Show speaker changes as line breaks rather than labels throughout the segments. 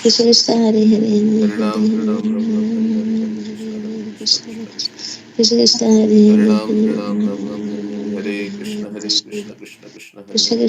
Krishna Krishna Hare Hare
Hare
Hare
Ram, Hare
Hare
Ram, Ram Ram, Hare Hare,
Hare
Hare Krishna, Hare Krishna,
Krishna
Krishna Krishna.
Krishna Krishna Hare
Hare
Hare
Ram, Hare Ram, Ram Ram, Hare Hare, Hare Krishna Hare Krishna Krishna Krishna Hare
Krishna
Hare
Krishna
Hare
Hare Hare Hare Hare
Ram
Ram
Ram
Ram
Hare Hare
Ram
Hare
Hare
Krishna
Hare
Hare Krishna
Krishna
Krishna
Krishna
Krishna Hare Hare Ram Ram Ram Ram Hare Hare
Krishna
Hare
Krishna
Krishna
Hare
Hare
Hare
Krishna
Hare
Krishna
Ram
Krishna
Hare
Hare Ram Ram Ram Hare Hare
Krishna
Hare Krishna
Krishna
Hare
Hare
Krishna
Hare
Krishna
Hare
Hare Ram Ram Ram Ram Hare Hare Hare Krishna Hare Krishna Krishna Krishna Hare Hare Ram Ram
Hare
Ram
Krishna
Hare
Hare
Hare Hare
Krishna
Krishna
Krishna
Hare
Krishna
Krishna
Hare
Krishna
Hare
Krishna
Hare
Ram Ram
Hare Hare Krishna Krishna Krishna Krishna
Hare Ram Hare
Hare
Ram Ram
Krishna
Ram Hare Hare Hare Krishna Hare Krishna Krishna Krishna Hare
Hare
Hare Ram Ram Ram Hare Hare Hare Krishna
Hare
Hare
Hare
Krishna Krishna
Ram Hare
Krishna Hare
Ram Hare Krishna
Ram Ram
Krishna
Hare Hare Hare Krishna Hare
Krishna,
Krishna
Hare
Krishna
Krishna,
Krishna Hare
Krishna
Krishna
Krishna,
Krishna Hare Hare Hare Hare Hare Ram Hare Krishna Krishna
Ram
Krishna
Hare Ram
Hare Hare Hare Hare Hare
Hare
Hare Krishna
Hare
Krishna,
Ram Hare Ram
Krishna
Ram
Krishna
Ram
Krishna
Hare
Hare
Hare
Hare
Krishna Hare Krishna Krishna Krishna
Krishna
Hare Ram Ram Hare Krishna Hare Krishna Hare Krishna Hare Ram Ram Ram Hare Hare Hare Krishna Hare Krishna Krishna Krishna Hare Ram Ram Ram Hare Hare Hare Krishna Hare Krishna Krishna Krishna
Krishna,
Hare
Hare Krishna, Krishna
Hare
Krishna,
Ram Ram Ram Ram Hare Krishna Hare Krishna Krishna
Hare
Krishna
Ram,
Hare
Hare Krishna, Krishna
Hare
Krishna,
Ram
Hare Hare,
Ram Ram Hare Hare Krishna Hare Krishna Krishna Krishna Hare Ram Ram Hare Hare Hare Krishna Hare Krishna Krishna Krishna
Hare Hare
Hare Ram Hare Hare Hare Krishna Hare Krishna Krishna Krishna
Hare Ram, Ram Ram,
Ram Hare Hare
Hare Hare,
Hare Krishna
Krishna
Hare
Hare
Krishna
Hare,
Krishna Krishna
Krishna Hare Hare, Hare
Hare
Ram,
Krishna,
Hare Ram,
Hare Krishna, Krishna
Ram
Krishna,
Ram
Hare
Ram
Hare,
Ram
Hare
Hare
Krishna.
Hare Hare Krishna Hare Krishna Krishna Krishna Hare Ram Ram Hare Hare Hare
Krishna
Krishna
Krishna,
Hare
Hare
Krishna
Hare,
Krishna Krishna
Hare
Ram Ram Hare Hare Hare Krishna Hare Krishna Krishna Krishna
Hare Krishna, Hare Krishna, Krishna Krishna,
Ram
Hare
Ram Ram Hare Hare Hare Krishna Hare Krishna
Krishna,
Krishna
Hare
Krishna
Krishna.
Hare Ram Ram Hare
Krishna
Hare
Krishna,
Hare
Hare
Krishna
Hare,
Hare
Hare
Krishna Krishna
Krishna, Hare Krishna.
Ram
Krishna
Hare
Krishna,
Hare Hare
Hare Hare,
Krishna Hare Krishna Krishna Krishna
Hare Krishna,
Hare
Hare Krishna, Krishna
Ram
Krishna
Hare
Krishna,
Hare
Hare
Hare Krishna
Hare,
Hare Hare Ram Hare
Krishna
Hare
Hare
Hare Krishna Hare Krishna Krishna Krishna Hare Ram Hare Hare Hare Krishna Hare Krishna Krishna Krishna Hare Ram Hare Hare Hare Krishna Hare Krishna
Hare
Krishna Krishna
Ram,
Hare Ram Hare Hare Hare Krishna Hare Krishna Krishna Krishna
Hare
Hare
Ram, Ram,
Hare Hare Hare
Krishna
Krishna
Krishna,
Krishna
Hare
Krishna
Hare.
Krishna Hare Hare
Hare Krishna, Krishna Krishna,
Hare
Hare
Hare
Hare,
Hare
Hare
Krishna
Ram,
Hare
Hare
Krishna
Ram,
Krishna
Hare
Krishna
Hare Krishna, Hare
Hare
Krishna,
Ram
Krishna
Hare
Krishna,
Hare
Hare
Hare
Hare,
Krishna
Hare
Hare
Hare
Krishna
Hare
Krishna
Ram,
Krishna
Hare Ram,
Hare
Hare Hare
Ram Hare Hare Hare Krishna
Krishna
Hare
Krishna,
Krishna
Hare
Krishna
Hare, Hare
Hare
Hare
Ram Hare Hare Hare Krishna Hare Krishna
Krishna
Krishna
Krishna,
Krishna
Hare Hare, Hare
Hare
Ram.
Ram Hare Hare Hare Krishna Hare Krishna Krishna
Krishna Krishna, Hare Hare,
Hare Ram Hare Hare Hare Krishna Krishna Krishna Hare Ram
Hare
Krishna Krishna,
Hare
Hare Hare,
Krishna Krishna Hare Hare Hare Ram Hare Hare Hare Krishna Krishna Krishna Hare Hare
Krishna Krishna, Hare
Hare Krishna Krishna Krishna Krishna
Krishna
Hare
Krishna, Hare
Ram Hare Hare Hare Krishna
Hare
Krishna Krishna
Krishna Krishna,
Hare
Hare
Hare Hare Hare Krishna Krishna Krishna
Krishna Krishna, Hare Hare,
Hare Ram Hare Hare Hare Krishna
Krishna Krishna Krishna,
Hare
Hare
Ram
Hare,
Hare Hare
Hare Krishna Krishna
Ram, Hare Ram,
Hare Ram
Krishna
Hare
Krishna,
Hare
Hare
Hare
Hare,
Krishna Krishna Krishna
Hare Krishna
Ram
Krishna
Ram
Krishna, Hare
Krishna
Krishna
Krishna
Krishna,
Hare Hare Ram
Hare
Ram
Ram Ram, Hare Hare, Hare Krishna Krishna Krishna,
Hare
Hare
Ram
Hare
Hare Hare
Hare
Krishna Hare
Krishna
Krishna
Krishna Krishna, Hare Hare
Hare Ram Hare Hare
Krishna
Krishna
Krishna,
Krishna
Hare
Krishna
Hare
Hare Ram
Krishna Krishna
Hare Hare
Hare
Krishna Hare
Hare
Krishna Krishna Krishna
Krishna Krishna, Hare Hare,
Hare Ram
Hare
Hare
Hare
Hare
Krishna
Krishna Hare
Krishna
Krishna
Krishna Krishna,
Krishna Krishna
Hare Hare Krishna Krishna
Hare
Krishna
Krishna
Krishna,
Hare
Hare
Krishna Krishna Krishna Hare Hare Ram
Krishna
Hare Hare Krishna
Krishna Krishna, Hare Hare
Krishna Krishna Hare Hare Hare Ram
Krishna
Hare
Krishna
Hare Hare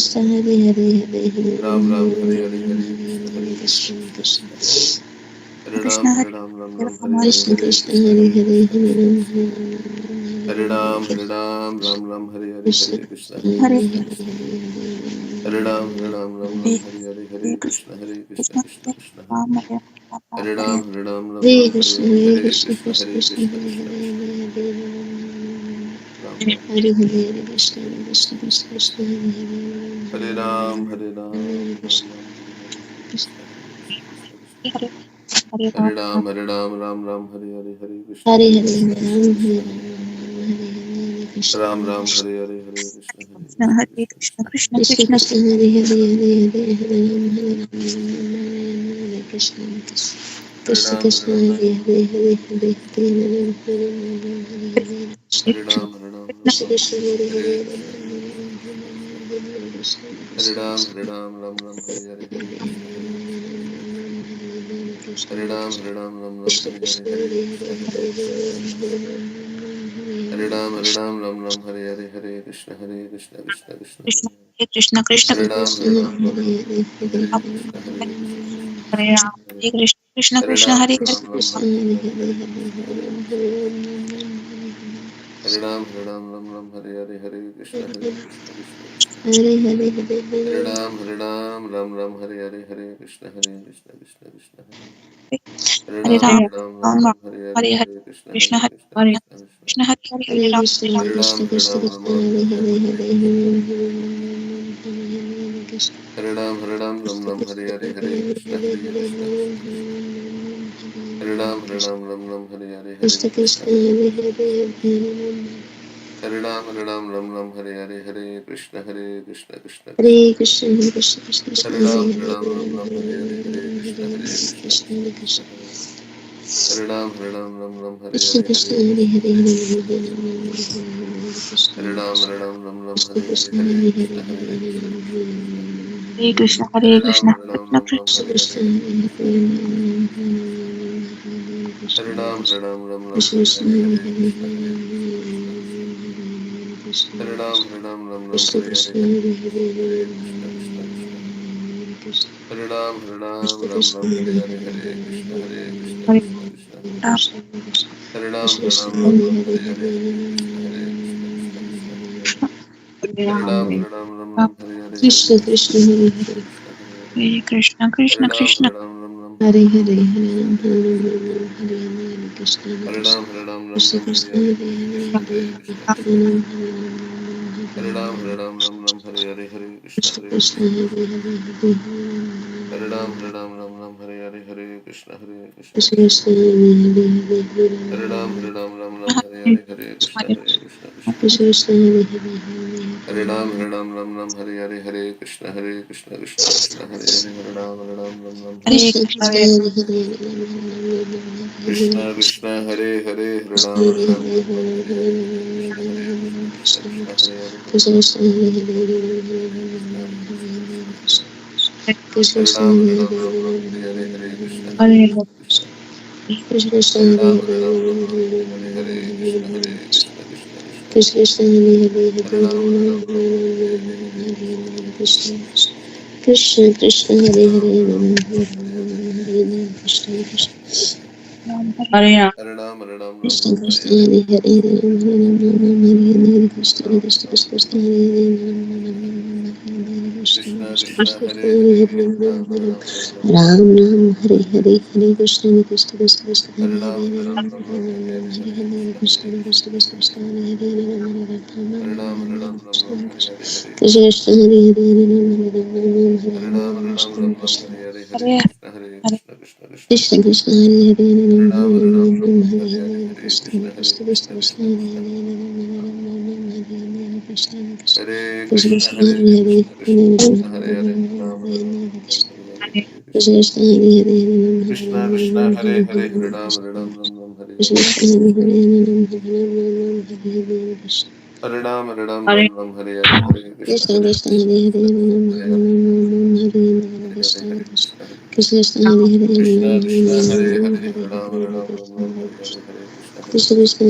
Krishna,
Krishna
Hare Krishna
Hare Ram
Hare
Hare Hare Hare Krishna
Krishna
Hare
Krishna,
Krishna
Hare
Krishna
Hare,
Hare Hare Hare
Krishna
Hare
Krishna
Krishna Hare
Krishna
Krishna
Krishna, Hare Hare,
Krishna Krishna Hare
Hare
Hare Hare Ram
Hare
Hare Hare Krishna Hare
Krishna
Krishna
Krishna,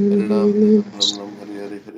Hare Hare,
Hare Ram
Hare
Hare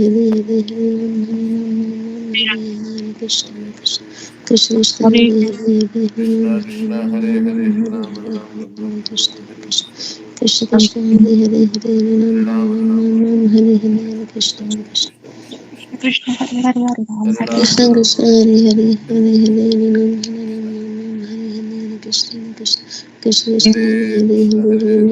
Hare Hare Hare Ram Hare Ram Hare Hare Krishna
Hare
Krishna
Hare Krishna
Krishna
Krishna
Krishna
Hare
Hare Hare Hare
Krishna
Ram Hare
Krishna
Ram
Hare Hare
Hare
Ram
Hare
Ram
Hare
Ram Ram
Hare
Ram
Krishna
Hare
Krishna
Hare
Krishna
Hare
Krishna Hare Hare Hare Ram
Hare
Hare
Ram
Ram
Ram
Ram
Ram
Ram
Ram
Hare
Ram
Hare
Hare
Krishna
Krishna
Krishna
Krishna Krishna
Krishna
Krishna
Krishna Hare Hare Hare Ram
Hare
Hare
Ram
Krishna
Ram
Ram
Krishna
Ram
Hare
Ram
Hare
Hare
Hare
Hare
Hare
Hare
Ram
Krishna
Ram Ram Hare Hare Krishna Krishna Krishna Krishna Hare
Hare
Hare
Krishna,
Hare
Hare
Ram
Krishna,
Hare
Krishna
Ram Hare
Krishna,
Hare Krishna Krishna
Hare Hare Hare,
Krishna Krishna Hare Hare Ram Hare
Krishna Krishna,
Ram
Hare
Krishna
Hare, Hare Ram, Hare Ram,
Krishna
Ram Ram,
Krishna
Hare
Hare Hare
Hare,
Ram
Hare
Hare
Hare,
Ram Hare Krishna Krishna
Hare Ram, Hare
Krishna
Ram,
Krishna
Ram Ram,
Hare
Hare
Hare
Hare,
Ram Hare
Hare
Krishna
Hare, Hare
Krishna
Ram, Hare Ram, Ram
Krishna
Ram,
Krishna Hare Hare Ram Hare Krishna
Hare
Krishna
Ram, Hare
Krishna
Ram,
Hare
Ram Ram,
Hare
Hare Hare, Hare
Ram Krishna Krishna
Hare Ram,
Krishna
Hare
Krishna
Ram, Ram
Hare
Ram,
Hare
Hare
Hare
Hare,
Ram Krishna Krishna Krishna Krishna Hare
Hare Ram,
Hare
Hare Ram,
Ram
Ram Ram, Hare Hare, Hare
Krishna
Krishna
Krishna
Krishna, Hare
Krishna
Krishna,
Krishna Hare Hare Ram Hare Krishna Krishna Krishna Krishna
Hare Ram,
Hare
Hare
Hare
Ram, Ram
Hare
Ram, Hare
Hare
Hare,
Hare Ram Hare Krishna Krishna
Hare Ram, Hare
Krishna
Ram,
Krishna
Ram Ram,
Hare
Hare
Hare
Hare,
Hare Ram Hare
Hare
Krishna
Ram, Hare Ram, Ram Ram, Hare Hare, Hare
Krishna Krishna Hare Hare Ram
Hare Ram, Hare Ram, Ram Ram,
Hare
Hare Hare,
Krishna
Hare
Krishna
Krishna, Hare
Krishna
Krishna,
Krishna Hare Hare Ram
Hare Ram, Hare Ram, Ram Ram, Hare Hare, Hare
Krishna
Krishna,
Krishna
Hare
Hare
Krishna,
Hare Ram
Hare Ram, Hare Ram, Ram Ram,
Krishna
Hare Hare, Hare
Krishna
Krishna,
Krishna Hare Hare Ram
Krishna Krishna, Hare Hare, Hare
Krishna
Ram, Hare
Krishna
Ram, Ram Ram,
Krishna
Hare
Krishna
Hare,
Hare Hare Hare Hare
Hare Ram, Hare Ram, Ram Ram, Hare Hare,
Krishna
Hare
Krishna Hare
Krishna,
Hare
Hare Krishna, Krishna Krishna, Hare
Krishna
Hare
Krishna
Ram, Hare Ram, Ram
Krishna
Ram,
Krishna
Hare
Hare
Hare,
Hare
Hare
Ram
Krishna, Hare Krishna, Krishna Hare, Hare Ram, Hare Ram, Ram Ram, Hare Hare, Hare Krishna,
Krishna
Hare
Krishna
Krishna,
Hare Hare
Krishna
Ram
Krishna, Hare Hare, Hare Ram, Ram Ram,
Krishna
Hare
Krishna
Hare,
Hare
Hare
Hare
Krishna,
Ram
Krishna Krishna, Krishna Krishna, Hare Ram, Hare Ram,
Krishna
Ram
Krishna
Ram,
Hare
Hare Hare,
Hare
Hare Krishna,
Ram
Krishna Krishna,
Krishna Krishna
Hare Ram, Hare Ram, Ram Ram, Hare Hare, Hare Krishna,
Krishna
Hare
Krishna
Krishna,
Hare Hare Hare
Hare
Ram
Ram, Hare Ram,
Hare
Ram Ram, Hare
Hare
Hare,
Krishna
Hare
Hare
Krishna,
Krishna
Hare Krishna,
Krishna Krishna Hare
Krishna
Hare
Krishna,
Hare
Hare Hare,
Ram
Krishna,
Hare
Krishna, Hare
Ram
Hare, Hare
Hare
Hare,
Krishna
Krishna
Hare
Krishna,
Krishna
Hare Krishna,
Krishna Krishna Hare Hare
Hare
Hare
Ram, Hare
Hare
Ram,
Hare
Ram Ram,
Ram
Hare Hare, Hare
Hare
Krishna,
Hare
Hare
Hare
Krishna,
Hare Krishna
Hare
Hare
Krishna,
Krishna
Ram,
Krishna
Hare
Krishna
Ram, Ram
Hare
Ram,
Hare
Hare
Hare
Hare,
Hare Hare Hare
Hare
Hare
Krishna,
Ram
Hare Krishna,
Hare
Krishna Krishna,
Hare
Hare
Krishna
Hare, Hare
Krishna
Ram, Hare Ram, Ram
Krishna
Ram, Hare
Krishna
Hare,
Hare
Hare
Hare
Krishna, Hare Krishna,
Ram Krishna
Hare
Krishna
Ram, Hare Ram, Ram Ram, Hare Hare, Hare Krishna, Hare
Krishna
Krishna,
Krishna Hare Hare Hare
Hare Ram, Ram Ram, Hare Hare, Hare
Krishna
Krishna,
Krishna
Hare
Hare Hare
Krishna, Hare
Hare
Ram,
Krishna
Hare Ram, Ram Ram, Hare
Krishna
Hare,
Krishna
Hare
Hare
Krishna,
Hare
Hare
Hare
Krishna,
Hare
Hare
Hare
Ram, Hare
Krishna
Ram, Ram Ram, Hare
Krishna
Hare,
Krishna
Hare
Hare
Krishna,
Hare Hare Hare
Hare
Hare
Ram, Hare
Krishna
Ram, Ram Ram, Hare
Krishna
Hare,
Krishna Hare Hare Hare
Hare Ram,
Krishna
Hare Ram, Ram Ram, Hare
Krishna
Hare,
Krishna
Hare
Hare
Krishna,
Hare
Krishna
Hare
Krishna, Hare
Hare
Hare,
Hare
Hare Ram, Hare
Hare
Ram, Ram
Hare
Ram,
Krishna
Hare Hare,
Krishna
Krishna,
Krishna
Hare
Krishna
Krishna, Krishna Krishna,
Hare
Hare
Hare
Ram, Hare Ram,
Krishna
Ram Ram,
Krishna
Hare
Krishna
Hare,
Krishna
Hare Krishna, Krishna Krishna, Krishna Hare,
Hare Hare Krishna
Hare Ram,
Krishna
Hare
Krishna
Ram, Ram
Krishna
Ram,
Hare
Hare Hare, Hare Krishna, Hare Krishna, Krishna Krishna,
Hare
Hare Hare,
Krishna
Hare Ram, Hare Ram,
Krishna Krishna Hare Hare Hare
Hare Krishna, Hare
Hare
Krishna, Krishna Krishna,
Ram
Hare
Ram
Hare,
Hare Hare
Ram
Krishna
Hare
Krishna
Hare, Hare
Krishna
Krishna,
Krishna Hare Hare Ram
Krishna
Hare
Krishna, Hare Hare, Hare Ram,
Hare
Hare Ram,
Krishna
Ram Ram, Hare Hare, Hare
Krishna Krishna
Krishna,
Hare Hare
Hare Ram, Hare Ram, Ram Ram, Hare Hare, Hare
Krishna
Krishna,
Krishna
Hare
Hare
Krishna,
Hare
Hare Ram, Hare Ram, Ram Ram, Hare Hare, Hare
Krishna
Krishna,
Krishna Hare Hare
Hare Ram, Hare Ram, Ram Ram, Hare Hare, Hare
Krishna
Krishna,
Krishna Hare Hare
Hare Hare Krishna, Hare
Krishna
Krishna,
Krishna Hare
Krishna Krishna, Hare Hare, Hare Ram, Hare Ram, Ram
Krishna
Ram, Hare
Krishna
Hare, Hare Krishna, Hare Krishna, Krishna, Hare
Krishna
Ram, Hare
Krishna
Ram,
Hare
Ram
Hare
Ram,
Hare
Hare
Ram
Hare,
Hare
Hare
Ram
Krishna,
Hare
Hare
Hare
Krishna,
Krishna
Hare
Krishna
Ram, Hare
Krishna
Ram,
Krishna
Ram
Hare
Ram,
Hare
Hare Krishna, Hare
Hare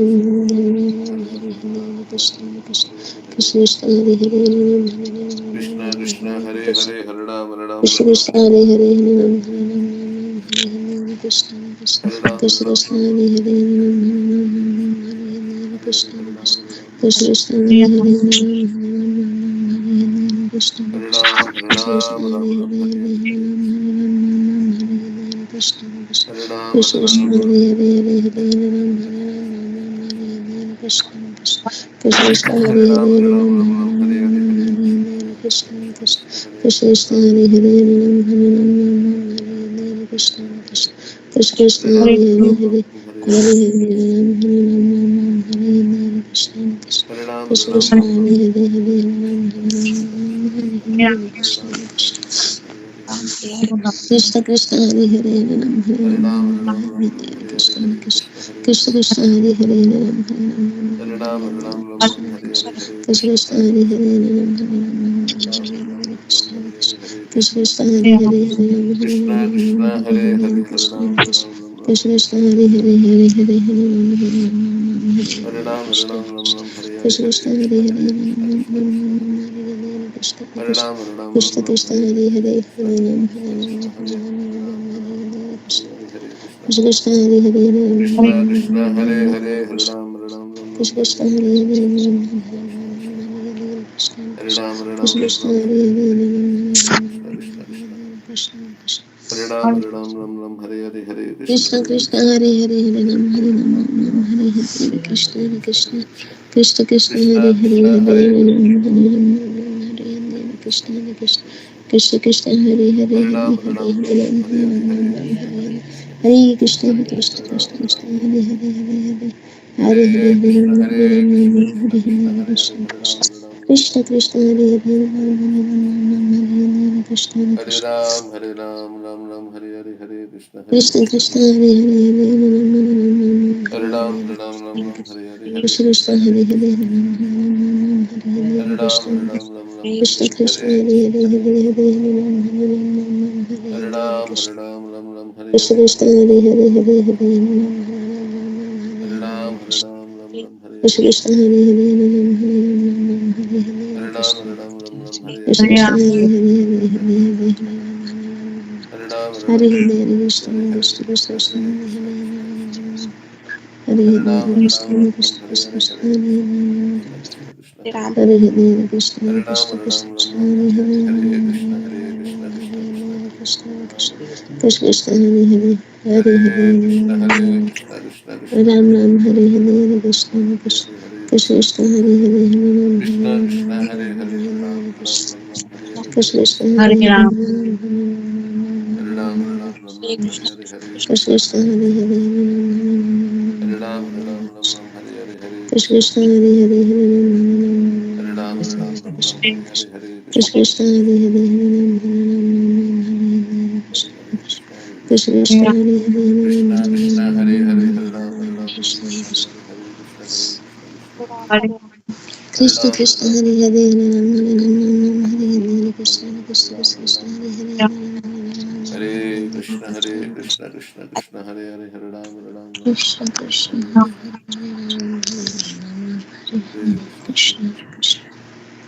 Krishna,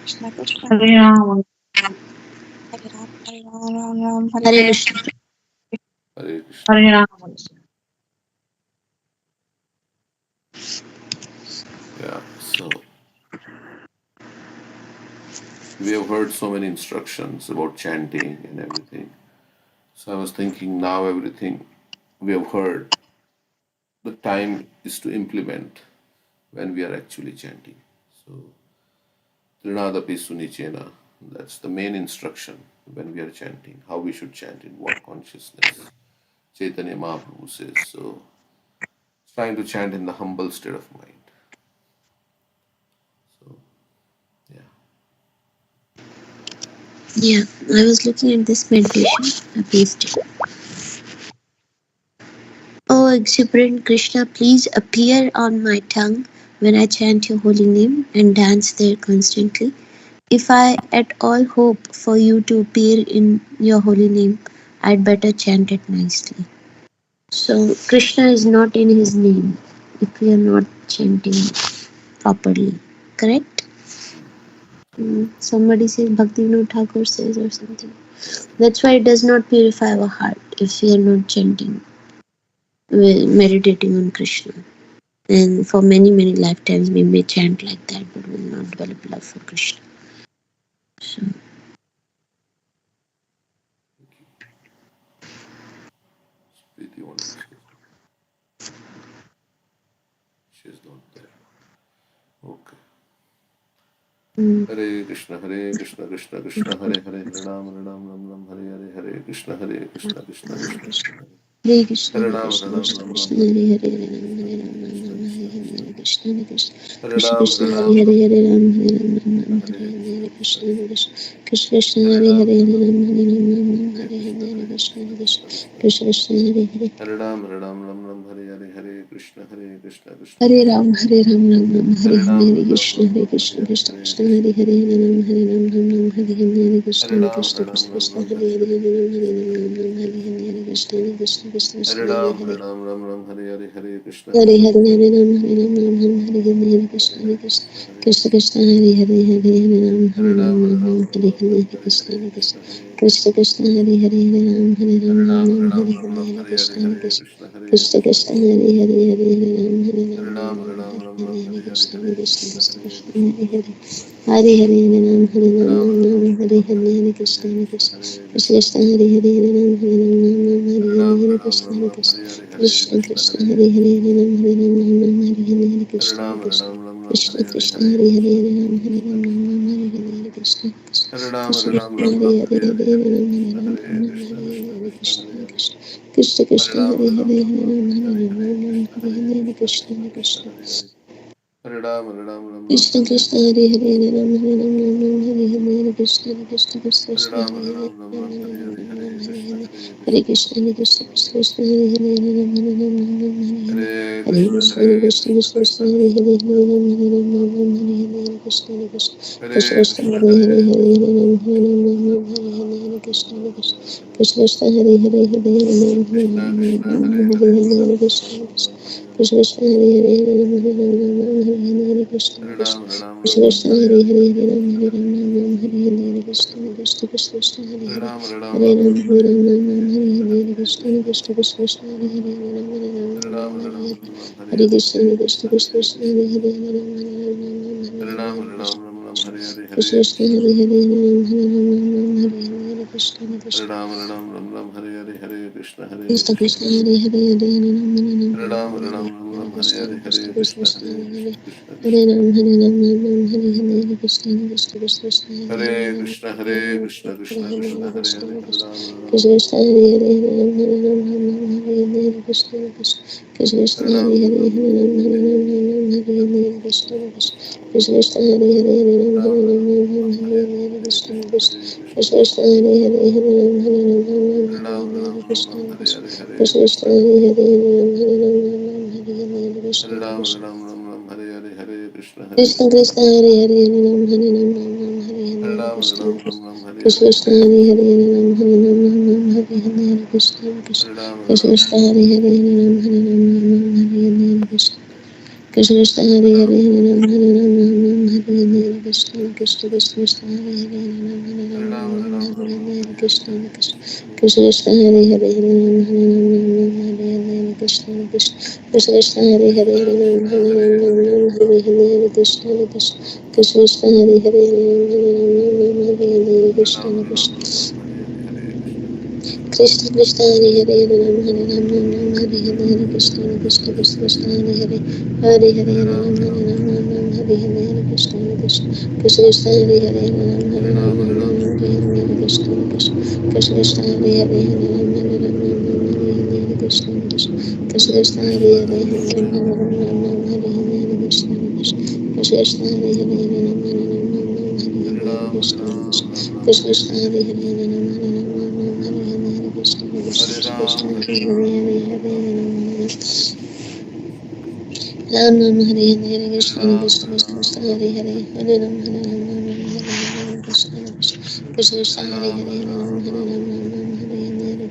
Krishna Krishna, Hare Hare, Hare Ram, Ram Ram,
Krishna
Hare Krishna,
Krishna
Hare
Hare
Krishna,
Hare
Hare Krishna, Hare
Krishna
Krishna,
Krishna Hare Krishna
Hare Krishna. Yeah, so we have heard so many instructions about chanting and everything. So I was thinking now everything we have heard, the time is to implement when we are actually chanting. So Trinadapi Sunichena, that's the main instruction when we are chanting, how we should chant, in what consciousness. Chaitanya Mahaprabhu says. So trying to chant in the humble state of mind. So yeah.
Yeah, I was looking at this meditation. I pasted. O exuberant Krishna, please appear on my tongue when I chant your holy name and dance there constantly. If I at all hope for you to appear in your holy name, I'd better chant it nicely. So Krishna is not in his name if we are not chanting properly. Correct? Somebody says, Bhakti Vinod Thakur says or something.
Yeah.
That's why it does not purify our heart if we are not chanting, meditating on Krishna. And for many, many lifetimes we may chant like that, but we will not develop love for Krishna. So,
Preeti wanted to say something. She's not there. Okay. Hare Krishna, Krishna Krishna, Hare Hare, Hare Ram, Hare Hare, Hare Krishna, Krishna Krishna, Hare
Hare Krishna,
Hare
Hare
Ram,
Krishna, Krishna
Ram,
Krishna,
Hare
Hare
Hare,
Hare,
Hare
Hare
Krishna,
Ram, Hare
Krishna
Ram,
Krishna,
Hare
Krishna
Krishna, Hare Krishna,
Hare
Krishna
Ram,
Krishna, Hare Hare, Hare Ram, Hare Ram, Ram Ram, Hare
Krishna
Hare,
Krishna,
Krishna Krishna, Krishna Krishna,
Hare
Hare
Ram,
Hare, Hare Ram, Hare Ram, Ram
Hare
Hare
Krishna,
Hare, Krishna
Krishna
Krishna,
Krishna,
Krishna Krishna, Hare Hare.
Hare Ram, Hare Krishna, Krishna
Hare
Krishna,
Ram, Hare Ram, Ram Ram, Hare
Hare
Hare,
Ram,
Hare Krishna, Hare Krishna, Krishna Krishna, Hare Hare, Hare Ram, Hare Ram, Ram Ram, Hare Hare, Hare Krishna,
Hare
Hare
Ram,
Krishna, Krishna Krishna, Hare
Hare
Hare, Hare Ram, Hare Ram, Ram Ram, Hare Hare, Hare Krishna, Hare Krishna, Krishna
Hare
Krishna, Hare
Ram,
Hare.
Hare Krishna,
Hare
Krishna
Hare,
Krishna,
Hare Ram, Hare Ram, Ram Ram, Hare Hare, Hare Krishna, Hare
Hare
Krishna,
Krishna,
Krishna Krishna, Hare Hare, Hare Ram, Hare
Hare
Ram,
Ram,
Ram Ram, Hare Hare, Hare Krishna, Hare Krishna, Krishna Krishna, Hare Hare, Hare Ram, Hare Ram,
Hare
Ram
Ram,
Ram, Hare
Ram
Hare,
Ram,
Hare
Hare
Krishna,
Hare,
Hare
Hare
Krishna,
Krishna,
Krishna
Krishna
Krishna,
Krishna,
Hare Hare, Hare Ram, Hare Ram,
Hare
Ram
Ram,
Ram, Hare
Ram,
Hare,
Hare
Hare
Hare,
Krishna,
Hare
Hare Krishna,
Krishna,
Krishna
Hare
Krishna,
Krishna,
Hare Hare.
Krishna Krishna,
Hare Hare, Hare Ram, Hare Ram,
Ram
Ram
Ram
Ram, Hare
Ram,
Hare,
Hare
Hare
Hare,
Krishna,
Hare
Hare
Krishna,
Krishna,
Hare
Krishna
Krishna,
Krishna, Hare Hare, Hare Ram, Hare Ram, Ram Ram, Hare
Hare
Hare,
Ram,
Hare Krishna,
Ram
Hare
Ram,
Krishna,
Hare Hare, Hare
Krishna
Krishna,
Krishna,
Hare
Hare Hare,
Krishna,
Hare Ram, Hare Ram, Ram Ram, Hare Hare, Hare
Hare
Krishna, Hare
Ram,
Krishna,
Ram,
Krishna
Hare Hare,
Krishna,
Hare
Hare Hare,
Krishna,
Hare
Hare
Ram, Hare
Krishna,
Ram, Ram
Krishna
Ram, Hare
Krishna,
Hare, Hare Krishna,
Hare Ram,
Krishna
Ram
Krishna, Hare
Ram,
Hare,
Hare
Hare
Hare,
Ram,
Hare
Hare
Krishna,
Ram,
Hare
Ram Ram,
Krishna,
Hare
Krishna
Hare, Hare
Krishna,
Krishna,
Hare
Hare
Hare,
Krishna, Krishna
Hare
Krishna,
Ram,
Hare Hare, Hare
Ram,
Ram,
Hare
Hare
Hare,
Ram,
Hare
Ram Ram,
Krishna,
Hare
Hare
Hare, Hare
Krishna,
Krishna,
Krishna
Hare
Krishna,
Krishna.
Hare Hare, Hare Ram,
Krishna
Hare
Krishna, Hare Hare, Hare Ram, Hare Ram, Ram Ram, Hare Hare, Hare Krishna, Hare Krishna, Krishna
Hare
Krishna,
Ram,
Hare Hare, Hare Ram, Hare
Hare Hare,
Ram, Ram
Hare
Ram, Hare
Krishna,
Hare,
Hare
Hare
Krishna,
Krishna, Hare Krishna,
Krishna
Krishna
Krishna,
Krishna, Hare Hare, Hare Ram, Hare Ram, Ram Ram, Hare Hare,
Hare
Hare
Krishna,
Krishna, Hare
Hare
Krishna,
Krishna,
Krishna
Krishna
Krishna, Hare
Krishna,
Hare,
Hare
Hare Ram,
Hare,
Hare Ram,
Hare
Ram
Ram,
Ram, Hare Hare, Hare Krishna, Hare Krishna, Krishna
Hare
Krishna,
Krishna,
Hare
Hare
Hare, Hare
Krishna,
Ram, Hare
Krishna
Ram,
Krishna,
Ram Ram,
Hare
Hare
Ram,
Hare, Hare Krishna, Hare Krishna,
Hare
Krishna Krishna, Hare Hare, Hare Ram, Hare
Krishna,
Ram,
Krishna,
Ram
Hare
Ram,
Hare,
Hare
Hare
Hare,
Ram,
Hare Krishna, Hare Krishna, Krishna Krishna, Hare Hare, Hare Ram, Hare Ram, Ram Ram, Hare Hare, Hare Krishna, Hare Krishna, Krishna Krishna, Hare Hare, Hare Ram, Hare Ram, Ram Ram, Hare Hare, Hare Krishna, Hare Krishna, Krishna Krishna, Hare Hare, Hare Ram, Hare Ram, Ram Ram, Hare Hare, Hare Krishna, Hare Krishna, Krishna Krishna, Hare Hare, Hare Ram, Hare Ram, Ram Ram, Hare Hare, Hare Krishna, Hare Krishna, Krishna Krishna, Hare Hare, Hare Ram, Hare Ram, Ram Ram, Hare Hare, Hare Krishna, Krishna Krishna, Hare Hare, Hare Ram, Hare Ram, Ram Ram, Hare Hare, Hare Krishna, Hare Krishna, Krishna Krishna, Hare Hare, Hare Ram, Hare Ram, Ram Ram, Hare Hare, Hare Krishna, Hare Krishna, Krishna Krishna, Hare Hare, Hare Ram, Hare Ram, Ram Ram, Hare Hare, Hare Krishna, Hare Krishna, Krishna Krishna, Hare Hare, Hare Ram, Hare Ram, Ram Ram, Hare Hare, Hare Krishna, Hare Krishna, Krishna Krishna, Hare Hare, Hare Ram, Hare Ram, Ram Ram, Hare Hare, Hare Krishna, Hare Krishna, Krishna Krishna, Hare Hare, Hare Ram, Hare Ram, Ram Ram, Hare Hare, Hare Krishna, Hare Krishna, Krishna Krishna, Hare Hare, Hare Ram, Hare Ram, Ram Ram, Hare Hare, Hare Krishna, Hare Krishna, Krishna Krishna, Hare Hare, Hare Ram, Hare Ram, Ram Ram, Hare Hare, Hare Krishna, Hare Krishna, Krishna Krishna, Hare Hare, Hare Ram, Hare Ram, Ram Ram, Hare Hare, Hare Krishna, Hare Krishna, Krishna Krishna, Hare Hare, Hare Ram, Hare Ram, Ram Ram, Hare Hare, Hare Krishna, Hare Krishna, Krishna Krishna, Hare Hare, Hare Ram, Hare Ram, Ram Ram, Hare Hare, Hare Krishna, Hare Krishna, Krishna Krishna, Hare Hare, Hare Ram, Hare Ram, Ram Ram, Hare Hare, Hare Krishna, Krishna Krishna, Hare Hare, Hare Ram, Hare Ram, Ram Ram, Hare Hare, Hare Krishna, Hare Krishna, Krishna Krishna, Hare Hare, Hare Ram, Hare Ram, Ram Ram, Hare Hare, Hare Krishna, Hare Krishna, Krishna Krishna, Hare Hare, Hare Ram, Hare Ram, Ram Ram, Hare Hare, Hare Krishna, Hare Krishna, Krishna Krishna, Hare Hare, Hare Ram, Hare Ram, Ram Ram, Hare Hare, Hare Krishna, Hare Krishna, Krishna Krishna, Hare Hare, Hare Ram, Hare Ram, Ram Ram, Hare Hare, Hare Krishna, Hare Krishna, Krishna Krishna, Hare Hare, Hare Ram, Hare Ram, Ram Ram, Hare Hare, Hare Krishna, Hare Krishna, Krishna Krishna, Hare Hare, Hare Hare, Hare Ram, Hare Ram, Ram Ram, Hare Hare, Hare Krishna, Hare Krishna, Krishna Krishna, Hare Hare, Hare Ram, Hare Ram, Ram Ram, Hare Hare, Hare Krishna, Hare Krishna, Krishna Krishna, Hare Hare, Hare Ram, Hare Ram, Ram Ram, Hare Hare, Hare Krishna, Hare Krishna, Krishna Krishna, Hare Hare, Hare Ram, Hare Ram, Ram Ram, Hare Hare, Hare Krishna, Hare Krishna, Krishna Krishna, Hare Hare, Hare Ram, Hare Ram, Ram Ram, Hare Hare, Hare Krishna, Hare Krishna, Krishna Krishna, Hare Hare, Hare Ram, Hare Ram, Ram Ram, Hare Hare, Hare Krishna, Hare Krishna, Krishna, Hare Hare, Hare Hare, Hare Ram, Ram, Hare Hare, Hare Krishna, Hare Krishna, Krishna Krishna, Hare Hare, Hare Ram, Hare Ram, Ram Ram, Hare Hare, Hare Krishna, Hare Krishna, Krishna Krishna, Hare Hare, Hare Ram, Hare Ram, Ram Ram, Hare Hare, Hare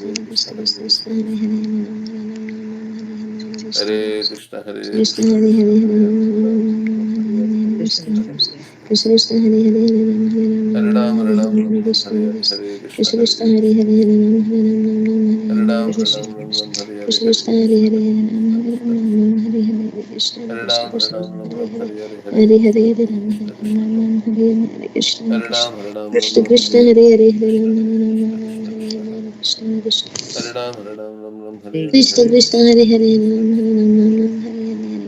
Krishna
Hare
Krishna
Krishna
Krishna Hare
Krishna
Hare
Krishna
Krishna
Hare Krishna Hare
Krishna
Krishna
Krishna Hare Hare
Krishna Hare
Hare
Krishna
Krishna
Hare Krishna
Krishna Krishna Hare Hare
Hare Ram
Hare
Ram Ram
Hare
Ram
Krishna
Hare Hare Hare
Krishna
Krishna Hare
Krishna Hare
Krishna
Hare
Hare
Hare
Ram
Krishna
Ram Ram Ram Hare Hare
Krishna
Hare
Krishna Hare
Krishna
Hare
Hare
Hare
Krishna Krishna Krishna
Hare Krishna
Hare
Krishna
Ram
Krishna
Ram Ram
Hare
Ram
Hare
Hare Hare Hare
Hare
Krishna
Hare
Hare
Hare
Krishna Krishna
Hare Krishna
Hare
Krishna
Ram
Krishna
Ram Ram
Krishna
Hare
Hare
Hare
Hare
Hare Krishna Hare Krishna Krishna Krishna
Krishna Krishna
Hare Ram Ram Hare Hare
Krishna
Hare
Krishna
Krishna
Hare
Hare
Hare
Krishna Krishna
Hare
Hare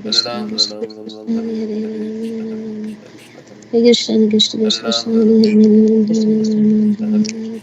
Krishna
Ram
Krishna
Ram
Krishna
Hare Hare
Hare
Hare Krishna Hare
Hare
Krishna Krishna Hare
Krishna Krishna
Hare
Krishna
Ram
Krishna Hare
Ram
Hare
Ram Hare Krishna Krishna Hare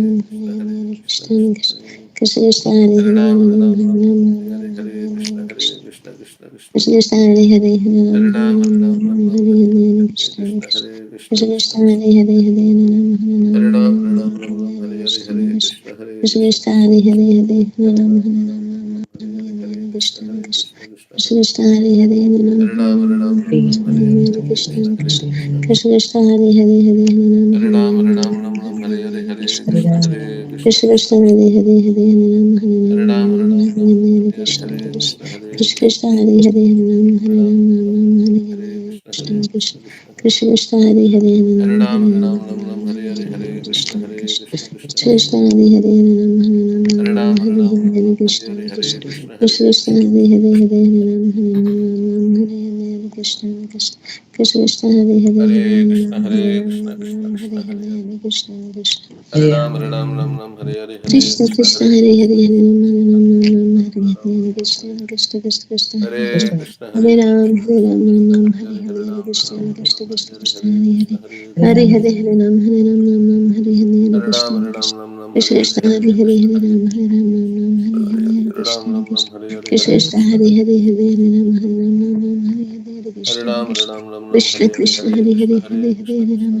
Krishna Krishna Hare
Hare
Hare
Ram,
Ram
Hare Ram,
Ram
Ram
Ram
Ram,
Ram
Hare Hare,
Hare
Krishna
Hare
Hare Krishna, Krishna Krishna
Krishna
Hare
Krishna Hare Hare Ram
Hare
Hare
Ram, Hare
Ram
Ram, Ram
Ram
Ram,
Hare
Hare
Hare
Hare,
Krishna
Krishna
Krishna
Hare Krishna,
Krishna
Krishna
Krishna Hare
Krishna
Hare Ram Hare
Hare Ram, Hare
Ram
Ram,
Ram
Ram Ram, Hare
Hare
Hare,
Krishna
Hare
Krishna
Krishna, Hare
Krishna
Krishna,
Krishna
Krishna
Hare
Krishna
Hare Hare
Hare
Ram
Ram,
Hare
Ram Ram,
Ram
Krishna Hare Krishna Krishna
Krishna
Hare
Krishna Hare Hare
Hare Ram Ram Ram Hare Hare
Hare
Hare
Krishna
Krishna Hare
Krishna
Krishna Hare
Krishna Krishna Hare Hare Hare
Hare
Hare
Ram
Hare
Ram Hare Hare Hare
Krishna
Krishna Hare Krishna
Krishna
Krishna
Krishna Hare Hare Hare
Hare Ram
Hare Hare
Hare
Krishna
Hare
Krishna
Krishna Hare
Krishna
Krishna
Krishna
Krishna
Hare Hare
Hare Ram
Hare
Hare
Krishna Krishna
Krishna Hare
Krishna Krishna Hare Hare
Hare
Hare
Ram Hare Hare Krishna
Krishna
Hare
Krishna
Krishna Krishna
Krishna
Krishna
Hare Hare
Hare Ram
Hare Krishna
Hare
Krishna
Krishna Hare
Krishna
Krishna
Hare Hare Hare Krishna Krishna Krishna Hare Hare
Hare Krishna Krishna Krishna Hare Hare
Hare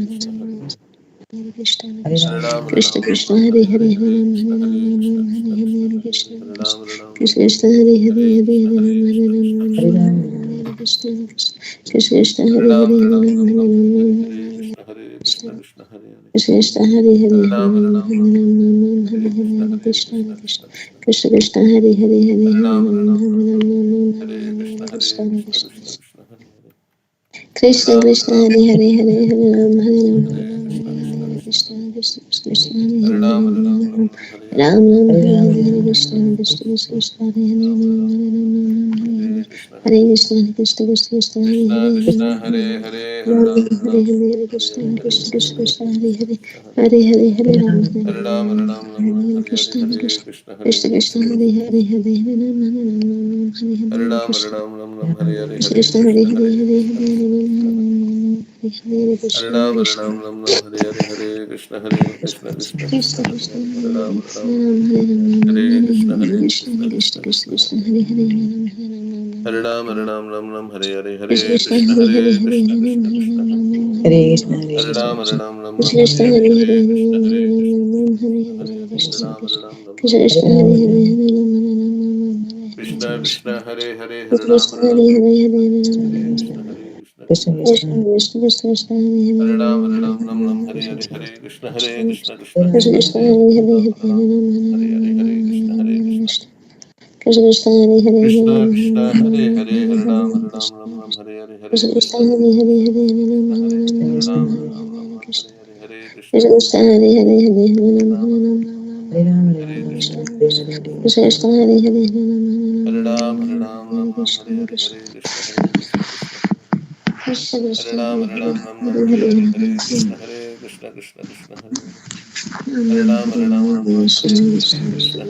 Krishna Krishna
Hare Ram Hare
Krishna
Krishna
Krishna
Hare
Hare Hare
Krishna
Hare
Krishna Krishna
Hare Krishna Krishna Krishna Krishna
Hare Krishna
Hare
Hare
Ram
Krishna
Hare Ram Ram Ram Hare
Hare
Hare
Ram
Krishna Krishna Krishna Krishna
Hare
Hare
Krishna
Hare
Hare
Hare
Krishna
Hare Hare Ram Hare Ram Ram Ram Hare Hare
Hare
Krishna Krishna
Ram
Krishna Krishna Hare Hare
Krishna
Hare
Hare
Ram Hare Ram Ram Hare Hare
Hare
Krishna Krishna
Hare
Krishna Krishna
Krishna
Hare Hare Hare Ram Hare Ram Ram Ram Hare Hare
Hare
Krishna
Ram
Krishna
Hare
Krishna Krishna
Hare
Hare Hare
Krishna
Hare
Hare
Hare
Krishna
Ram
Krishna
Hare
Krishna
Ram
Hare
Hare Krishna Krishna
Hare Ram
Krishna Krishna Hare
Hare
Hare Hare Ram
Krishna
Hare Ram
Hare
Ram
Krishna
Ram
Krishna
Hare
Krishna
Hare
Hare
Krishna
Hare
Krishna
Ram
Krishna Krishna Hare Hare
Hare
Hare
Krishna
Ram
Hare
Hare
Krishna
Ram
Krishna
Ram
Krishna Hare
Hare Krishna Krishna Krishna
Hare
Hare
Ram
Hare Ram Hare Ram
Hare
Ram
Krishna Hare Krishna Krishna Hare Hare
Krishna Krishna Hare Hare
Hare
Hare
Ram
Ram Hare Ram Ram Hare
Hare Krishna
Hare
Hare
Krishna
Krishna
Krishna
Krishna Krishna Hare
Krishna Krishna Hare Hare Hare
Hare
Ram
Ram
Hare Ram Ram
Hare Krishna
Hare
Hare
Krishna
Krishna
Krishna
Krishna Krishna Hare Hare Hare
Krishna
Ram
Krishna Hare Hare Hare Hare Ram Hare Ram Hare
Hare
Ram
Krishna
Hare
Krishna
Hare
Krishna
Krishna
Hare
Krishna Krishna Hare
Hare
Hare
Ram
Hare Ram
Hare
Ram
Hare
Ram Hare Hare Hare Krishna Krishna Krishna Krishna Hare Hare
Ram
Ram
Ram
Hare Ram Ram Hare
Hare
Hare
Krishna
Hare
Hare
Krishna Hare Krishna Krishna Krishna Hare
Krishna
Hare
Krishna
Hare
Hare Hare Hare
Ram
Ram
Hare Hare Hare
Hare
Krishna
Hare Hare
Krishna
Krishna
Krishna
Hare
Krishna Hare Hare
Krishna Hare
Hare Hare Hare Ram Hare
Hare
Ram Hare
Hare
Krishna
Hare
Krishna
Krishna
Krishna
Hare
Krishna
Krishna
Hare Hare Hare Hare Ram Hare Ram Hare Hare Krishna
Hare
Krishna Krishna Hare
Krishna
Hare
Hare
Hare
Krishna
Hare
Krishna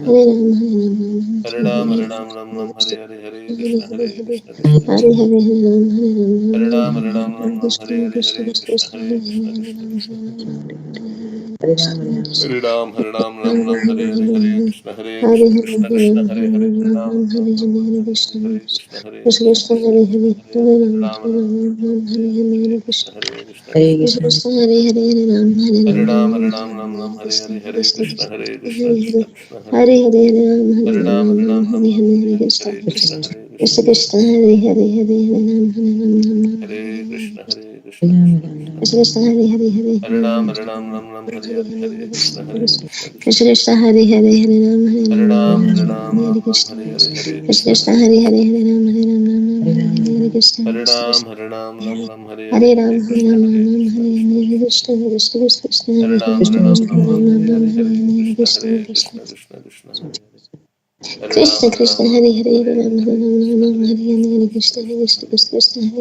Krishna Hare
Hare
Hare
Krishna
Ram
Krishna
Hare Krishna Hare Krishna Krishna Krishna
Krishna
Hare
Krishna
Hare Hare
Hare
Ram
Hare Hare
Krishna
Hare
Hare
Krishna
Krishna
Krishna
Krishna
Krishna
Krishna
Krishna
Hare
Hare Hare Hare
Hare
Krishna
Krishna
Hare Hare
Hare
Hare
Krishna
Hare
Krishna Krishna Hare Hare
Krishna
Ram
Krishna
Hare
Krishna Hare
Hare
Hare
Krishna Hare Krishna
Hare
Krishna Hare
Krishna
Hare
Krishna
Ram
Krishna
Hare
Hare
Hare
Hare
Krishna
Krishna
Krishna Hare Hare Hare Ram
Krishna Hare Hare
Krishna Hare Krishna Krishna Hare
Krishna Krishna Krishna Hare
Hare Ram Hare Krishna Hare Krishna Krishna Hare
Krishna
Hare
Hare
Ram
Hare
Hare Krishna Hare Krishna
Krishna Krishna Hare Hare
Krishna Krishna Hare
Hare
Hare Hare Ram Hare
Krishna
Krishna
Hare
Krishna
Hare
Krishna
Hare
Krishna Hare Hare Ram
Krishna
Hare Krishna Hare
Krishna
Krishna
Hare Hare Hare
Ram Hare
Krishna
Krishna
Krishna Hare Hare
Hare
Krishna Krishna
Hare Krishna Hare Krishna Krishna Hare
Krishna
Hare
Krishna
Ram
Hare
Hare
Hare
Ram Ram Ram
Hare
Hare Krishna Krishna Krishna Hare Hare Hare Ram Hare Krishna
Hare
Krishna Krishna
Hare
Krishna
Hare
Hare Ram
Krishna
Hare
Krishna
Krishna
Krishna
Hare
Hare
Krishna
Hare
Hare
Ram Hare
Hare Ram
Ram
Hare Krishna Krishna Krishna
Hare
Krishna
Hare Hare
Hare
Ram
Ram Hare
Krishna
Krishna
Krishna
Krishna Krishna Krishna Hare Ram
Hare
Hare Krishna Krishna Krishna Hare Hare Hare Krishna Krishna Krishna Hare Hare Ram Hare Krishna Krishna Krishna Hare Ram Hare Krishna Krishna Hare Hare Ram Hare Krishna
Krishna
Krishna
Krishna
Krishna
Hare Hare Hare Hare
Hare Krishna Krishna Krishna
Krishna Krishna Hare Hare Hare
Hare Ram Hare Krishna Krishna
Krishna
Krishna
Krishna
Krishna
Hare Hare Hare Ram Hare
Hare Ram
Hare Krishna
Hare
Krishna
Krishna
Krishna Hare Hare Hare Ram Hare Krishna
Hare
Krishna
Ram
Hare Ram Hare
Krishna
Ram
Hare
Ram
Krishna
Hare
Krishna
Hare
Krishna
Krishna Krishna Krishna Krishna
Hare
Hare
Ram
Hare Ram Ram
Hare
Hare Krishna
Krishna
Krishna
Krishna Krishna Hare Hare
Krishna Krishna Hare Hare Hare Ram Hare
Krishna
Ram
Hare
Hare
Krishna
Hare
Krishna
Krishna
Krishna
Krishna
Hare
Krishna Krishna Hare
Hare Ram
Hare
Krishna
Krishna
Krishna
Krishna Hare
Krishna
Hare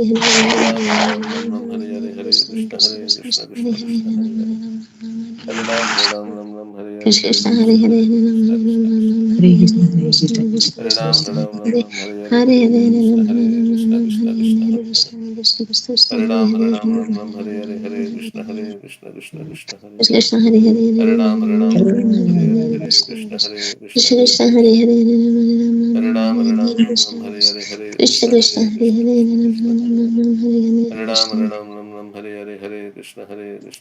Hare Hare
Ram
Hare Ram
Krishna Krishna Hare
Krishna
Hare
Hare
Ram
Krishna Krishna Krishna Hare
Krishna Krishna
Hare
Krishna
Ram
Krishna Hare Hare
Hare
Ram
Krishna
Hare
Hare Krishna
Ram
Krishna
Hare
Krishna
Hare
Hare Hare
Krishna Krishna Krishna
Hare
Hare
Ram
Hare
Krishna Hare Krishna Krishna Krishna Hare
Krishna Krishna Hare Hare
Hare Ram
Hare
Krishna Hare Krishna
Krishna
Krishna
Krishna Hare
Krishna
Hare
Hare Ram
Hare
Hare
Krishna
Krishna
Krishna
Hare
Hare
Krishna
Hare
Krishna Krishna Hare
Hare
Hare Ram
Krishna
Ram Hare Hare Hare Krishna Krishna
Krishna
Krishna
Krishna Hare Hare Hare Ram Hare
Hare
Ram
Ram
Ram
Ram
Hare
Ram
Hare
Hare
Krishna
Hare Hare
Krishna
Krishna
Krishna Krishna Hare
Krishna
Hare
Krishna
Ram
Krishna
Hare
Hare
Ram Ram Hare Hare
Hare
Krishna
Ram
Krishna
Ram Hare
Krishna
Hare
Hare
Hare
Hare
Krishna
Ram
Hare Krishna Krishna
Ram
Krishna
Hare
Hare
Hare Krishna
Hare
Krishna
Ram
Krishna Hare
Ram
Hare
Hare
Hare
Hare
Ram
Krishna Hare
Ram
Krishna
Hare
Krishna
Hare
Krishna Hare
Krishna Krishna
Hare
Hare
Ram
Hare
Ram
Ram
Ram Hare Hare
Hare
Hare Krishna Hare Krishna
Krishna
Krishna Krishna Hare
Krishna Hare Hare Hare
Hare
Ram
Ram
Hare
Ram Ram Hare
Hare
Hare
Hare
Hare
Krishna
Krishna Hare Krishna
Krishna
Krishna
Krishna
Krishna
Hare Hare Hare Ram
Hare Ram
Hare
Ram
Hare
Hare Hare
Krishna
Hare
Krishna
Krishna Hare
Krishna
Krishna
Hare
Krishna
Hare Hare
Ram
Hare
Hare
Krishna
Krishna Hare Krishna Krishna
Krishna
Krishna
Hare Hare
Hare Ram
Hare
Hare Hare
Krishna
Hare
Krishna
Krishna Hare
Krishna
Krishna
Krishna
Krishna
Hare
Krishna
Hare Hare Krishna
Hare Ram
Krishna
Hare
Hare
Hare
Hare
Hare Krishna Hare
Hare
Krishna
Ram
Krishna
Hare
Hare
Krishna
Ram
Krishna Krishna
Hare
Hare
Hare
Hare
Hare
Hare
Krishna Hare Krishna Krishna Krishna Hare
Hare Krishna
Hare Ram
Krishna Krishna Hare Hare
Hare
Hare
Hare Krishna Hare Krishna Krishna
Hare Krishna
Ram Hare
Krishna
Hare
Krishna
Hare
Hare
Krishna
Hare
Krishna
Hare
Hare
Krishna
Ram
Krishna
Hare
Krishna
Hare
Hare Hare
Krishna Hare Krishna Krishna Krishna Hare
Hare Krishna
Hare Ram
Krishna Krishna
Hare
Hare Hare
Hare
Hare
Krishna Hare Krishna Krishna Hare
Hare Krishna Krishna
Hare Ram Hare Hare
Krishna
Hare
Krishna
Krishna
Hare
Hare
Hare Hare
Krishna
Hare
Krishna Krishna Hare Hare
Krishna
Hare
Krishna
Krishna Hare
Krishna
Krishna
Krishna Hare Hare
Krishna
Hare
Krishna Hare Hare
Hare
Hare Ram
Hare
Ram
Krishna
Hare Hare
Krishna Krishna Hare
Hare
Hare
Krishna
Hare
Hare Krishna Krishna
Hare
Krishna Hare
Hare Krishna
Hare
Krishna Krishna Hare Hare
Ram
Hare
Hare
Hare
Krishna Hare Krishna Krishna Krishna
Hare Krishna
Ram
Krishna
Ram
Krishna Hare Hare
Hare
Hare
Krishna
Hare Hare Hare Krishna
Hare
Krishna
Ram
Krishna
Ram
Hare Hare
Hare
Hare
Hare
Hare
Krishna Hare Krishna Krishna Krishna Hare Ram
Krishna Hare Hare Hare
Hare Krishna Hare Krishna Krishna Krishna Hare
Krishna
Ram
Krishna Hare Hare Hare
Hare
Hare
Krishna
Krishna
Krishna Hare Hare Hare Ram
Krishna Hare Hare Hare
Hare
Krishna
Krishna
Krishna
Krishna Hare Hare
Krishna
Hare Ram
Hare Hare Hare
Krishna Krishna Krishna
Krishna
Hare
Krishna
Ram
Hare Hare Hare
Krishna Hare
Hare Krishna Krishna Krishna
Hare
Hare
Ram
Hare Hare
Hare Hare Hare Krishna Hare
Krishna Krishna
Hare
Hare Hare
Ram
Hare Hare
Hare Hare Krishna Hare
Krishna Krishna
Hare
Hare
Ram
Hare Hare
Hare
Hare
Hare Krishna Krishna Krishna
Krishna Krishna Hare Hare
Hare
Hare
Ram
Hare
Hare Krishna Krishna Krishna Krishna
Krishna Krishna Hare Hare Hare
Hare Ram Hare Krishna
Krishna
Krishna
Krishna
Krishna
Krishna Hare Hare Hare
Hare Ram
Krishna
Hare Krishna Krishna
Krishna
Krishna
Hare
Krishna
Hare
Hare
Hare
Ram Hare Krishna
Ram Ram
Krishna
Hare
Krishna
Hare
Krishna
Krishna Krishna Krishna Krishna Hare Hare Hare
Hare Ram
Ram
Hare Krishna Krishna
Krishna
Krishna
Krishna Hare Hare Hare
Hare
Ram
Ram Hare Krishna
Krishna
Krishna
Krishna
Krishna
Hare Hare Hare Hare Hare
Hare
Hare
Ram
Ram
Hare
Krishna
Krishna Krishna
Krishna
Krishna
Krishna Hare Hare Hare
Hare
Ram
Hare Krishna Krishna Krishna
Krishna
Krishna
Krishna Hare Hare Hare
Hare
Ram
Ram Hare
Krishna
Krishna
Krishna
Krishna
Krishna
Krishna
Hare Hare Hare
Hare Ram
Ram
Hare Krishna
Krishna Krishna
Krishna
Hare
Krishna
Hare
Hare
Hare
Hare Hare Ram
Krishna
Hare
Krishna
Krishna
Krishna Hare
Krishna
Hare
Hare
Hare
Hare
Hare
Krishna
Krishna Krishna
Krishna
Krishna
Hare
Krishna
Krishna
Hare
Krishna Hare Hare
Hare
Ram
Krishna
Hare Krishna Krishna Hare
Krishna Krishna Hare Hare
Hare
Hare
Hare Krishna
Krishna
Hare
Krishna
Krishna Krishna
Hare
Krishna
Hare
Hare
Hare Ram
Hare
Hare
Ram
Hare Ram Hare Hare
Hare Krishna
Krishna
Hare
Krishna
Krishna
Krishna
Krishna
Hare
Krishna
Hare
Hare Hare Ram Hare Krishna
Krishna
Hare
Hare
Krishna
Hare
Krishna
Hare
Krishna Hare
Hare
Hare Ram
Hare
Hare Krishna
Krishna
Hare
Hare Hare
Krishna
Hare
Krishna Krishna Hare
Hare Hare
Hare Ram Hare
Krishna
Krishna
Hare
Hare
Hare
Krishna
Hare
Krishna
Hare
Krishna Hare Hare
Hare
Ram
Krishna
Hare
Krishna Hare
Krishna
Hare
Hare
Hare
Krishna Krishna Krishna Hare Hare Ram
Krishna Krishna Krishna Krishna Hare Hare
Krishna
Hare
Hare
Hare
Krishna
Ram
Krishna
Hare
Krishna
Ram Ram Ram Hare Hare
Hare
Hare
Ram
Krishna Krishna Krishna
Hare
Hare
Krishna
Hare
Hare
Hare Ram Hare Ram Hare Hare
Hare
Krishna
Ram
Krishna Hare Hare Hare Hare Hare Ram Ram Hare Hare Hare Krishna Krishna Krishna Krishna Hare Hare Hare Ram Hare Ram Ram Ram Hare Hare Hare Krishna Hare Krishna Krishna Krishna Hare Hare Ram Hare Ram Ram Ram Hare Hare Krishna Krishna Krishna Krishna Hare Hare Hare Ram Hare Ram Ram Ram Hare Hare Krishna Krishna Krishna Krishna Hare Hare Hare Ram Hare Ram Ram Ram Hare Hare Krishna Krishna
Hare
Krishna Krishna
Hare
Hare
Ram,
Hare
Hare
Ram Hare
Ram,
Ram
Ram Ram,
Ram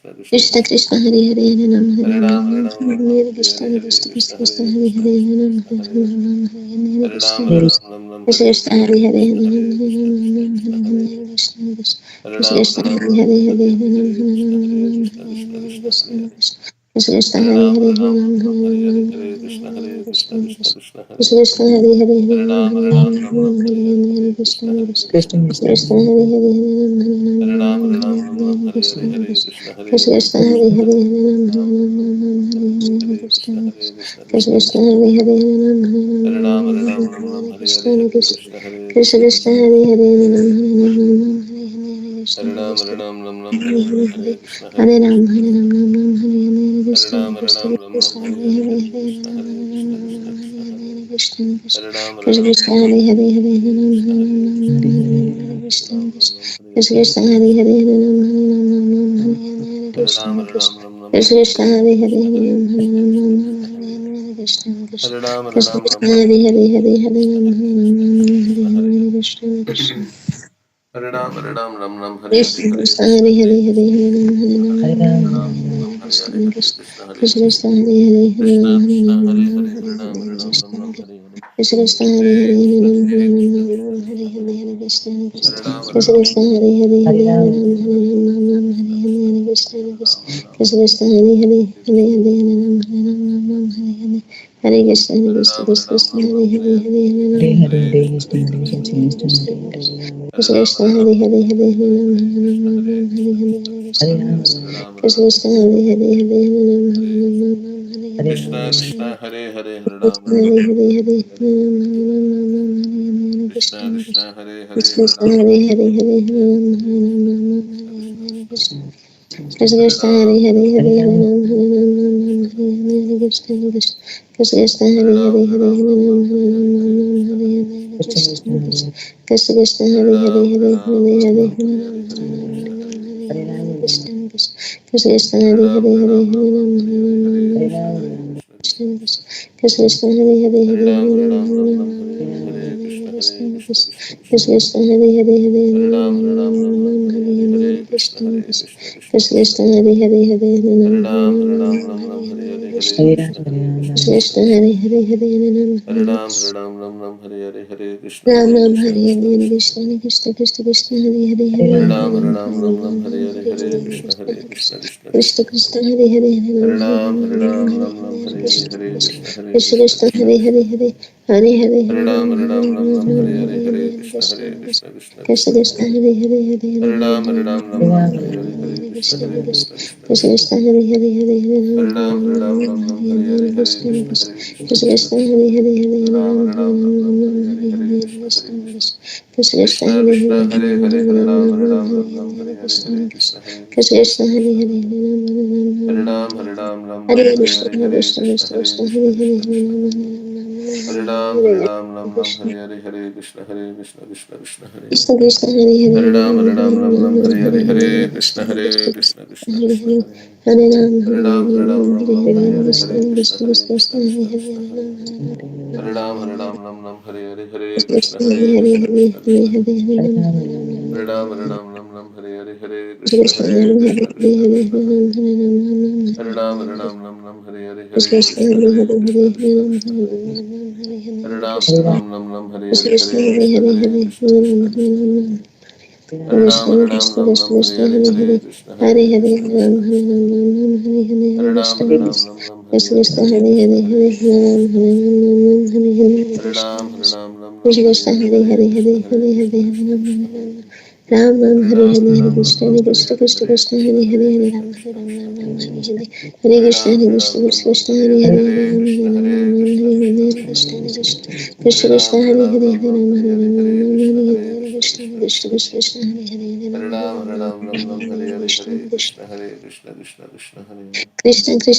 Hare
Hare
Hare,
Hare
Hare
Krishna
Krishna, Hare
Krishna
Krishna,
Krishna
Krishna
Krishna
Krishna.
Hare Hare Ram Hare Ram
Hare
Ram
Ram, Hare
Hare
Ram, Ram
Hare
Ram, Hare
Krishna
Hare,
Krishna
Hare Krishna,
Krishna
Hare
Krishna
Krishna,
Hare
Krishna
Hare
Krishna,
Hare
Hare
Ram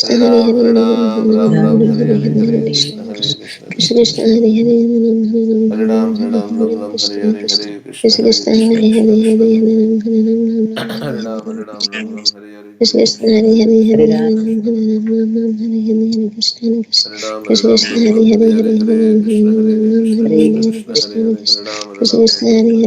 Hare Ram Ram
Hare
Hare
Ram,
Hare
Hare Ram,
Krishna
Ram Ram, Hare Hare,
Krishna
Hare
Krishna
Krishna,
Hare
Hare
Hare
Krishna,
Hare
Krishna
Ram
Krishna.
Hare Ram Ram Hare Hare Krishna Krishna
Hare Ram,
Krishna
Ram
Krishna
Ram
Hare
Ram,
Hare
Hare
Hare
Hare,
Ram
Hare
Hare
Krishna,
Ram
Hare
Ram
Krishna,
Hare
Krishna
Hare
Krishna, Hare
Krishna
Hare, Hare Ram, Hare
Krishna
Ram, Ram
Krishna
Ram,
Hare
Hare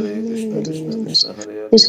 Hare Krishna Krishna Krishna Hare Hare
Krishna
Hare
Krishna
Ram
Hare
Ram
Hare Hare
Ram Ram Hare Hare Hare Krishna Hare Krishna Krishna Krishna Hare Hare Hare Ram Ram Ram Hare Hare Hare Krishna Hare Krishna Krishna Krishna Hare Hare Ram Ram Hare Hare Hare Krishna Hare Krishna Krishna Krishna Hare Ram Ram Ram Hare Hare Hare Krishna
Krishna
Hare
Krishna
Krishna
Hare
Krishna
Hare
Krishna Hare Ram
Hare
Ram Ram Hare Hare Hare Krishna Hare Krishna Krishna Krishna
Krishna Krishna Hare Hare Hare
Hare
Hare
Ram Ram Hare
Hare
Hare Hare
Hare
Krishna
Krishna
Hare
Krishna
Krishna Krishna
Krishna Krishna Hare Hare Hare Hare Hare Hare
Hare
Hare
Ram Ram Hare Hare
Hare
Hare
Hare
Krishna Hare
Krishna
Krishna
Krishna
Krishna
Krishna
Krishna
Krishna Hare Hare
Hare Ram
Hare
Hare
Hare
Hare
Hare Hare Hare Krishna Krishna
Krishna
Krishna
Krishna
Krishna
Hare
Hare
Hare
Hare
Hare Ram
Hare Hare
Hare Hare Krishna Hare Krishna
Krishna
Krishna
Krishna
Krishna
Krishna Krishna Hare Hare
Hare
Hare
Ram Hare Hare Hare
Hare
Krishna
Hare
Hare
Hare
Krishna
Krishna
Krishna
Krishna
Krishna
Krishna Krishna Hare Hare
Hare
Hare Hare
Hare Hare Hare Krishna Hare
Hare
Krishna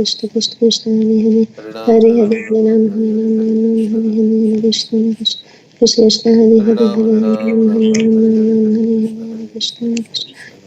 Krishna
Krishna
Krishna
Krishna
Krishna Hare
Hare
Hare Hare
Ram Hare Hare Hare Krishna Hare
Hare
Krishna
Krishna
Krishna Krishna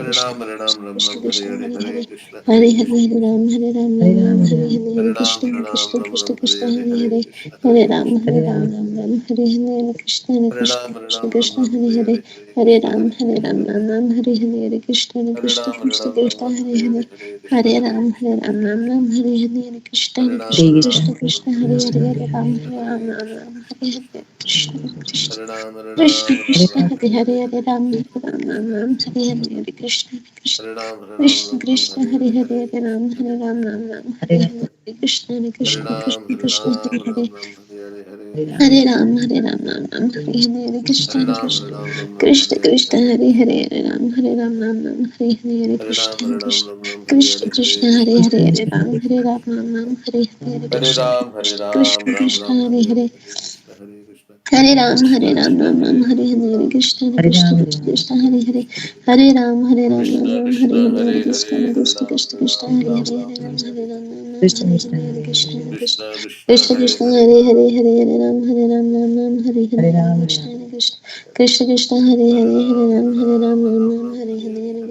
Hare Ram, Ram
Krishna
Ram,
Krishna
Hare
Hare
Hare,
Hare
Krishna Hare
Hare
Krishna,
Hare Ram Hare Ram Ram Ram Hare Hare
Hare Ram,
Krishna
Ram
Krishna
Ram,
Krishna Krishna
Hare
Hare
Hare,
Hare
Krishna
Hare
Hare
Ram
Krishna,
Hare Ram Ram Ram Hare Hare Krishna
Hare
Krishna
Ram,
Krishna
Ram
Krishna
Ram,
Hare
Hare
Hare
Hare,
Hare
Krishna
Ram
Hare
Hare
Krishna,
Ram Ram Ram Hare Hare Krishna
Hare
Krishna
Ram,
Krishna
Ram
Krishna
Ram,
Hare
Hare
Hare
Hare, Krishna
Hare
Hare
Ram Hare
Krishna,
Ram Ram Ram Hare Hare Krishna
Hare Ram,
Krishna
Ram
Krishna
Ram,
Krishna Hare
Hare
Hare
Hare,
Hare Ram
Krishna
Hare
Hare
Ram Ram
Krishna,
Ram Hare Hare Krishna Krishna
Hare Ram,
Krishna Krishna
Ram,
Hare
Hare
Hare
Hare,
Hare Ram Hare Ram Ram Ram Hare Hare Krishna Krishna
Hare Ram,
Krishna
Ram,
Krishna
Hare
Hare
Hare,
Hare
Hare
Hare Ram
Krishna,
Hare
Hare
Ram
Krishna,
Ram Ram Hare Hare Krishna
Hare
Krishna
Ram,
Krishna Krishna Hare Hare
Ram Ram, Hare Hare,
Hare Ram Ram Ram Hare Hare
Hare
Krishna
Ram,
Krishna
Ram,
Krishna
Hare
Krishna
Hare,
Hare Hare Ram Ram Hare Hare
Hare Ram,
Krishna Krishna
Ram, Hare
Krishna
Hare,
Krishna
Krishna
Hare
Hare
Hare
Krishna,
Hare Ram Ram Hare Hare
Hare
Krishna
Ram,
Krishna
Ram
Krishna
Ram,
Hare
Hare
Hare
Hare, Krishna Hare Krishna,
Hare Ram
Krishna
Ram Ram
Hare
Hare
Hare,
Hare Krishna Krishna
Hare
Krishna
Krishna,
Krishna
Hare
Hare Hare
Krishna,
Hare Ram Ram
Krishna
Ram Hare
Krishna,
Hare
Hare
Krishna
Hare, Hare
Krishna
Ram,
Krishna Krishna Hare
Ram
Hare
Ram,
Ram
Hare
Hare
Hare,
Ram Ram Hare Krishna Krishna
Krishna Krishna,
Krishna
Hare
Krishna
Hare,
Hare Hare Hare Ram Hare Hare Krishna Krishna Krishna Krishna Hare Hare
Hare
Hare
Ram,
Ram
Ram
Hare Ram
Ram,
Ram
Ram
Ram
Ram,
Hare
Hare
Hare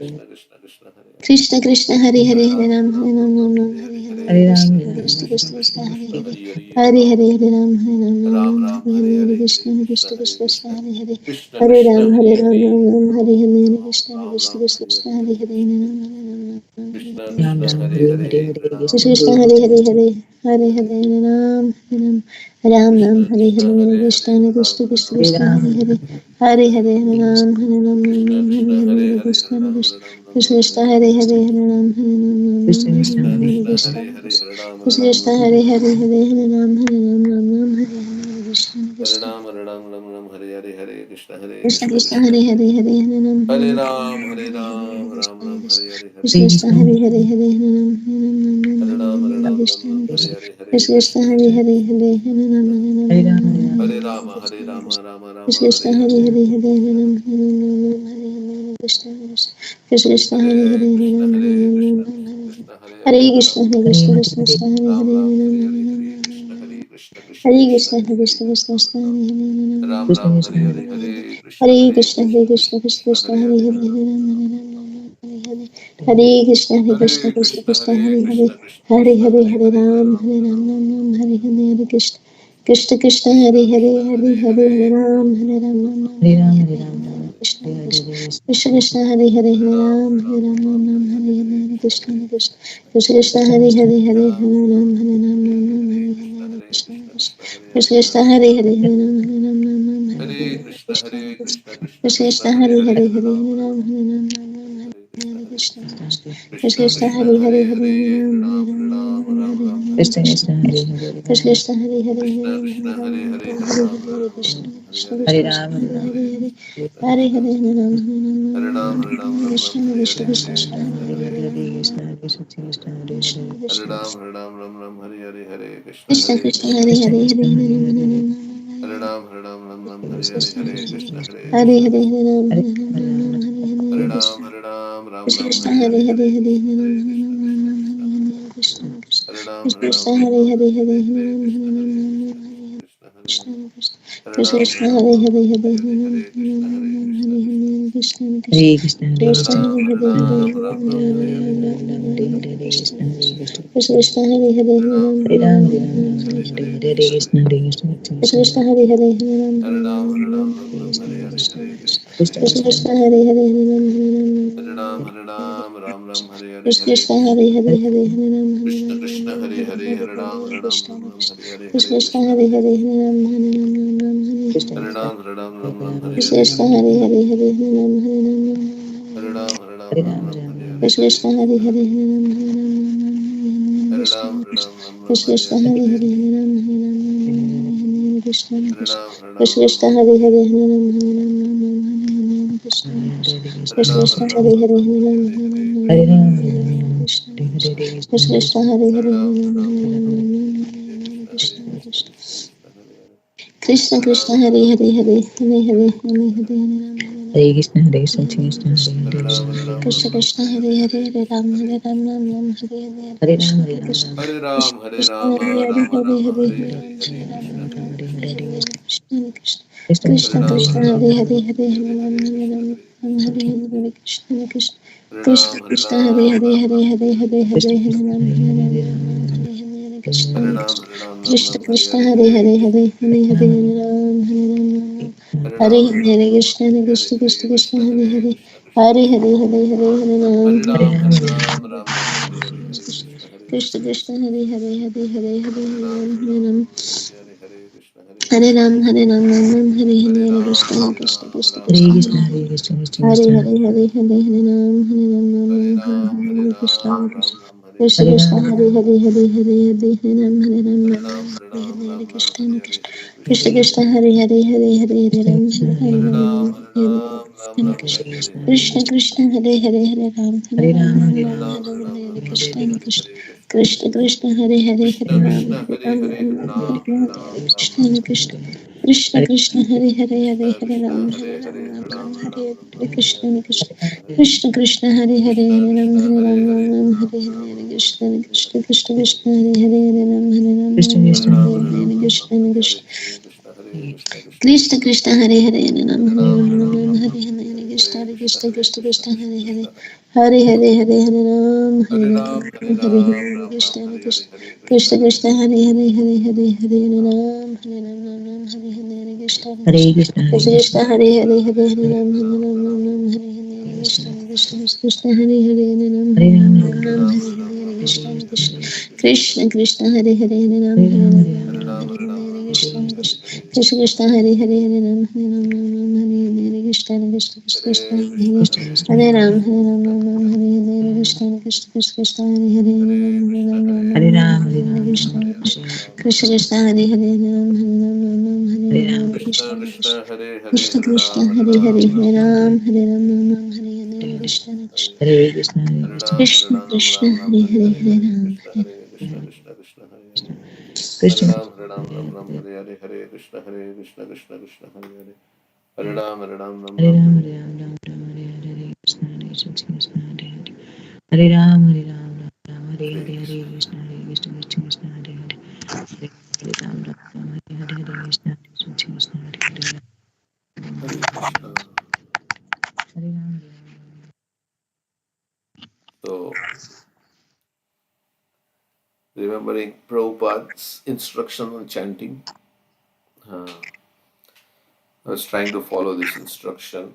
Krishna Krishna Hare Hare
Krishna Krishna Hare Hare
Hare
Hare
Ram
Ram
Hare
Hare
Ram
Ram
Ram
Ram
Ram
Ram
Hare
Hare
Hare
Hare
Hare
Krishna
Krishna
Hare
Krishna
Krishna
Krishna
Krishna Krishna
Krishna
Hare
Krishna
Hare
Hare Hare
Hare
Ram
Hare Hare Ram Hare Ram Ram
Ram
Ram
Ram
Hare
Hare
Hare
Hare
Krishna
Hare
Krishna
Krishna Hare
Krishna Krishna
Krishna
Hare Hare
Krishna
Hare
Krishna
Ram
Hare
Hare Ram
Hare
Ram Ram Hare
Ram
Hare
Ram
Krishna
Ram
Krishna
Ram
Krishna
Hare
Krishna
Hare
Hare
Hare
Hare
Krishna Krishna Krishna Hare Hare Ram
Krishna
Ram
Hare Hare Hare Hare Hare Ram Ram Ram Ram
Krishna
Hare
Krishna
Hare
Hare
Krishna
Hare
Krishna
Ram
Krishna
Ram
Krishna
Hare
Hare
Hare
Hare Hare Hare Ram Hare Ram Ram
Krishna
Ram Hare
Krishna
Hare
Hare
Hare
Hare
Krishna
Ram
Krishna
Ram Ram
Krishna
Ram
Krishna
Hare
Hare
Hare
Hare Hare Ram Hare Ram Ram Ram
Krishna
Hare Hare
Krishna
Krishna
Hare Hare
Krishna
Ram
Krishna
Ram
Krishna Hare Hare Hare Hare Ram Hare Ram Ram Ram Hare Hare Krishna
Hare
Krishna
Ram Hare Ram Ram Ram Hare Hare Hare Krishna Hare
Krishna
Krishna
Krishna
Krishna
Hare Hare Hare Hare Ram Hare
Hare
Ram
Ram
Ram
Hare
Hare Hare
Ram Ram
Krishna
Ram
Krishna
Hare Hare Hare
Krishna
Krishna
Hare Hare Hare Ram Ram Ram
Hare
Ram
Ram Hare
Hare
Ram Ram
Krishna
Ram Hare
Krishna
Hare Hare
Krishna
Krishna
Hare
Hare
Hare Hare Hare Ram Hare Ram Ram
Hare
Hare
Rama Hare
Krishna
Rama
Krishna
Rama Rama
Krishna
Hare
Hare
Hare
Hare
Hare
Hare
Krishna
Ram Hare Ram Hare Hare Krishna Krishna Hare
Hare
Hare Hare
Krishna
Ram Hare
Hare Krishna
Ram
Krishna
Hare
Krishna Hare
Hare
Hare Hare Ram
Krishna Hare Krishna Krishna Hare
Ram
Hare
Ram
Ram
Hare Hare Hare Krishna Hare Krishna Krishna Krishna
Hare
Hare Hare
Krishna
Ram
Krishna
Ram
Krishna
Ram Ram Hare Hare Hare Krishna Hare
Hare
Krishna
Krishna
Krishna
Krishna
Krishna
Krishna
Hare
Hare
Hare
Hare
Ram
Hare
Ram
Hare Hare Krishna Hare Krishna
Hare
Krishna
Krishna
Krishna
Hare
Hare Hare
Krishna Krishna
Hare
Krishna
Hare
Hare
Hare
Hare
Ram
Ram
Hare Ram
Ram
Ram Ram Hare Hare Hare Krishna Krishna Krishna Hare Hare Hare Hare Hare Ram
Hare
Hare
Ram,
Hare
Hare Ram,
Hare
Ram,
Krishna
Hare Hare,
Krishna
Hare
Krishna Krishna Hare Hare Hare Ram Hare Ram Hare Hare Krishna Krishna Krishna Krishna
Krishna,
Hare
Krishna,
Hare Hare Hare Ram Hare Ram Hare Hare Krishna Krishna Krishna Krishna Hare Hare Hare Ram Hare Ram Hare
Krishna,
Hare Krishna
Krishna,
Krishna
Krishna,
Krishna
Krishna,
Krishna
Hare
Hare
Hare,
Hare Hare Hare Ram Hare Ram Hare Krishna
Krishna,
Krishna
Krishna,
Krishna Krishna Hare Hare Hare Ram Hare Ram Hare Hare
Krishna,
Krishna
Krishna, Hare
Krishna
Hare,
Krishna
Hare
Krishna Hare Hare Hare Ram Hare Ram Hare Hare Krishna Krishna
Hare
Krishna
Ram,
Krishna
Hare
Hare
Ram,
Hare Hare Hare Hare Hare Ram Hare Ram Hare Krishna Krishna Krishna
Krishna,
Krishna Hare
Hare
Hare
Hare,
Ram
Krishna, Hare Krishna, Krishna, Hare
Krishna
Hare,
Krishna Krishna
Hare Hare, Krishna,
Krishna
Hare
Krishna
Krishna,
Hare
Krishna,
Hare Hare
Krishna,
Hare
Hare
Ram Hare
Hare,
Ram
Krishna,
Krishna
Krishna,
Krishna
Krishna, Krishna,
Krishna
Krishna,
Hare Hare Ram
Hare
Hare
Hare,
Ram
Hare
Hare
Ram,
Hare Krishna Krishna Krishna Hare Hare Hare Hare Ram Hare Ram Hare Krishna Krishna Krishna Hare Hare Hare Hare Ram Hare Ram Krishna Krishna Krishna Krishna Hare Hare Hare Hare Ram Hare Ram Hare Hare Krishna Krishna
Hare Krishna, Hare
Krishna
Krishna,
Hare Hare
Krishna,
Hare
Krishna,
Hare
Hare
Ram
Ram,
Hare
Hare
Ram
Ram,
Hare
Hare
Hare
Hare,
Krishna
Krishna, Hare
Krishna
Krishna,
Krishna Krishna Hare Hare Hare Ram
Hare
Hare
Ram,
Ram
Hare
Hare
Ram,
Ram
Ram,
Hare
Hare
Hare
Hare,
Krishna
Krishna, Hare Krishna,
Krishna
Krishna,
Krishna
Hare
Hare Hare Hare Ram Hare Ram Hare Ram Hare
Krishna,
Krishna Krishna
Krishna,
Krishna
Krishna,
Krishna Hare Hare Hare Ram Hare Ram Krishna Krishna Hare Hare
Hare
Hare Hare Ram Hare Ram Hare Hare Krishna Krishna Krishna Hare Hare Hare Ram Hare Ram Ram Hare
Krishna,
Hare
Krishna, Hare Ram, Hare
Krishna
Ram,
Krishna Hare Hare Hare Hare Ram Hare Ram
Hare Ram, Hare Ram, Ram,
Krishna Krishna Hare Hare Hare Ram Hare Ram Krishna Krishna Hare Hare Hare Ram Hare Ram Krishna Krishna Krishna Hare Hare Hare Ram Hare Ram Krishna Krishna Krishna Hare Hare Hare Ram Hare
Hare Ram, Hare
Ram
Ram,
Krishna
Hare Hare, Krishna,
Krishna
Hare
Krishna Hare Hare Hare Ram Hare
Ram,
Ram Krishna Krishna Krishna Krishna Hare Hare Hare Hare Hare Hare Hare Ram Hare
Hare Krishna, Hare
Hare
Krishna,
Krishna
Krishna, Hare
Krishna
Hare,
Krishna Krishna Hare Hare Hare Ram Hare Ram Ram Ram Hare Hare
Hare Ram,
Krishna
Hare Ram,
Krishna
Ram,
Krishna Krishna Hare Hare Hare Hare Ram Hare Ram Ram Ram
Hare
Hare
Hare,
Hare Krishna Krishna
Krishna,
Krishna
Krishna, Hare
Krishna
Hare,
Hare Hare Hare Hare Ram Hare Ram Ram Hare Hare Krishna Krishna Krishna Krishna Hare Hare Hare Hare Hare Hare
Krishna,
Hare
Krishna,
Ram
Hare
Hare Ram
Hare,
Ram
Ram,
Ram Hare Hare Krishna
Hare
Krishna Krishna Krishna Hare Hare Hare Hare Hare
Ram,
Ram Hare Ram Ram
Hare
Hare Hare Krishna Krishna Krishna Krishna Hare Hare Hare Hare Hare Hare Hare Ram
Hare
Hare
Ram,
Ram
Hare Ram,
Hare Hare Krishna Krishna Krishna Hare Hare Hare Hare Hare Ram Hare Ram Hare Ram Hare Ram Ram Ram Hare Hare Krishna Krishna Krishna
Hare
Krishna
Krishna,
Hare
Hare Krishna, Krishna,
Hare
Krishna,
Hare Hare Hare Hare Ram Hare Ram Ram Ram Hare Hare Krishna Krishna
Hare
Krishna
Ram,
Hare Hare Hare Hare Hare Ram Hare Ram Ram Hare Hare Krishna Krishna Krishna Krishna Hare Hare Hare Hare Hare
Krishna,
Ram
Krishna,
Hare
Hare
Ram
Ram,
Ram Hare Krishna
Hare Krishna, Hare
Krishna
Krishna,
Krishna Hare Hare Hare Ram Hare
Hare
Ram
Ram,
Ram
Hare
Ram
Ram,
Hare Hare
Hare
Krishna
Hare,
Krishna Krishna Krishna Hare Hare Hare Ram Hare Ram Ram Ram Hare Krishna Krishna Krishna
Hare
Krishna Hare Hare Hare Hare Ram Hare Ram Ram Ram Hare Hare Krishna Krishna Krishna Krishna Hare Hare Hare Ram Hare Ram Ram Ram Hare Hare Krishna Krishna Krishna Krishna Hare Hare Hare Ram Hare Ram
Krishna,
Ram
Krishna,
Ram
Hare
Hare
Ram,
Hare Krishna Krishna
Hare
Krishna Krishna Hare Hare Hare Ram Hare
Hare
Ram
Ram,
Ram Hare Hare Krishna Krishna Krishna Krishna Hare Hare Hare Hare Hare Hare Ram Hare Ram Hare Hare Krishna Krishna Krishna Krishna Hare Hare Hare Hare Hare Ram Hare Ram Ram Ram Hare Hare Krishna
Hare
Krishna
Krishna, Hare
Krishna
Krishna,
Krishna Hare Hare Hare Hare Ram Hare Ram Ram Ram Hare Hare Krishna Krishna Krishna Hare Hare Hare Ram
Hare
Hare
Ram,
Ram
Hare
Ram
Ram,
Ram Hare Hare
Hare
Krishna Krishna
Krishna,
Krishna Krishna Hare Hare Hare Ram
Hare
Hare
Ram,
Ram
Hare
Ram
Ram,
Ram Hare Hare
Hare
Krishna
Krishna,
Krishna Krishna Krishna Hare Hare Hare Ram Hare Ram Ram Ram Hare Hare Krishna Krishna Krishna Krishna Hare
Krishna, Krishna,
Hare Hare Ram Ram Ram Hare Hare Krishna Krishna Krishna Krishna Hare Hare Ram Hare Ram Ram Ram
Hare
Hare
Ram, Hare
Hare
Ram,
Krishna
Hare
Krishna
Hare,
Krishna Krishna Hare Hare Ram Hare Ram Ram Ram Hare
Hare Ram,
Hare
Hare
Krishna Krishna Krishna Krishna Hare Hare Hare Ram Hare Ram Ram Ram Hare Hare
Hare,
Krishna Krishna
Hare Krishna, Hare Krishna,
Krishna Krishna Hare Hare Hare Ram
Hare Krishna, Hare Hare, Hare Ram, Hare Ram, Ram Ram, Hare Hare Krishna, Hare Krishna, Hare Hare, Hare Ram, Hare Ram, Ram Ram, Hare Hare, Hare Krishna, Hare Krishna, Krishna Krishna, Hare Hare, Hare Ram, Ram Ram, Hare Hare, Hare Krishna, Hare Krishna, Krishna Hare Hare, Hare Ram, Hare Ram. So, remembering Prabhupada's instruction on chanting, Uh, I was trying to follow this instruction.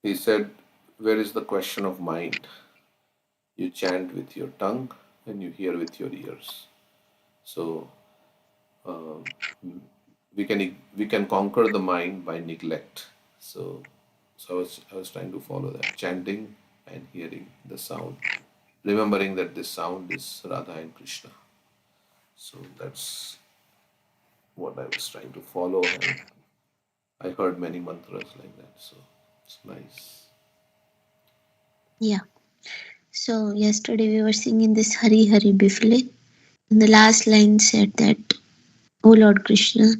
He said, where is the question of mind? You chant with your tongue and you hear with your ears. So um, we can conquer the mind by neglect. So I was trying to follow that, chanting and hearing the sound, remembering that this sound is Radha and Krishna. So that's what I was trying to follow, and I heard many mantras like that. So it's nice.
Yeah. So yesterday we were singing this Hari Hari Bifle. And the last line said that, O Lord Krishna,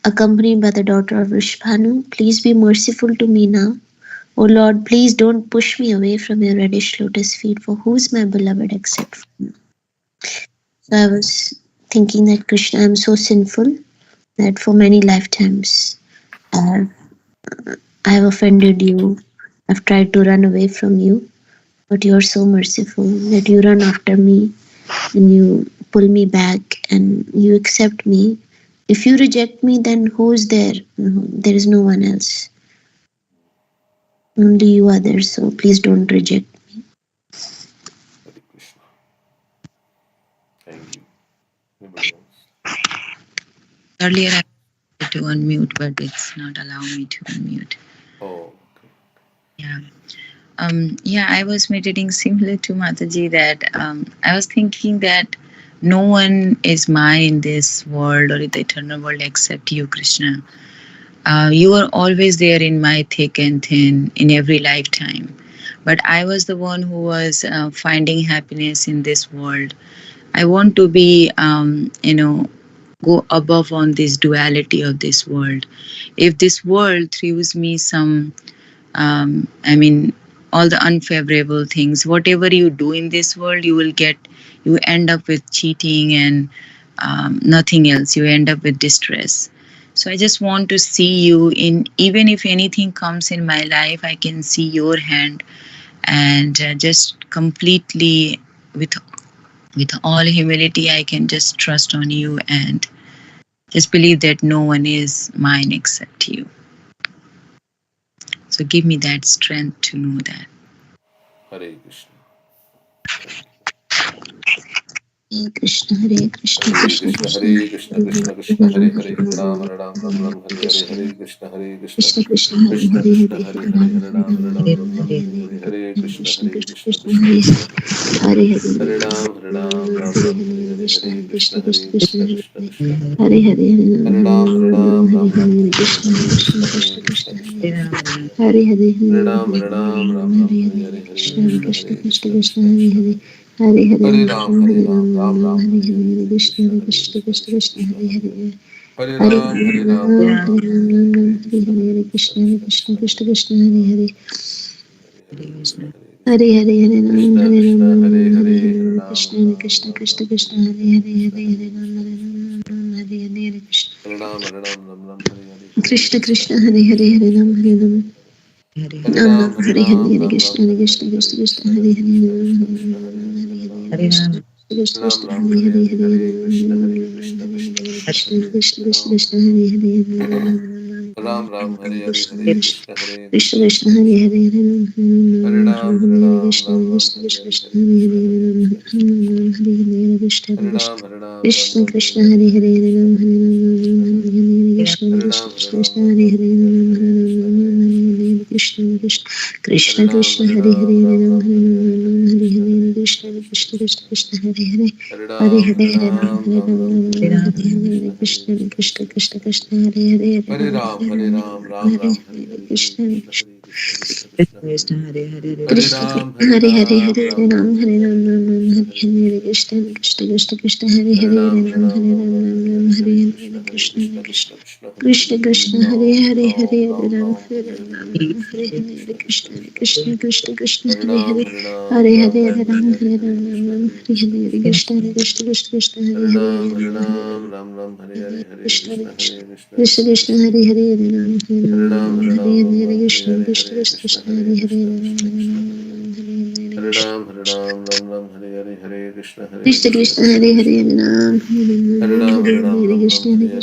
accompanied by the daughter of Vrishabhanu, please be merciful to me now. O Lord, please don't push me away from your reddish lotus feet, for who's my beloved except for you? So I was thinking that Krishna, I'm so sinful that for many lifetimes I have, I have offended you. I've tried to run away from you, but you're so merciful that you run after me and you pull me back and you accept me. If you reject me, then who's there? There is no one else. Only you are there, so please don't reject.
Hare Krishna. Thank you. Anybody else?
Earlier I tried to unmute, but it's not allowing me to unmute.
Oh, okay.
Yeah. Yeah, I was meditating similar to Mataji that I was thinking that no one is mine in this world or in the eternal world except you, Krishna. You are always there in my thick and thin in every lifetime. But I was the one who was finding happiness in this world. I want to be, go above on this duality of this world. If this world throws me some, I mean, all the unfavorable things, whatever you do in this world, you end up with cheating and nothing else. You end up with distress. So I just want to see you in, even if anything comes in my life, I can see your hand and just completely with all humility, I can just trust on you and just believe that no one is mine except you. So give me that strength to know that.
Hare Krishna. Thank you.
Hare Krishna, Hare Krishna,
Hare
Krishna
Krishna,
Krishna,
Hare Krishna, Krishna Krishna, Hare Hare, Hare Ram, Hare Ram, Ram Ram, Hare Hare, Hare Krishna, Hare Krishna,
Krishna Krishna, Hare
Krishna
Hare,
Krishna,
Hare
Hare
Hare
Hare,
Ram,
Hare
Hare
Ram,
Ram,
Hare
Hare
Ram,
Ram,
Ram Ram,
Hare
Hare Hare, Hare
Hare
Krishna,
Krishna
Hare
Krishna
Krishna,
Krishna,
Krishna
Hare
Krishna, Hare Hare,
Hare Hare,
Hare Ram, Hare Ram, Ram Ram, Hare Hare, Hare
Krishna
Krishna,
Krishna
Hare
Krishna,
Krishna,
Hare
Krishna Krishna, Hare
Hare,
Hare,
Hare
Hare Ram, Hare Ram,
Hare
Ram Ram,
Hare,
Hare Hare,
Krishna
Hare
Krishna
Krishna,
Krishna
Hare
Krishna,
Krishna, Krishna
Hare
Krishna, Hare Hare,
Hare Hare,
Hare
Hare
Ram, Hare Ram, Ram Ram, Hare Hare, Hare
Krishna
Krishna,
Krishna
Hare
Krishna
Krishna,
Krishna,
Krishna
Hare
Krishna,
Hare
Hare
Hare Hare
Hare
Krishna,
Ram, Hare
Hare
Ram, Ram Ram,
Hare
Hare Hare,
Hare
Hare
Krishna
Krishna, Hare
Krishna
Krishna,
Krishna
Krishna
Krishna,
Krishna,
Hare
Hare
Hare
Hare
Hare
Ram, Hare Ram,
Ram,
Ram
Hare
Ram, Hare Hare,
Ram,
Hare
Ram, Hare
Krishna, Hare
Hare
Krishna,
Krishna
Krishna
Krishna
Krishna, Hare
Krishna
Hare,
Krishna, Hare Hare
Hare Krishna, Hare
Hare
Krishna,
Hare, Hare Ram,
Krishna
Hare Ram,
Krishna,
Ram
Hare
Ram, Hare
Hare, Hare
Hare
Ram,
Krishna,
Hare
Hare
Ram,
Krishna
Ram
Krishna
Ram,
Krishna,
Hare Hare,
Hare
Hare
Hare
Krishna,
Hare
Hare
Hare Ram,
Krishna,
Hare
Krishna
Ram,
Krishna,
Ram
Krishna
Hare Hare Krishna
Hare Ram, Hare Ram, Ram Ram, Hare Hare, Hare
Krishna
Krishna,
Krishna,
Hare
Hare Hare,
Krishna,
Hare
Krishna
Ram, Hare
Krishna,
Ram,
Hare Hare,
Hare
Hare
Ram Ram,
Ram, Hare
Hare Hare,
Ram,
Hare
Ram
Krishna,
Ram,
Hare
Hare
Krishna,
Hare, Hare
Krishna Krishna,
Krishna,
Hare
Hare
Hare
Krishna,
Ram,
Krishna
Hare
Krishna, Hare
Ram,
Hare,
Hare
Hare Ram,
Hare
Hare
Krishna,
Ram,
Krishna
Ram
Krishna,
Ram,
Hare
Hare
Hare,
Hare,
Hare
Hare Krishna,
Ram,
Hare
Hare
Krishna,
Ram,
Krishna
Hare
Krishna,
Krishna,
Hare Hare,
Krishna
Hare
Krishna,
Ram,
Krishna Hare Hare, Hare
Ram Ram, Hare Hare, Hare
Krishna,
Krishna, Hare
Krishna
Krishna,
Krishna,
Krishna
Hare
Krishna,
Hare,
Hare
Hare Ram,
Hare Ram, Hare Ram,
Krishna,
Ram Ram,
Krishna
Hare Hare,
Krishna,
Hare
Hare
Krishna,
Hare
Hare
Ram,
Krishna, Krishna Krishna, Hare Hare,
Hare Krishna,
Hare
Krishna
Ram, Hare Ram, Ram
Krishna
Ram, Hare
Krishna,
Hare,
Hare
Hare
Hare, Hare
Krishna,
Ram,
Hare Krishna, Krishna Hare Hare,
Krishna
Hare
Krishna
Ram, Hare Ram,
Krishna,
Ram
Hare
Ram,
Hare,
Hare Hare, Hare Krishna, Hare Krishna,
Hare
Krishna
Krishna,
Krishna, Hare Hare,
Krishna
Hare Ram,
Krishna,
Hare
Hare Hare,
Ram,
Hare
Ram
Ram,
Ram, Hare Hare, Hare
Hare
Krishna,
Hare
Hare
Krishna,
Krishna, Krishna
Krishna
Krishna,
Krishna
Hare
Krishna,
Hare,
Hare Hare,
Hare
Hare
Ram,
Hare,
Hare
Hare Ram,
Ram,
Hare
Ram
Ram,
Ram, Hare
Hare
Hare,
Hare,
Hare
Hare
Krishna, Hare
Krishna,
Krishna,
Krishna
Krishna
Krishna
Krishna, Hare
Krishna,
Hare,
Hare Hare,
Hare
Hare
Ram, Hare Ram, Ram
Hare,
Ram, Hare
Hare
Hare, Hare
Krishna,
Krishna, Hare Krishna, Krishna Krishna,
Krishna,
Hare
Krishna,
Hare,
Hare Hare, Hare
Hare
Krishna
Ram,
Krishna,
Hare
Hare Hare,
Ram,
Hare
Ram Ram,
Ram,
Hare
Hare
Hare,
Ram,
Hare
Ram Ram,
Krishna,
Hare
Hare Krishna,
Hare
Krishna
Krishna,
Krishna,
Krishna
Hare Hare,
Krishna Krishna, Hare
Hare
Hare, Hare
Ram, Hare
Ram,
Ram,
Hare
Ram
Ram,
Ram,
Ram
Hare
Ram,
Hare,
Hare
Hare
Hare
Krishna, Hare
Krishna
Krishna,
Krishna
Krishna Krishna, Hare Hare,
Krishna Krishna, Hare
Ram
Hare,
Ram,
Hare
Ram
Ram,
Ram,
Hare
Hare Hare,
Ram,
Hare
Ram,
Krishna,
Hare
Hare
Hare
Krishna, Krishna
Krishna
Krishna, Hare
Krishna
Hare,
Krishna Krishna,
Hare
Hare
Ram,
Hare
Hare Ram,
Hare
Ram
Hare,
Ram,
Hare
Hare
Ram,
Hare,
Hare
Hare
Ram, Ram
Krishna,
Ram,
Hare
Hare
Krishna,
Hare
Krishna
Krishna,
Krishna,
Hare
Hare
Krishna,
Hare,
Krishna Krishna, Hare
Hare
Hare,
Ram, Hare
Hare
Ram,
Hare
Ram Ram, Hare Hare, Hare
Krishna
Krishna,
Krishna
Hare Krishna,
Krishna
Krishna
Krishna,
Krishna,
Hare
Hare
Hare,
Hare,
Hare Ram, Hare
Hare
Ram,
Ram, Hare
Hare
Ram, Ram
Hare
Ram, Hare
Krishna
Hare,
Krishna
Hare
Krishna,
Krishna,
Hare
Hare
Hare,
Krishna, Krishna
Hare
Krishna, Hare Hare,
Ram, Hare
Hare
Krishna
Ram, Hare Ram, Ram Ram, Hare Hare, Hare Krishna, Hare
Krishna
Krishna,
Krishna,
Krishna
Hare Hare,
Krishna,
Hare Ram, Hare
Hare
Ram,
Ram,
Hare
Hare Ram,
Hare
Ram Ram,
Krishna,
Hare
Hare
Hare,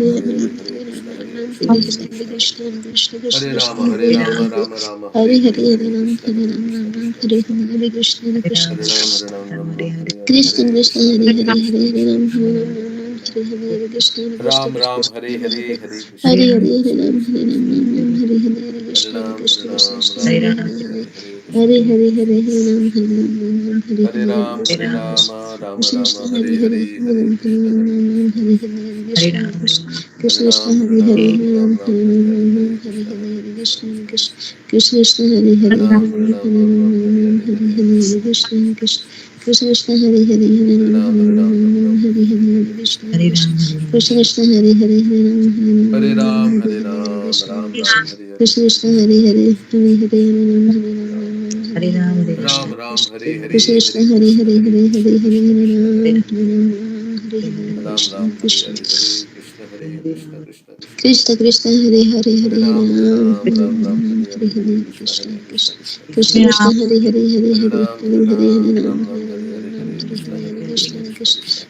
Ram,
Hare
Hare
Ram,
Hare Krishna, Hare
Ram
Krishna,
Hare
Krishna
Hare
Krishna,
Krishna Krishna
Hare
Krishna
Rama,
Krishna
Hare
Hare
Rama,
Hare
Rama Rama,
Hare
Hare
Hare
Hare
Hare
Hare
Ram
Krishna,
Hare
Hare
Ram
Krishna,
Ram Ram
Krishna
Hare
Krishna,
Hare Krishna Krishna
Hare Ram, Hare Ram, Ram Ram, Hare Hare
Krishna
Hare
Krishna
Krishna,
Hare
Hare
Hare
Krishna,
Hare
Krishna
Ram
Krishna,
Hare
Hare
Ram
Ram,
Ram Ram
Hare Ram,
Hare Hare Krishna Krishna
Ram
Krishna
Ram, Hare
Hare
Hare,
Hare
Hare Krishna,
Hare
Hare
Hare
Krishna,
Ram
Krishna
Hare Ram
Krishna,
Ram Ram Hare Hare
Hare
Krishna
Ram, Hare
Krishna
Ram,
Krishna
Ram
Hare
Ram, Hare
Hare
Hare, Hare Krishna,
Hare
Hare
Hare
Krishna,
Hare Ram Hare Ram Ram Hare
Hare
Hare
Ram, Hare
Krishna
Rama, Rama
Krishna
Rama,
Hare
Hare
Hare
Hare, Hare
Ram
Krishna,
Ram
Hare
Ram
Krishna,
Hare Hare Krishna
Hare
Krishna
Ram, Hare
Hare Hare
Ram,
Ram
Ram
Hare
Ram, Hare Hare,
Ram
Hare
Hare
Krishna, Hare
Hare
Krishna,
Krishna
Krishna Krishna,
Krishna Hare
Hare
Hare
Ram, Hare
Ram
Ram,
Hare
Ram
Ram
Ram, Hare
Ram
Hare,
Hare
Hare
Hare Krishna Krishna Hare Hare Hare
Hare
Ram
Ram,
Hare
Hare Ram,
Ram
Ram Ram,
Ram
Hare
Hare
Hare,
Hare
Hare
Krishna
Krishna, Krishna Krishna,
Krishna Hare Hare Hare Ram Hare
Hare
Ram
Ram,
Ram
Hare
Hare Hare
Ram,
Krishna
Ram Ram, Hare Hare, Hare
Krishna
Krishna,
Hare Hare
Krishna
Hare
Krishna,
Hare Ram Hare
Hare
Ram
Ram,
Ram
Hare
Hare
Hare,
Hare
Ram
Krishna
Ram, Hare
Krishna
Hare, Hare
Krishna Hare
Krishna,
Hare
Hare
Hare Hare
Krishna, Krishna
Hare
Krishna, Hare
Ram
Ram,
Hare Ram Ram Hare Hare
Ram
Krishna
Ram, Hare
Krishna
Hare, Hare Krishna, Hare Krishna, Krishna Krishna, Hare
Krishna
Hare,
Krishna Hare Hare
Hare
Hare
Ram, Hare
Ram
Ram,
Hare
Ram Ram,
Ram
Hare
Hare
Hare, Hare
Hare
Krishna,
Krishna
Hare Krishna,
Krishna
Krishna Krishna,
Krishna Krishna Hare Hare Hare
Hare
Hare
Ram,
Hare
Hare
Hare
Ram,
Ram
Ram Ram,
Hare
Hare
Ram
Hare,
Ram
Hare
Hare
Krishna,
Hare
Hare Krishna,
Krishna
Krishna
Krishna
Krishna,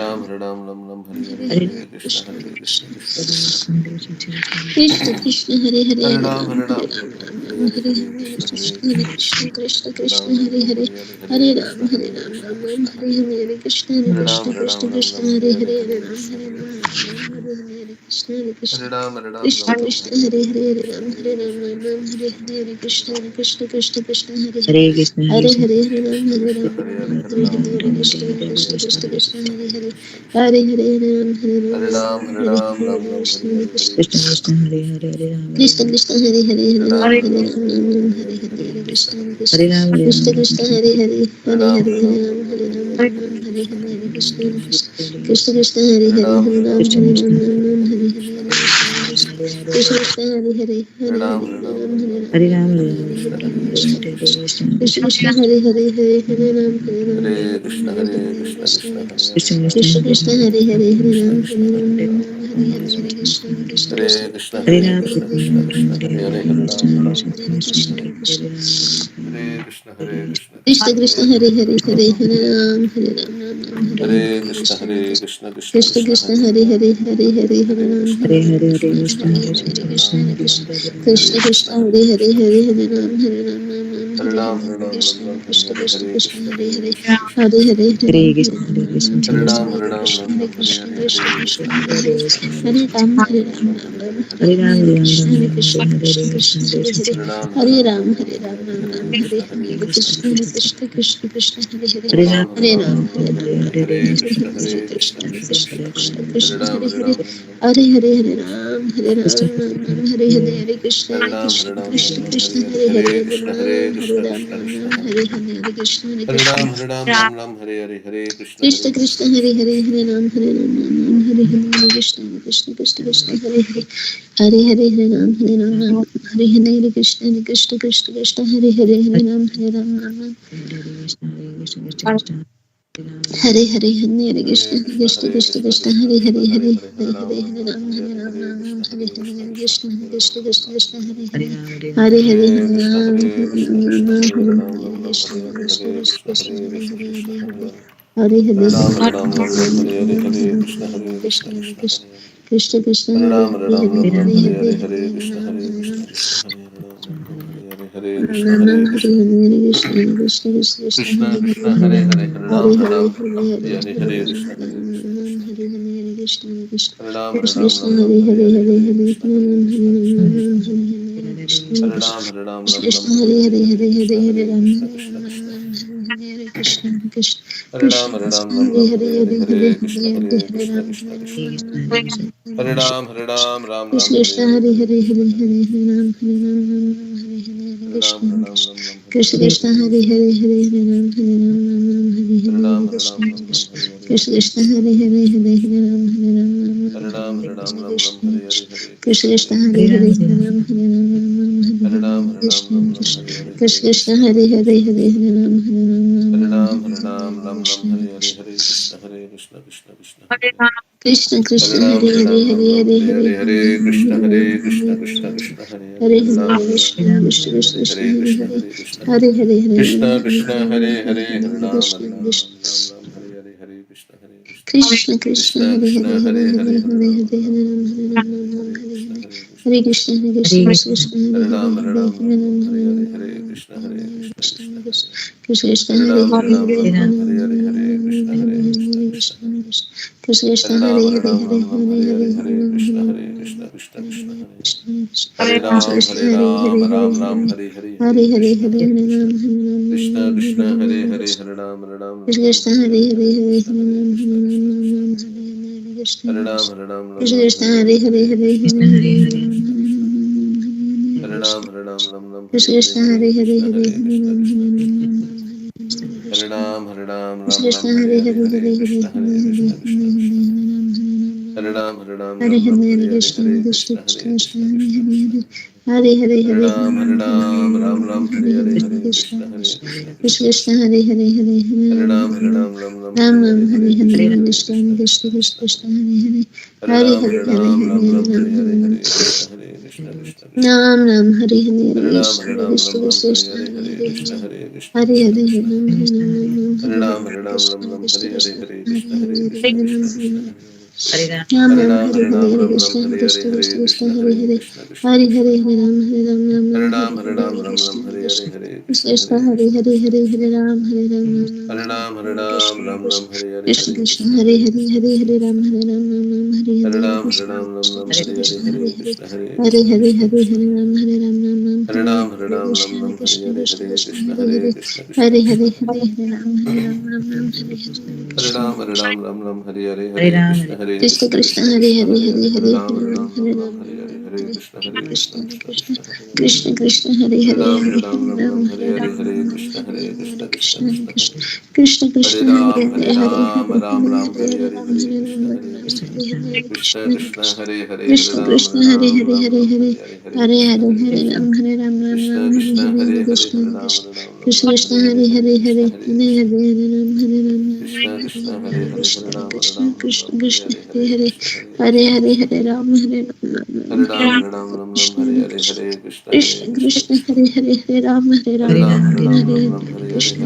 Hare Ram, Ram Ram, Hare Hare,
Hare
Hare Krishna, Hare Krishna, Krishna Krishna,
Krishna Krishna Hare Hare
Hare
Hare
Ram,
Ram
Hare
Hare
Ram,
Ram
Ram Ram,
Ram
Hare
Ram
Hare,
Hare
Hare
Hare
Krishna, Hare
Krishna Hare
Krishna,
Krishna Krishna
Hare
Krishna
Ram, Ram
Hare
Ram,
Hare
Hare Hare, Hare
Hare Ram
Krishna,
Hare
Hare
Ram
Krishna,
Ram Ram
Krishna
Hare
Hare
Hare Hare Krishna Hare
Hare Ram,
Krishna
Hare Ram,
Krishna
Ram
Krishna
Ram, Hare
Hare
Hare,
Hare
Hare
Hare Ram
Krishna,
Hare
Hare
Ram
Krishna,
Ram Ram Hare Hare Krishna Hare Krishna
Hare Ram, Ram
Krishna
Ram,
Krishna
Hare
Hare
Hare,
Hare
Hare
Hare
Krishna,
Ram
Hare
Hare Ram
Krishna,
Ram Ram
Krishna
Hare
Hare
Hare Krishna
Ram,
Hare Krishna Krishna Krishna Hare Hare
Krishna, Hare
Hare
Krishna.
Hare Hare Ram
Krishna
Hare
Krishna,
Ram
Hare
Ram
Hare,
Ram
Hare
Hare
Ram,
Hare
Ram
Krishna
Ram, Hare
Krishna
Hare,
Krishna
Hare
Krishna
Krishna,
Hare
Hare
Hare
Krishna, Krishna
Hare
Hare
Hare Ram Hare
Hare
Ram
Ram,
Ram
Hare
Hare
Ram,
Hare
Ram Ram,
Krishna
Hare
Hare
Hare, Hare
Krishna
Krishna,
Krishna,
Krishna,
Hare
Hare
Krishna,
Hare, Hare
Krishna
Ram,
Krishna,
Krishna
Ram.
Krishna Hare Hare
Hare
Hare Ram
Ram,
Hare
Ram
Ram
Ram
Ram
Ram,
Ram
Hare
Hare
Hare, Hare
Hare
Krishna,
Krishna
Hare
Krishna
Krishna,
Hare Ram,
Krishna
Hare
Krishna
Hare
Ram,
Krishna Hare Hare
Hare
Hare
Ram,
Hare
Hare Ram,
Ram
Ram
Hare
Ram, Hare
Ram
Hare,
Ram
Hare
Ram Hare
Krishna,
Hare
Hare
Hare
Krishna,
Krishna
Krishna
Krishna
Krishna,
Krishna Krishna Hare
Hare
Hare
Ram,
Hare
Hare
Ram
Ram,
Krishna,
Ram
Hare
Ram,
Ram
Krishna,
Hare
Ram
Hare,
Ram
Hare
Hare
Krishna,
Hare
Hare
Krishna
Krishna,
Krishna
Krishna
Hare
Krishna,
Krishna
Ram.
Krishna Hare Hare
Hare
Hare
Ram,
Hare
Hare Ram,
Ram
Ram
Hare
Ram,
Ram
Hare
Hare
Hare,
Ram
Ram,
Hare
Hare
Krishna,
Hare
Hare
Ram
Krishna,
Krishna
Krishna
Krishna
Krishna,
Krishna Krishna Hare Hare Hare Hare Ram Hare Ram
Hare
Ram Ram
Krishna,
Hare
Hare
Hare
Krishna, Krishna
Krishna
Hare
Krishna
Hare, Ram
Krishna
Ram,
Krishna
Ram
Hare
Ram,
Hare
Hare
Hare
Krishna,
Ram
Krishna
Hare
Hare
Ram
Ram,
Ram Ram Hare Hare Hare Krishna Krishna
Hare
Krishna
Krishna,
Hare
Hare
Hare
Krishna,
Hare
Krishna
Ram
Krishna,
Hare
Hare
Hare
Hare,
Hare
Hare
Krishna
Ram,
Krishna
Ram
Hare
Ram,
Krishna
Hare
Hare
Hare,
Krishna
Hare Krishna, Hare Krishna,
Krishna
Krishna
Krishna
Hare
Hare
Hare,
Hare
Hare
Hare
Hare,
Hare Ram Hare Ram Ram Ram Hare
Hare
Hare
Krishna,
Krishna
Hare
Krishna
Krishna, Krishna
Krishna
Krishna,
Krishna
Hare
Hare
Hare,
Hare Hare Hare Hare
Hare
Ram
Krishna,
Hare
Hare
Ram
Krishna,
Ram
Krishna
Hare
Hare
Hare
Hare,
Hare
Ram
Krishna Hare
Ram,
Krishna
Hare
Krishna
Krishna,
Krishna
Hare
Hare Hare
Krishna,
Hare
Krishna
Hare
Hare
Ram
Hare,
Hare Ram Ram Ram
Hare
Hare
Ram,
Hare
Hare
Hare
Ram, Ram
Krishna
Ram, Hare
Krishna
Hare,
Krishna
Hare
Krishna
Krishna,
Hare
Hare
Hare
Krishna,
Hare
Krishna
Hare
Krishna,
Hare Ram
Hare
Hare
Krishna,
Ram
Hare
Ram
Krishna,
Ram
Hare
Hare
Krishna
Ram,
Hare
Hare
Hare
Ram,
Krishna
Ram
Hare
Ram, Hare
Krishna
Hare,
Hare
Hare
Krishna
Krishna,
Krishna
Hare
Hare
Krishna,
Krishna Hare Ram, Hare Ram, Ram Ram, Hare Hare Krishna, Krishna Krishna, Krishna Hare Hare, Hare Ram, Hare Ram, Ram Ram, Hare Hare Krishna, Krishna Krishna, Krishna Hare Hare, Hare Ram, Hare Ram, Ram Ram, Hare Hare Krishna, Krishna Krishna, Krishna Hare Hare, Hare Hare, Hare Ram, Hare Ram, Ram Ram, Hare Hare, Hare Krishna, Krishna Krishna, Krishna Hare Hare, Hare Ram, Hare Ram, Ram Ram, Hare Hare, Hare Krishna, Krishna Krishna Krishna Hare Hare, Hare Ram, Hare Ram, Ram Ram, Hare Hare, Hare Krishna, Krishna Krishna, Krishna Hare Hare, Hare Hare, Hare Ram, Hare Ram, Ram Ram, Hare Hare, Hare Krishna, Krishna Krishna, Krishna Hare Hare, Hare Ram, Hare Ram, Ram Ram, Hare Hare, Hare Krishna, Krishna Krishna, Krishna Hare Hare, Hare Hare, Hare Ram, Hare Ram, Ram Ram, Hare Hare, Hare Krishna, Krishna Krishna, Krishna Hare Hare, Hare Hare, Hare Ram, Hare Ram, Ram Ram, Hare Hare, Hare Krishna, Krishna Krishna, Krishna Hare Hare, Hare Hare, Hare Hare, Hare Ram, Hare Ram, Ram Ram, Hare Hare, Hare Krishna, Hare Krishna, Krishna Krishna, Hare Hare, Hare Hare, Hare Hare, Hare Ram, Hare Ram, Ram Ram, Hare Hare, Hare Krishna, Krishna Krishna, Krishna Hare Hare, Hare Hare, Hare Hare, Hare Ram, Hare Ram, Ram Ram, Hare Hare, Hare Krishna, Krishna Krishna, Krishna Hare Hare, Hare Hare, Hare Ram, Hare Ram, Ram Ram, Hare Hare, Hare Krishna, Krishna Krishna, Krishna Hare Hare, Hare Hare, Hare Ram, Hare Ram, Ram Ram, Hare Hare, Hare Krishna, Krishna Krishna Krishna, Hare Hare, Hare Hare, Hare Hare, Hare Ram, Hare Ram, Ram Ram, Hare Hare, Hare Krishna, Krishna Krishna, Hare Hare, Hare Hare, Hare Ram, Hare Ram, Ram Ram, Hare Hare, Hare Krishna, Krishna Krishna Krishna, Hare Hare, Hare Hare Ram, Hare Ram, Ram Ram, Hare Hare, Hare Krishna, Krishna Krishna Krishna, Hare Hare, Hare Hare Ram, Hare Ram, Ram Ram, Hare Hare, Hare Krishna, Krishna Krishna, Hare Hare, Hare Ram, Hare Ram, Ram Ram, Hare Hare, Hare Krishna, Krishna Krishna, Hare Hare, Hare Hare Ram, Hare Ram, Ram Ram, Hare Hare, Hare Krishna, Krishna Krishna, Hare Hare, Hare Hare, Hare Hare, Hare Hare, Krishna Krishna Krishna, Krishna Hare Hare, Hare Hare, Hare Ram, Hare Ram, Hare Hare, Krishna Krishna Krishna Krishna, Hare Hare, Hare Hare, Hare Hare, Hare Ram, Hare Ram, Ram Ram, Hare Hare, Hare Krishna, Hare Krishna, Krishna Krishna, Hare Hare, Hare Hare Ram, Hare Ram, Ram Ram, Hare Hare, Krishna Krishna Krishna Krishna, Hare Hare, Hare Hare, Hare Ram, Hare Ram, Ram Ram, Hare Hare, Hare Krishna Krishna Krishna Krishna, Hare Hare, Hare Hare, Hare Hare Ram, Hare Ram, Ram Ram, Hare Hare, Krishna Krishna Krishna, Hare Hare, Hare Hare, Hare Hare, Hare Hare Ram, Hare Ram, Ram Ram, Hare Hare, Krishna Krishna Hare Hare, Hare Hare Ram, Hare Ram, Ram Ram, Hare Hare, Krishna Krishna Krishna Hare Hare, Hare Hare, Hare Ram, Hare Ram, Ram Ram, Hare Hare, Krishna Krishna Krishna, Hare Hare, Hare Hare Ram, Hare Ram, Ram Ram, Hare Hare, Krishna Krishna Krishna, Hare Hare, Hare Hare, Hare Hare, Hare Hare, Hare Ram, Hare Ram, Ram Ram, Hare Hare, Hare Krishna, Krishna Krishna, Krishna Hare Hare, Hare Hare, Hare Ram, Hare Ram, Ram Ram, Hare Hare, Hare Krishna Krishna Krishna Krishna, Hare Hare, Hare Hare Ram, Hare Ram, Ram Ram, Hare Hare, Hare Krishna Krishna Krishna, Krishna Hare Hare, Hare Hare, Hare Hare, Ram Hare Ram, Ram Ram, Hare Hare, Hare Krishna Krishna Krishna, Hare Hare, Hare Hare, Hare Ram, Hare Ram, Ram Ram, Hare Hare, Krishna Krishna Krishna, Hare Hare, Hare Ram, Hare Ram, Ram Ram, Hare Hare, Hare Krishna Krishna Krishna, Krishna Hare Hare, Hare Hare, Hare Ram, Hare Ram, Ram Ram, Hare Hare, Hare Krishna Krishna Krishna, Hare Hare, Hare Hare Ram, Hare Ram, Ram Ram, Hare Hare, Krishna Krishna Krishna Krishna, Hare Hare, Hare Hare Ram, Hare Ram, Ram Ram, Hare Hare, Hare Krishna Krishna Krishna, Hare Hare, Hare Hare, Hare Hare Ram, Hare Ram, Ram Ram, Hare Hare, Hare Krishna Krishna Krishna Krishna, Hare Hare, Hare Hare, Hare Hare Ram, Hare Ram, Ram Ram, Hare Hare, Hare Krishna Krishna Krishna, Hare Hare, Hare Hare, Hare Ram, Hare Ram, Hare Hare, Krishna Krishna Krishna Krishna, Hare Hare, Hare Hare Ram, Hare Ram, Hare Hare, Krishna Krishna Krishna Krishna, Hare Hare, Hare Hare, Hare Hare Ram, Hare Ram, Ram Ram, Hare Hare, Krishna Krishna Krishna Krishna, Hare Hare, Hare Hare, Hare Hare, Hare Ram, Hare Ram, Ram Ram, Hare Hare, Hare Krishna Krishna Krishna Krishna, Hare Hare, Hare Hare, Hare Ram, Hare Ram, Ram Ram, Hare Hare, Krishna Krishna Krishna Krishna, Hare Hare, Hare Hare, Hare Ram, Hare Ram, Ram Ram, Hare Hare, Krishna Krishna Krishna Krishna, Hare Hare, Hare Ram, Hare Ram, Ram Ram, Hare Hare, Krishna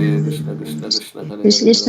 Hare Krishna Krishna Krishna Hare
Krishna
Hare
Krishna
Hare
Hare
Ram
Hare
Ram
Hare
Ram
Hare
Hare
Hare
Hare
Hare
Krishna
Hare
Krishna
Hare
Hare
Ram
Krishna
Ram
Hare
Ram
Hare
Ram Hare
Hare
Hare
Ram
Krishna
Hare Ram Ram Ram
Krishna
Hare
Krishna
Hare
Hare
Hare
Hare
Krishna
Hare
Hare
Hare Ram
Krishna
Hare Ram
Krishna
Ram
Hare
Ram Hare Hare
Hare
Krishna
Ram Hare Ram Ram Ram Hare
Krishna
Hare
Krishna
Hare
Hare
Krishna
Hare
Hare
Hare
Krishna
Ram
Krishna
Hare
Hare
Ram
Hare
Ram Ram
Hare
Hare
Ram
Hare
Hare Ram Ram Ram Hare Hare
Krishna
Hare
Krishna
Krishna
Hare
Hare
Hare Hare
Krishna
Ram Hare
Krishna
Ram
Krishna
Ram
Hare
Ram Hare
Hare
Hare
Ram Hare
Krishna
Ram Ram
Krishna
Ram Hare
Krishna
Hare
Krishna
Krishna
Hare
Hare
Hare
Krishna
Hare
Krishna Hare
Hare Hare Hare Ram Hare
Hare
Ram
Ram Hare
Ram Ram
Ram
Hare
Ram Ram
Hare
Hare
Hare
Hare
Krishna
Hare
Krishna
Krishna Hare
Krishna
Krishna
Krishna
Krishna
Hare
Krishna
Hare
Hare
Hare Ram Hare
Hare
Ram
Ram Hare
Ram Hare
Ram
Hare
Ram
Hare
Ram Hare
Krishna
Hare
Krishna
Hare Krishna
Krishna
Hare
Krishna
Krishna
Hare
Krishna
Hare Hare
Krishna Hare
Hare Hare Hare
Hare
Ram Hare
Ram
Ram
Hare
Ram Ram
Ram
Hare
Ram
Hare
Ram Hare
Krishna
Hare
Krishna
Hare Krishna
Krishna
Hare
Krishna
Krishna
Hare
Krishna
Hare Hare
Krishna
Hare Ram Hare Ram Ram
Hare
Ram Hare
Ram Hare
Hare
Ram
Krishna
Ram Ram
Krishna
Hare Hare Hare
Krishna
Krishna
Krishna
Hare
Hare Hare
Krishna
Hare
Krishna
Ram Hare
Krishna
Ram
Krishna
Ram Ram Hare
Hare
Hare Krishna
Ram Hare
Krishna Krishna
Ram Ram
Hare
Ram
Hare
Hare
Hare
Hare
Ram
Hare
Hare
Krishna
Ram
Hare
Ram
Krishna
Ram
Krishna
Hare
Krishna
Krishna Krishna
Hare Ram Ram Ram Hare
Krishna
Hare
Krishna
Hare
Hare
Krishna
Hare
Hare
Ram
Krishna
Hare Ram
Krishna
Ram
Krishna
Hare
Hare
Hare Krishna
Hare
Krishna
Ram
Krishna
Hare
Hare Hare
Ram
Hare
Ram Ram
Ram
Hare
Hare
Hare
Ram
Hare
Ram
Krishna
Hare
Hare
Hare
Krishna
Krishna
Krishna
Krishna
Krishna
Krishna Krishna Hare
Hare
Hare
Ram
Ram
Hare
Hare Ram
Ram Ram
Ram
Ram
Hare
Hare Hare
Hare
Hare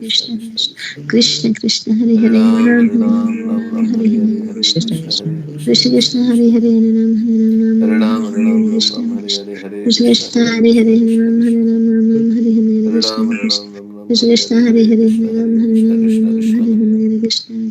Krishna
Krishna
Krishna
Hare Krishna
Krishna
Krishna
Krishna Hare
Krishna
Hare Ram Hare Ram
Hare
Ram
Ram
Hare
Hare Ram
Hare
Ram
Krishna
Ram Hare
Krishna
Hare Hare
Krishna
Krishna
Krishna
Hare
Hare
Krishna
Hare
Krishna
Ram Hare
Krishna
Ram Ram Hare Hare
Hare
Krishna
Ram Hare
Krishna
Ram Ram Ram
Krishna
Hare
Krishna
Hare
Hare
Hare
Hare
Krishna
Ram
Hare
Hare
Krishna
Ram
Krishna
Ram
Krishna
Hare
Hare
Hare Krishna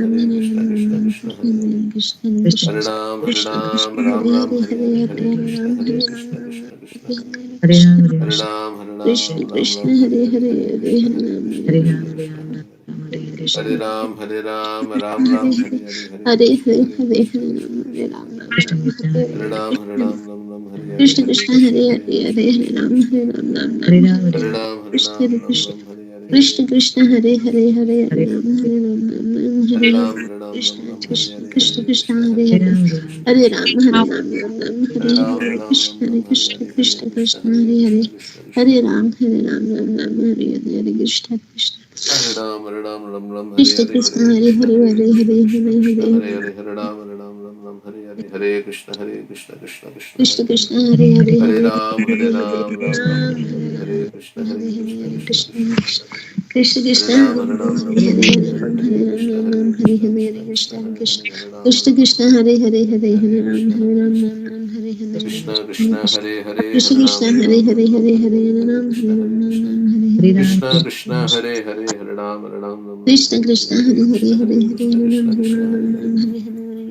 Ram
Hare
Hare
Krishna
Ram
Krishna
Ram
Krishna
Hare
Hare
Hare Krishna Krishna
Hare
Krishna
Ram
Krishna
Ram
Hare
Ram
Hare
Hare
Hare
Hare
Hare
Hare
Hare
Krishna
Ram
Hare
Hare Ram
Krishna
Ram
Krishna
Ram
Krishna
Hare
Hare
Hare Krishna
Hare
Krishna
Ram
Krishna
Ram
Krishna
Ram Hare
Hare
Hare
Hare
Hare
Hare
Krishna
Hare
Hare
Ram
Krishna
Hare
Hare
Ram
Krishna Hare
Hare
Hare
Krishna
Ram Hare Ram Ram
Hare
Ram
Hare
Hare Hare Hare
Hare
Krishna
Hare
Hare
Hare
Krishna
Hare
Krishna
Ram Hare
Krishna
Ram
Hare
Ram Ram
Hare
Hare
Ram Hare
Hare
Ram Ram Ram Hare Hare
Krishna
Hare
Krishna
Krishna
Hare
Hare
Hare
Krishna
Hare
Krishna
Ram
Krishna
Hare
Hare
Ram Ram Ram Hare
Hare
Hare
Ram Hare
Krishna
Ram Ram
Krishna
Ram Hare Hare Hare
Krishna
Krishna
Krishna
Hare
Hare
Krishna
Hare
Hare
Hare Ram Hare Ram Ram Ram
Hare
Hare
Ram
Hare
Hare Ram Ram
Krishna
Ram Hare
Krishna
Hare
Krishna
Hare
Krishna
Krishna
Hare
Hare
Hare
Krishna Krishna
Hare
Krishna
Ram
Krishna
Hare
Hare
Ram Ram Ram
Hare
Hare
Ram Hare
Hare
Ram Ram
Krishna
Ram Hare
Krishna
Hare Hare
Krishna
Krishna
Krishna
Hare
Hare Hare
Krishna Krishna Krishna
Hare
Hare
Ram Ram Ram Hare Hare Krishna Krishna
Hare Ram Hare Ram Ram Ram Hare
Krishna
Hare
Krishna
Hare
Hare
Krishna
Hare
Hare
Hare
Krishna
Hare
Krishna
Hare
Krishna
Hare
Hare
Hare
Hare Hare Ram Ram Hare Hare Hare Krishna Krishna Krishna
Krishna
Hare
Krishna Hare Hare
Hare
Hare
Ram Hare
Hare
Ram
Hare
Ram Ram
Ram
Hare
Hare
Hare
Ram
Hare Krishna
Hare
Hare Krishna
Hare
Krishna
Krishna
Krishna Hare
Krishna
Hare
Krishna
Ram
Hare
Hare Ram Ram
Hare
Hare
Hare
Hare
Ram
Hare
Hare
Krishna
Ram
Hare
Ram Hare
Krishna
Hare
Krishna Krishna
Krishna
Hare
Krishna
Hare Ram
Krishna
Hare Ram
Krishna Hare Hare Hare
Hare
Hare Ram
Krishna
Hare
Hare
Ram
Krishna
Ram Ram Hare Hare
Krishna
Krishna
Krishna
Krishna
Hare Hare
Krishna
Hare Ram
Krishna
Hare
Hare
Ram
Hare
Ram Ram
Hare
Hare
Hare
Hare
Ram
Krishna
Hare
Hare
Ram
Krishna
Ram Hare Hare
Krishna Krishna Hare Hare Hare Ram Ram Ram
Krishna
Ram
Krishna
Hare
Hare
Hare
Hare
Krishna
Hare
Hare
Hare
Krishna
Ram
Krishna
Hare
Krishna
Ram
Hare
Ram
Hare
Hare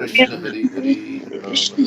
Krishna Hari Hari, Hare Ram, Hare Ram, Ram Ram, Hare
Krishna
Hare,
Krishna Hare Hare Hare Ram Hare Ram Ram Ram Hare
Hare
Hare
Ram, Hare Ram,
Krishna
Ram Ram,
Krishna
Hare Hare,
Krishna
Hare
Krishna
Krishna,
Hare
Hare
Hare
Krishna, Krishna
Hare
Krishna,
Ram Hare Ram Ram
Hare
Ram
Ram,
Hare
Hare
Hare
Ram,
Hare
Ram Ram,
Krishna
Hare
Hare
Hare,
Krishna
Hare
Krishna
Krishna,
Krishna Hare
Hare
Hare
Krishna,
Hare Ram
Krishna
Hare
Krishna,
Ram
Hare
Ram
Hare,
Ram Hare
Hare
Hare
Ram, Hare
Krishna
Ram, Ram
Krishna
Ram, Hare Hare,
Krishna
Hare
Krishna
Krishna,
Hare
Hare
Hare Hare
Krishna,
Ram
Hare
Hare Ram Ram Ram Hare
Hare
Hare
Ram, Hare
Krishna
Ram, Ram
Krishna
Ram,
Krishna
Hare
Hare
Hare, Hare
Hare
Krishna, Hare
Hare
Krishna,
Ram
Krishna Krishna,
Ram Hare Hare
Hare Ram,
Krishna
Hare Ram, Ram
Krishna
Ram,
Krishna
Hare Hare,
Krishna
Krishna
Hare
Krishna,
Hare
Hare
Ram
Krishna,
Hare Ram
Krishna
Ram
Krishna,
Ram Hare Hare
Hare
Krishna
Ram,
Krishna
Hare Ram, Ram Ram, Ram Hare Hare, Hare
Krishna
Krishna,
Krishna
Krishna
Hare
Krishna,
Hare Hare Ram Hare Ram Ram Ram Hare Hare Krishna Krishna
Hare
Krishna
Krishna,
Krishna
Hare
Hare Hare
Krishna, Krishna
Hare
Krishna,
Ram
Hare
Hare Ram
Krishna,
Ram
Hare
Ram
Hare,
Hare Hare Krishna Krishna Krishna Krishna
Hare
Hare
Krishna,
Hare
Hare
Hare
Krishna,
Ram Hare Ram Ram Ram Hare Hare Krishna
Hare Ram,
Krishna
Hare
Krishna
Ram, Ram
Krishna
Ram,
Hare
Hare
Hare
Hare,
Hare
Hare Krishna,
Hare
Hare
Hare
Krishna,
Hare Ram Hare Ram Ram Ram Hare Hare
Hare
Krishna
Ram, Hare
Krishna Krishna
Ram,
Krishna
Ram
Hare
Ram,
Hare
Hare Hare,
Hare Hare Hare Ram Hare Ram Ram Ram Hare Hare Krishna Krishna
Hare
Krishna
Krishna,
Krishna
Hare
Hare
Hare,
Hare
Krishna Krishna,
Hare
Krishna
Hare
Krishna,
Hare Ram Hare Ram
Hare
Ram Ram Hare Hare Krishna Krishna Krishna Krishna Hare Hare Hare Ram
Krishna
Hare Ram
Krishna,
Ram
Hare
Ram
Hare,
Hare
Hare
Hare
Ram,
Hare
Ram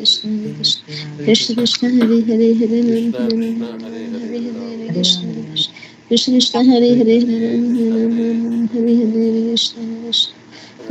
Krishna
Ram, Hare
Krishna
Hare,
Krishna Krishna Hare Hare Hare
Hare
Ram Hare
Krishna,
Ram
Hare
Ram Ram
Krishna,
Hare
Krishna
Hare
Krishna,
Krishna Krishna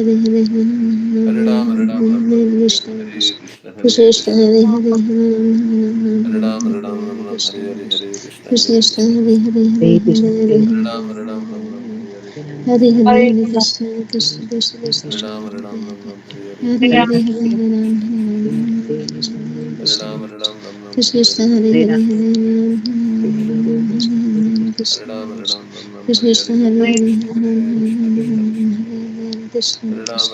Hare Hare
Hare Ram, Hare Ram, Ram Ram,
Hare
Hare
Krishna
Hare, Hare Krishna, Hare
Krishna Krishna
Krishna.
Hare Hare
Hare Ram, Hare Ram, Ram Ram, Hare Hare, Hare Krishna, Hare Krishna.
Hare
Hare Ram, Ram Ram, Ram Hare Hare, Hare
Hare
Krishna, Hare
Hare
Krishna.
Krishna Krishna Krishna Krishna
Hare
Krishna
Ram, Hare Ram, Ram Ram, Hare Hare,
Hare
Hare
Hare
Krishna,
Hare
Hare
Ram
Krishna.
Hare
Hare
Krishna
Ram, Hare Ram, Ram Ram, Hare
Krishna
Hare, Hare
Hare Hare
Krishna, Hare
Hare
Krishna.
Ram
Hare
Krishna
Ram, Hare Ram, Ram Ram, Hare
Krishna
Hare,
Hare
Hare
Hare
Krishna, Hare Krishna, Krishna Krishna.
Krishna
Hare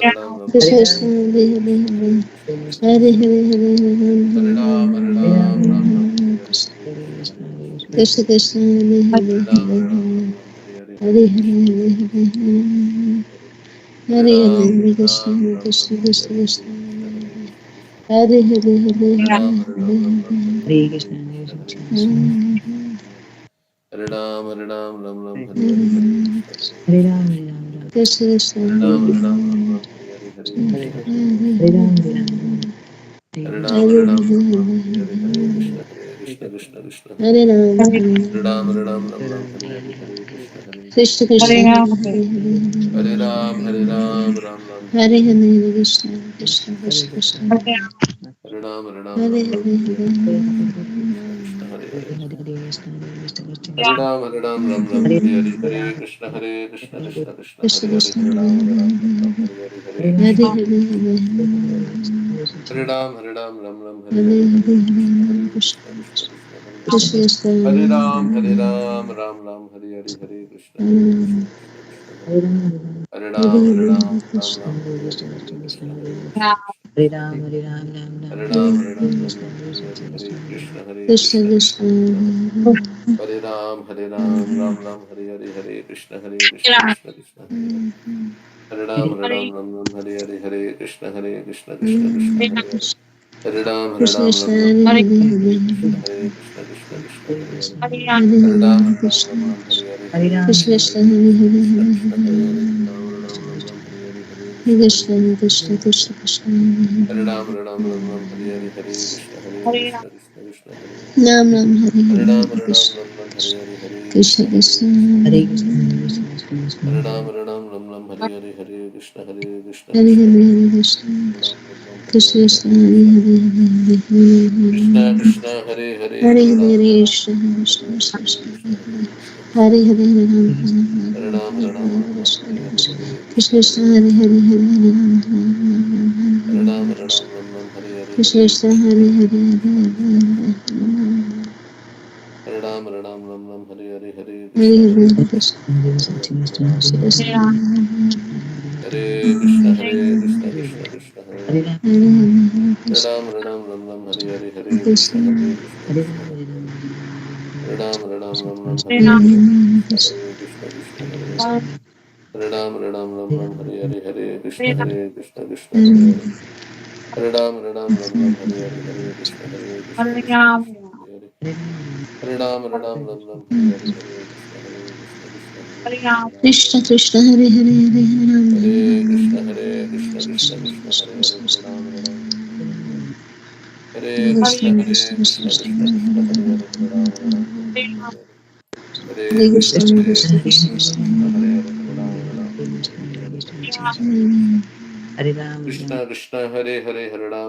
Ram,
Krishna
Hare Ram, Ram Ram,
Krishna
Hare Hare,
Hare
Hare
Hare
Krishna,
Hare
Hare Krishna, Krishna
Hare
Krishna.
Hare Hare
Hare Ram, Hare Ram, Ram Ram, Hare Hare,
Krishna
Hare Krishna, Hare Krishna.
Krishna Krishna Hare Hare
Hare Ram, Hare Ram, Ram Ram, Hare
Hare Hare Hare Hare Hare Hare Hare Krishna Hare Krishna Krishna Krishna Hare Hare Hare Hare Hare
Hare Krishna, Hare Krishna,
Hare Ram, Hare Ram, Ram Ram, Hare Hare, Hare Krishna, Hare
Hare
Krishna,
Ram,
Krishna
Hare
Krishna,
Krishna Krishna
Hare Ram, Hare Ram, Ram Ram, Hare Hare, Hare Krishna, Hare Krishna,
Hare
Krishna
Ram,
Krishna, Hare Ram, Hare Ram, Ram Ram, Hare Hare, Hare Krishna, Hare Krishna, Krishna Krishna, Hare
Hare
Hare,
Ram
Hare Ram, Hare Ram, Ram Ram, Hare Hare, Hare Krishna, Hare
Krishna
Krishna,
Krishna
Krishna
Hare
Krishna,
Hare
Hare Ram, Hare Ram, Ram Ram, Hare
Hare
Hare,
Hare
Hare
Hare
Krishna,
Krishna
Hare
Krishna
Krishna,
Krishna
Krishna Krishna,
Krishna
Hare Ram, Hare Ram,
Hare
Ram
Hare
Ram, Hare
Hare
Hare, Hare Krishna, Krishna Krishna, Hare Hare, Hare Ram, Hare Ram, Ram Ram, Hare Hare, Hare Krishna, Hare Krishna, Krishna Krishna, Hare
Krishna
Hare,
Krishna
Hare Ram, Hare Ram, Ram Ram, Hare Hare, Hare
Hare
Krishna,
Hare
Hare Krishna,
Hare
Krishna Krishna, Hare Hare, Hare Ram, Ram Ram, Hare
Hare
Hare, Hare
Hare
Krishna, Hare
Hare Krishna
Krishna, Krishna Krishna, Hare Hare,
Krishna Krishna
Hare Ram, Ram Ram, Hare Hare, Hare Krishna, Hare Krishna, Krishna Krishna, Hare Hare, Hare Ram, Ram Ram, Hare Hare, Hare Krishna, Hare Krishna, Krishna Krishna, Hare Hare, Hare Ram, Ram Ram, Hare Hare, Hare Krishna, Hare Krishna, Krishna Krishna, Hare Hare Ram, Ram Ram, Hare Hare, Hare Krishna, Hare Krishna, Krishna Krishna, Hare Hare, Hare Ram, Ram Ram, Hare Hare, Hare Krishna, Hare Krishna, Krishna Krishna, Hare Hare, Hare Ram, Ram Ram, Hare Hare, Hare Krishna, Hare Krishna, Krishna Krishna, Hare Hare, Hare Ram, Ram Ram, Hare Hare, Hare Krishna, Hare Krishna, Krishna Krishna, Hare Hare, Hare Ram, Ram Ram, Hare Hare, Hare Krishna, Hare Krishna, Krishna Krishna, Hare Ram, Ram, Hare Hare, Hare Krishna, Hare Krishna, Krishna Krishna, Hare Hare,
Nam Nam Hare
Hare
Hare
Ram,
Hare Krishna
Ram, Hare Hare, Hare
Krishna
Krishna, Hare
Krishna
Krishna,
Hare
Krishna
Krishna,
Krishna,
Hare
Hare Hare,
Krishna, Krishna Krishna,
Hare
Hare
Ram,
Hare.
Ram, Hare Hare, Hare Krishna, Hare Krishna,
Hare
Krishna
Hare
Krishna,
Hare
Hare
Krishna
Ram, Hare
Krishna
Hare,
Krishna
Hare
Hare
Krishna,
Hare Hare
Krishna
Hare
Krishna, Hare Hare,
Hare
Hare
Hare
Ram,
Krishna
Hare
Krishna
Hare, Hare
Krishna
Krishna, Hare Krishna,
Hare
Krishna
Hare
Krishna,
Hare Ram
Hare
Hare
Ram,
Hare Hare
Hare
Krishna
Hare, Hare
Krishna
Krishna, Hare
Krishna Hare
Krishna,
Hare
Krishna
Hare
Krishna,
Hare
Hare Ram,
Hare Krishna
Hare Hare,
Krishna
Hare
Krishna
Krishna,
Hare
Hare
Hare
Hare, Krishna Krishna, Hare
Hare
Hare, Hare Ram, Hare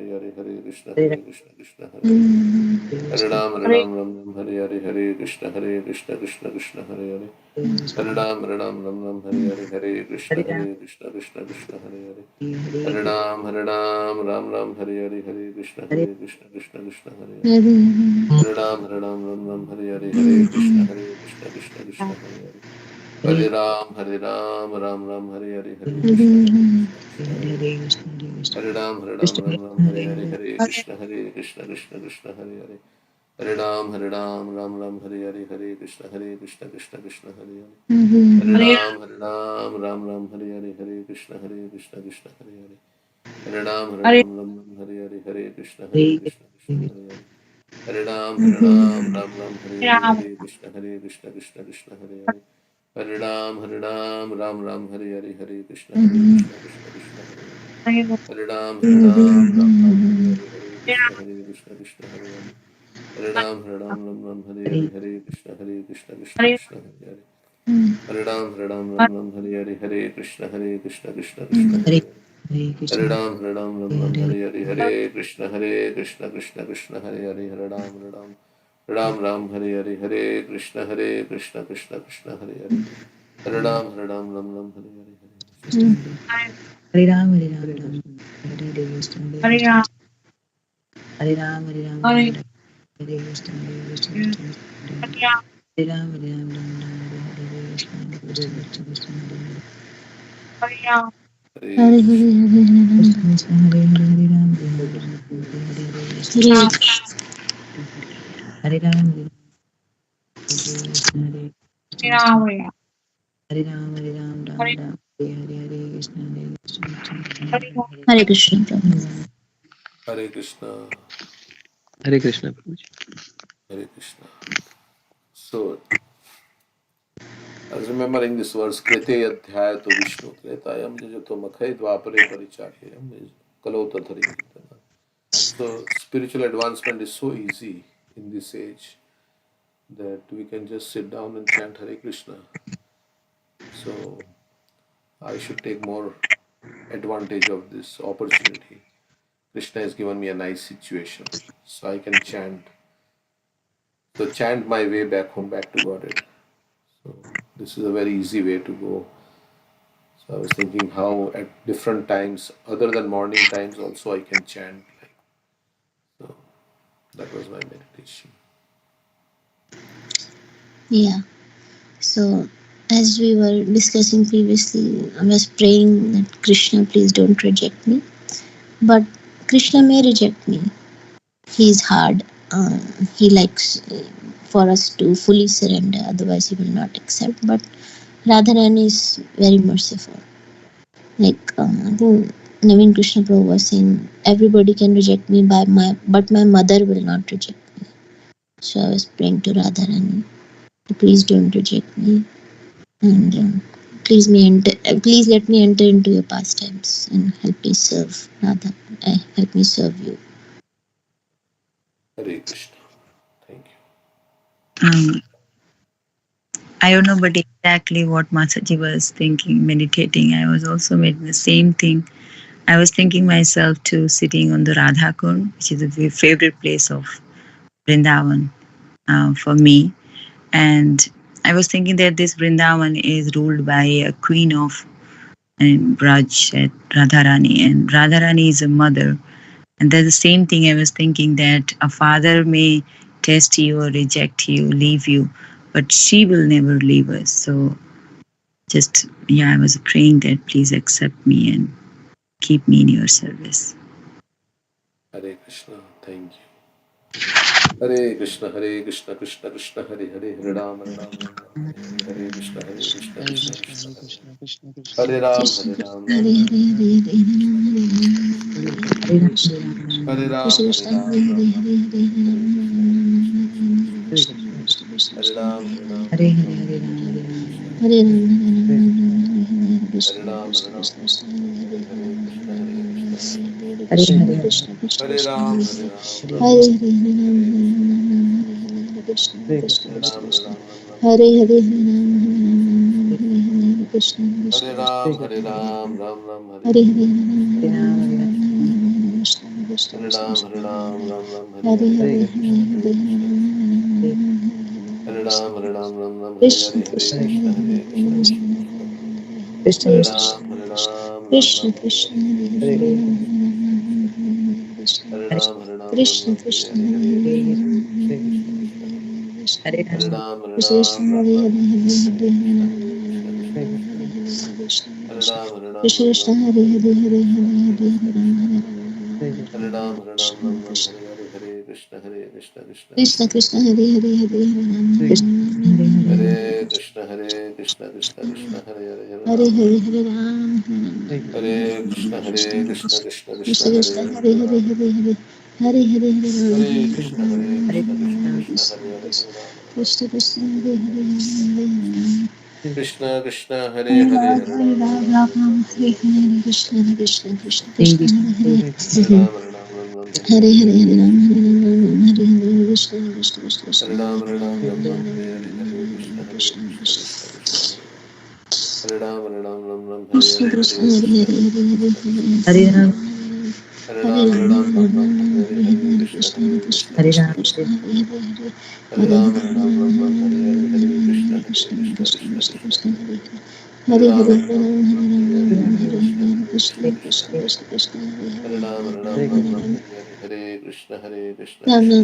Hare, Hare
Hare
Krishna, Hare
Hare
Krishna,
Krishna
Krishna, Hare Hare, Hare Ram,
Krishna
Hare Krishna, Hare Krishna, Krishna Krishna, Hare Hare,
Hare
Hare
Krishna
Ram, Hare Hare, Hare Krishna,
Krishna
Hare Krishna, Krishna Hare Hare, Hare Ram, Hare
Hare
Hare, Hare
Hare
Krishna,
Krishna
Hare Krishna, Krishna Hare Hare, Hare Ram, Hare Hare, Hare Krishna, Hare Krishna, Krishna Hare Hare, Hare Ram, Hare Hare, Hare Krishna, Hare Krishna, Krishna Krishna Hare Hare, Hare Ram, Hare Hare, Hare Krishna, Hare Krishna, Krishna Hare Hare, Hare Ram,
Krishna Krishna Hare Hare Hare Ram
Hare Krishna, Krishna
Krishna
Krishna, Hare Hare,
Krishna
Hare Ram,
Hare
Hare Krishna,
Krishna
Krishna Krishna, Hare Hare, Hare Ram, Hare Hare.
Hare
Hare Krishna,
Krishna
Krishna
Krishna
Krishna, Krishna Hare Hare, Hare Ram, Hare Hare, Hare Hare. Krishna Krishna, Hare Hare, Hare Ram, Hare Hare, Hare Krishna, Krishna Krishna, Hare Hare. Hare Ram, Hare Hare, Hare Krishna, Krishna Krishna, Hare Hare. Hare Ram, Hare Hare, Hare Krishna, Krishna Krishna, Hare Hare. Hare Ram, Hare Hare, Hare Krishna, Krishna Krishna, Hare Hare. Hare Ram, Hare Hare, Hare Krishna, Krishna Hare Hare. Hare Ram, Hare Hare, Hare Krishna, Krishna Hare Hare. Hare Ram, Hare Hare, Hare Krishna, Krishna Hare Hare. Hare Ram, Hare Hare, Hare Krishna, Krishna Hare Hare. Hare Ram, Hare Hare, Hare Krishna, Krishna Hare Hare. Hare Ram, Hare Hare, Hare Krishna, Krishna Hare Hare. Hare Ram, Hare Hare, Hare Krishna, Krishna Hare Hare. Hare Ram, Hare Hare, Hare Krishna, Krishna Hare Hare. Hare Ram, Hare Hare, Hare Krishna, Krishna Hare Hare. Hare Ram, Hare Hare, Hare Krishna, Krishna Hare Hare. Hare Ram, Hare Hare, Hare Krishna, Krishna Hare Hare. Hare Ram, Hare Hare, Hare Krishna, Krishna Hare Hare. Hare Ram, Hare Hare, Hare Krishna, Krishna Hare Hare. Hare Ram, Hare Hare, Hare Krishna, Hare
Hare Ram, Hare Ram, Ram Hare Hare Krishna, Hare Krishna, Hare Ram, Hare Ram, Ram Ram Hare Krishna, Hare Krishna, Krishna Krishna Hare Hare. Hare Ram, Hare Ram, Ram Ram Hare Hare Krishna, Hare Krishna, Krishna Krishna Hare Hare.
Hare Krishna.
Krishna Krishna Hare Hare, Hare Ram, Hare Ram, Ram Ram Hare Hare Krishna, Hare Ram, Hare Ram Hare Krishna, Hare Krishna
Hare
Krishna
Ram,
Hare Ram Hare Ram Ram
Hare
Ram Hare Hare Hare Krishna Krishna
Hare
Hare
Ram,
Hare
Hare Krishna Prabhu.
Hare Krishna.
Hare Krishna, Prabhuji.
Hare Krishna. So, I was remembering this verse, Krite Adhyaya to Vishnu, Tretayam Jajato Makhai Dvapare Paricharyam Kalota Dharingitana. So, spiritual advancement is so easy in this age that we can just sit down and chant Hare Krishna. So, I should take more advantage of this opportunity. Krishna has given me a nice situation, so I can chant. So, chant my way back home, back to Godhead. So, this is a very easy way to go. So, I was thinking how at different times, other than morning times, also I can chant. So, that was my meditation.
Yeah. So, as we were discussing previously, I was praying that Krishna, please don't reject me. But Krishna may reject me. He is hard. He likes for us to fully surrender, otherwise, he will not accept. But Radharani is very merciful. Like, I think Naveen Krishna Prabhu was saying, everybody can reject me, but my mother will not reject me. So I was praying to Radharani, please don't reject me. And please let me enter into your pastimes and help me serve Radha. Help me serve you.
Hare Krishna. Thank you.
I don't know, but exactly what Masaji was thinking, meditating. I was also making the same thing. I was thinking myself to sitting on the Radha Kund, which is the favorite place of Vrindavan for me. And I was thinking that this Vrindavan is ruled by a queen of Braj at Radharani, and Radharani is a mother. And that's the same thing I was thinking, that a father may test you or reject you, leave you, but she will never leave us. So just, yeah, I was praying that please accept me and keep me in your service.
Hare Krishna. Thank you. Hare Krishna, Hare Krishna, Krishna Krishna, Hare Hare, Hare Ram, Hare Ram, Ram Ram, Hare Hare, Hare Krishna, Hare Krishna,
Hare
Krishna
Krishna,
Krishna,
Hare
Hare
Krishna, Krishna Krishna,
Hare
Hare
Ram,
Hare,
Krishna
Hare
Krishna
Ram,
Hare
Ram Ram,
Hare
Hare
Hare
Hare,
Hare
Krishna
Ram
Krishna,
Hare
Hare Hare, Hare
Ram
Krishna,
Hare
Hare
Hare
Krishna,
Krishna
Hare Ram,
Krishna
Hare
Krishna
Ram,
Hare
Ram
Hare
Ram,
Hare
Hare
Hare
Hare, Hare Krishna, Hare Krishna, Krishna Krishna,
Krishna
Hare Hare,
Krishna Krishna
Hare
Krishna
Ram,
Hare
Hare Ram,
Hare
Hare
Ram
Hare
Ram,
Hare
Hare
Ram
Hare,
Hare
Hare Krishna,
Ram.
Hare
Hare
Krishna,
Ram
Hare
Hare
Hare,
Ram
Hare
Hare
Krishna,
Hare
Hare
Krishna
Ram, Hare
Krishna
Ram,
Krishna
Ram
Krishna
Ram, Hare
Hare
Hare, Hare Krishna, Hare Krishna, Hare Hare, Hare
Hare
Krishna,
Krishna
Hare
Krishna Krishna
Hare
Krishna
Ram,
Hare
Hare Ram,
Hare
Ram
Hare
Ram,
Hare
Hare
Hare
Hare,
Ram
Hare
Hare
Krishna, Hare
Ram
Krishna, Hare
Hare
Hare,
Krishna Krishna
Hare
Krishna
Ram, Hare
Krishna
Ram, Ram Ram, Hare
Hare
Hare,
Hare
Hare
Hare
Krishna,
Ram
Hare Krishna, Hare Hare,
Hare Krishna Krishna
Hare
Krishna
Ram, Hare Ram, Ram Ram, Hare
Hare
Hare,
Hare
Hare Krishna, Hare Krishna,
Ram
Hare Hare,
Krishna Krishna
Hare
Krishna
Ram,
Krishna
Hare Ram, Ram Ram, Hare
Hare
Hare,
Hare
Hare Krishna, Hare Krishna, Krishna Krishna, Hare
Krishna
Ram, Hare Ram, Ram Ram, Hare
Krishna
Hare, Hare
Krishna
Krishna,
Hare
Hare Krishna,
Hare
Krishna Krishna,
Krishna
Hare
Krishna
Ram, Hare Ram, Ram
Krishna
Ram, Hare
Krishna
Hare, Hare Krishna,
Hare
Hare
Hare
Hare, Krishna Krishna,
Krishna
Hare
Hare
Ram, Hare Ram, Ram
Krishna
Ram, Hare
Krishna
Hare, Hare Krishna, Hare Krishna,
Hare
Krishna
Krishna,
Krishna,
Hare
Hare
Ram.
Ram, Hare
Krishna
Ram, Ram
Hare
Ram,
Hare
Hare Hare,
Hare
Hare Krishna, Hare Krishna, Krishna
Hare
Hare
Krishna,
Krishna,
Hare Hare,
Krishna
Hare Ram, Hare Ram,
Krishna
Ram
Krishna
Ram, Hare
Hare
Hare,
Hare
Hare
Hare
Krishna, Hare
Hare
Krishna, Krishna Krishna,
Hare
Hare
Krishna,
Ram, Hare Ram,
Krishna
Ram Ram,
Krishna
Hare Hare, Hare Krishna, Hare Krishna, Krishna
Krishna
Krishna,
Krishna Hare Hare Hare
Hare
Krishna Hare Hare
Hare Krishna, Hare Krishna, Krishna Krishna, Hare Hare, Hare
Hare
Ram, Hare
Hare
Ram,
Hare Ram
Hare
Hare Krishna, Hare Krishna, Krishna Krishna,
Krishna
Hare
Krishna
Hare,
Hare
Hare
Hare
Ram,
Hare Hare Hare Hare Hare
Hare
Ram
Krishna, Hare
Hare
Krishna, Krishna Krishna,
Krishna
Hare Hare, Hare Ram, Hare Ram,
Krishna
Hare
Krishna
Hare,
Hare
Hare
Hare
Krishna, Krishna
Hare
Krishna,
Ram
Krishna Krishna,
Hare
Hare Hare,
Ram
Hare
Hare
Ram, Hare
Ram
Ram,
Ram
Hare
Ram
Ram, Hare
Hare
Hare, Hare
Hare
Krishna,
Krishna
Krishna
Krishna
Krishna,
Krishna
Krishna
Krishna
Krishna,
Hare Hare
Hare Ram, Hare Ram, Ram Ram, Hare
Hare
Hare,
Hare
Hare
Hare Ram
Krishna,
Hare
Krishna
Ram
Krishna,
Hare Hare Krishna Krishna Krishna
Hare
Krishna
Ram,
Hare
Hare Ram, Ram Ram, Hare Hare, Hare Krishna, Hare Krishna,
Krishna
Krishna Krishna, Hare Ram, Hare Ram, Ram Ram, Hare
Krishna
Hare,
Krishna
Hare
Hare
Krishna,
Hare
Hare
Hare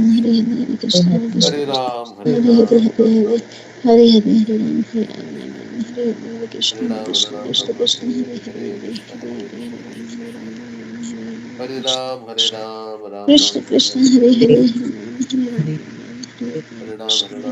Krishna, Krishna
Hare
Krishna,
Ram.
Hare
Hare
Ram, Hare
Ram
Ram,
Hare
Ram Ram,
Ram
Hare Hare, Hare
Hare
Krishna,
Krishna
Hare
Krishna
Krishna,
Hare
Krishna
Krishna
Ram.
Krishna
Krishna,
Hare Hare Hare
Hare
Hare
Ram,
Hare
Hare Ram, Ram Ram, Hare Hare, Hare Krishna, Hare
Krishna
Krishna,
Krishna
Krishna
Krishna
Krishna,
Krishna Hare
Hare
Hare
Ram,
Hare
Hare
Hare
Ram,
Ram
Ram Ram, Hare Hare,
Hare
Hare Krishna,
Ram
Hare
Krishna
Krishna,
Hare
Krishna
Krishna
Krishna,
Krishna Krishna
Hare
Hare
Ram, Hare
Hare
Ram, Ram Ram,
Hare
Hare Hare, Hare Krishna,
Ram
Krishna
Ram
Krishna,
Hare Hare Krishna Krishna
Hare
Krishna
Ram, Hare
Hare Hare
Ram,
Hare
Ram
Hare
Ram,
Hare
Hare
Hare
Krishna,
Hare Ram
Krishna
Hare
Krishna,
Hare Hare
Hare
Krishna
Ram, Hare
Krishna
Ram,
Krishna
Ram Ram,
Krishna
Hare
Hare
Hare, Hare
Hare
Krishna, Hare Krishna, Krishna Krishna,
Hare
Hare Ram, Hare Ram, Ram
Krishna
Ram, Hare
Krishna
Hare,
Hare
Hare
Hare
Krishna,
Hare
Krishna Krishna,
Hare
Hare Ram, Hare Ram, Ram Ram,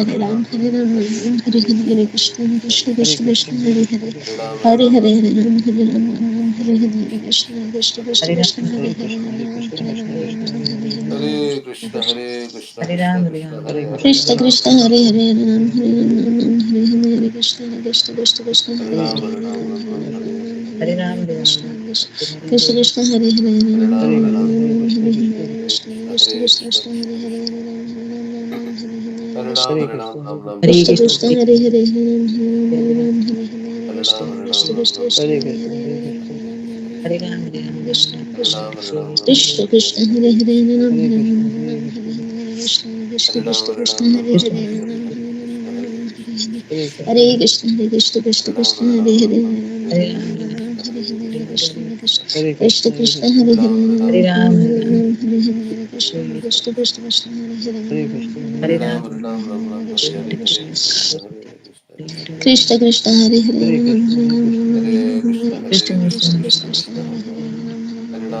Hare Ram Hare Ram Ram Ram Hare Hare Hare Krishna Krishna Krishna Krishna Hare Hare Hare Hare Hare Ram Hare Ram Ram Ram Hare Hare Hare Krishna Krishna Krishna Krishna Hare
Hare
Hare
Krishna,
Ram
Hare
Hare
Krishna,
Ram
Krishna
Ram
Krishna,
Ram
Hare
Hare
Hare,
Hare
Hare
Hare
Hare,
Krishna, Hare Krishna,
Hare
Krishna
Ram, Hare
Krishna,
Ram,
Hare
Hare
Hare,
Krishna,
Krishna
Hare
Hare
Ram,
Krishna
Hare
Krishna,
Hare
Ram,
Hare Ram Hare Ram Ram Hare Hare Hare Krishna Krishna Krishna Krishna
Hare
Hare
Ram,
Hare
Hare Ram,
Ram
Ram
Hare
Ram,
Ram
Hare Hare, Hare
Hare
Hare
Krishna,
Ram,
Hare
Hare
Krishna
Krishna
Krishna,
Ram,
Hare Hare,
Krishna
Hare
Krishna
Krishna,
Krishna Hare Hare
Hare
Ram
Ram,
Hare
Hare
Krishna,
Ram,
Hare
Ram Ram,
Krishna,
Hare
Krishna
Hare, Hare
Krishna,
Krishna,
Krishna
Hare
Krishna
Krishna,
Krishna
Krishna
Hare Hare
Krishna,
Ram Ram Hare
Hare
Hare
Ram,
Hare
Hare
Krishna,
Ram, Ram
Hare
Ram,
Hare
Hare
Krishna
Hare,
Krishna,
Hare
Krishna
Hare
Hare
Krishna,
Hare Ram
Krishna,
Ram Hare Hare
Hare
Krishna
Ram, Hare Ram,
Krishna
Ram
Krishna
Ram,
Krishna
Hare
Hare
Hare
Hare,
Krishna,
Hare
Hare
Hare
Krishna,
Ram
Krishna,
Hare Ram, Hare Ram,
Krishna
Hare
Krishna
Ram, Hare Ram, Ram Ram,
Krishna
Hare
Krishna
Hare,
Hare
Hare
Hare
Krishna,
Ram
Hare
Hare
Krishna,
Krishna,
Ram
Hare
Hare
Krishna,
Hare Krishna
Hare Ram,
Krishna
Hare
Krishna
Ram, Ram
Hare
Ram,
Krishna,
Hare
Hare
Ram
Hare, Hare Krishna, Hare Krishna,
Hare Krishna,
Hare Krishna Hare Krishna Krishna
Hare Ram,
Krishna
Hare
Hare
Ram,
Hare
Ram Ram,
Ram
Hare
Hare
Hare,
Hare
Ram,
Hare
Hare
Ram
Krishna,
Hare
Hare
Hare
Krishna,
Krishna
Hare
Krishna
Krishna,
Hare
Krishna
Krishna, Hare
Krishna
Krishna,
Hare
Hare
Hare
Ram, Hare
Ram
Ram,
Hare
Ram
Ram,
Ram,
Hare
Hare
Ram,
Hare,
Hare
Hare
Hare
Krishna,
Hare
Hare
Krishna
Krishna,
Krishna Krishna Krishna Hare Hare
Hare
Ram
Krishna,
Hare
Hare
Hare
Ram,
Ram,
Hare
Ram
Ram, Ram Ram,
Hare
Hare
Krishna
Hare,
Krishna
Hare Krishna, Hare Krishna, Hare Krishna,
Krishna Krishna Hare Hare
Hare
Ram
Krishna,
Hare
Hare
Ram
Krishna,
Hare
Hare
Krishna,
Krishna
Hare
Krishna,
Krishna
Krishna,
Krishna,
Krishna
Krishna
Krishna
Krishna,
Hare Hare Ram
Hare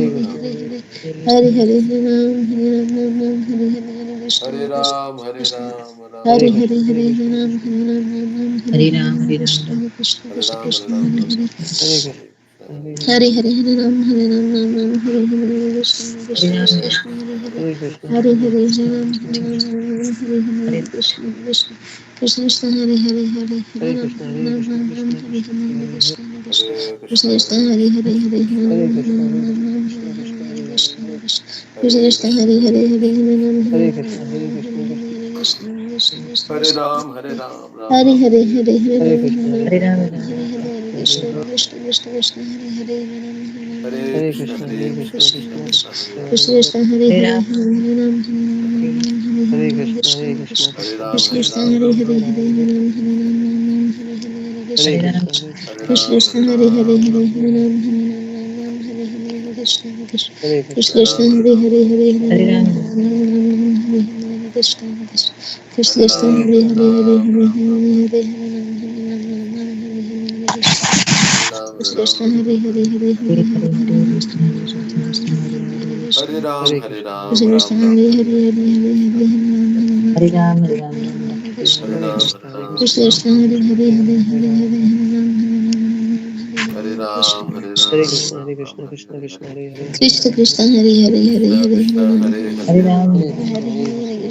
Ram,
Hare
Hare
Hare
Ram.
Hare Hare Hare Hare Ram Ram Ram Hare Hare Krishna
Hare
Krishna
Ram, Hare
Krishna
Ram, Ram
Hare
Ram,
Hare Hare
Hare
Hare
Hare.
Ram Ram Hare
Hare
Hare
Ram, Hare Ram,
Krishna Krishna
Hare
Krishna
Ram, Hare
Krishna
Ram,
Hare
Ram
Hare
Ram, Hare Krishna, Hare
Hare
Krishna.
Hare Hare Ram Hare Krishna
Hare
Krishna
Ram,
Hare
Hare
Krishna
Ram,
Hare Hare
Ram,
Hare Hare Hare
Krishna
Ram
Krishna Krishna
Hare
Hare
Krishna Krishna Krishna Krishna Hare Hare Hare Hare Ram Hare Krishna Krishna
Hare
Krishna
Krishna,
Krishna
Hare
Hare
Krishna,
Hare Hare
Krishna
Ram
Krishna, Hare Hare.
Krishna Krishna Krishna
Hare
Krishna
Krishna,
Hare
Hare
Hare Hare
Krishna,
Ram
Krishna
Hare
Krishna.
Krishna Krishna Krishna
Hare
Krishna
Ram, Hare Ram, Ram
Hare
Ram,
Hare
Hare
Hare
Hare.
Hare Ram
Hare Ram, Hare
Hare
Ram,
Hare Krishna Krishna Krishna Krishna Hare Hare Ram
Hare Krishna,
Hare
Hare Krishna,
Krishna
Krishna
Krishna
Krishna, Hare Hare.
Krishna Krishna Hare
Hare
Hare
Ram,
Hare Ram
Hare
Hare Krishna Krishna
Hare Ram,
Krishna
Hare
Krishna
Ram,
Hare
Ram
Hare
Ram,
Hare
Hare Hare.
Ram Hare Krishna
Hare Ram,
Hare
Krishna
Ram,
Krishna
Hare
Hare Hare
Ram,
Hare
Ram.
Ram Hare Krishna Krishna Krishna
Hare
Krishna
Ram, Hare
Hare
Ram,
Hare
Ram
Hare
Ram.
Hare
Ram
Ram,
Hare Krishna Krishna Krishna
Hare
Krishna
Ram,
Hare
Hare
Hare Hare
Ram,
Hare
Ram Ram.
Hare Hare Krishna
Hare Ram, Hare
Krishna
Ram,
Krishna
Ram
Hare
Ram.
Hare Hare
Hare
Hare
Hare, Hare Krishna,
Ram
Krishna Krishna, Hare Hare,
Hare
Krishna
Ram, Hare Ram,
Krishna
Ram
Krishna
Ram,
Hare
Hare
Hare
Hare,
Hare
Hare
Hare
Krishna.
Hare Ram, Hare Ram, Ram Ram, Hare
Krishna
Hare
Hare,
Ram, Hare Ram,
Krishna
Ram
Krishna
Ram,
Hare
Hare
Hare
Hare.
Hare Hare Hare
Hare
Hare
Ram,
Krishna
Hare
Hare
Ram,
Krishna,
Ram
Hare
Ram,
Krishna,
Hare
Krishna
Hare,
Krishna,
Hare
Hare
Krishna.
Hare, Hare
Krishna
Rama,
Krishna
Hare
Hare
Rama,
Hare Hare
Krishna
Hare
Krishna,
Hare
Hare
Hare
Hare,
Ram,
Hare
Hare
Krishna.
Krishna, Hare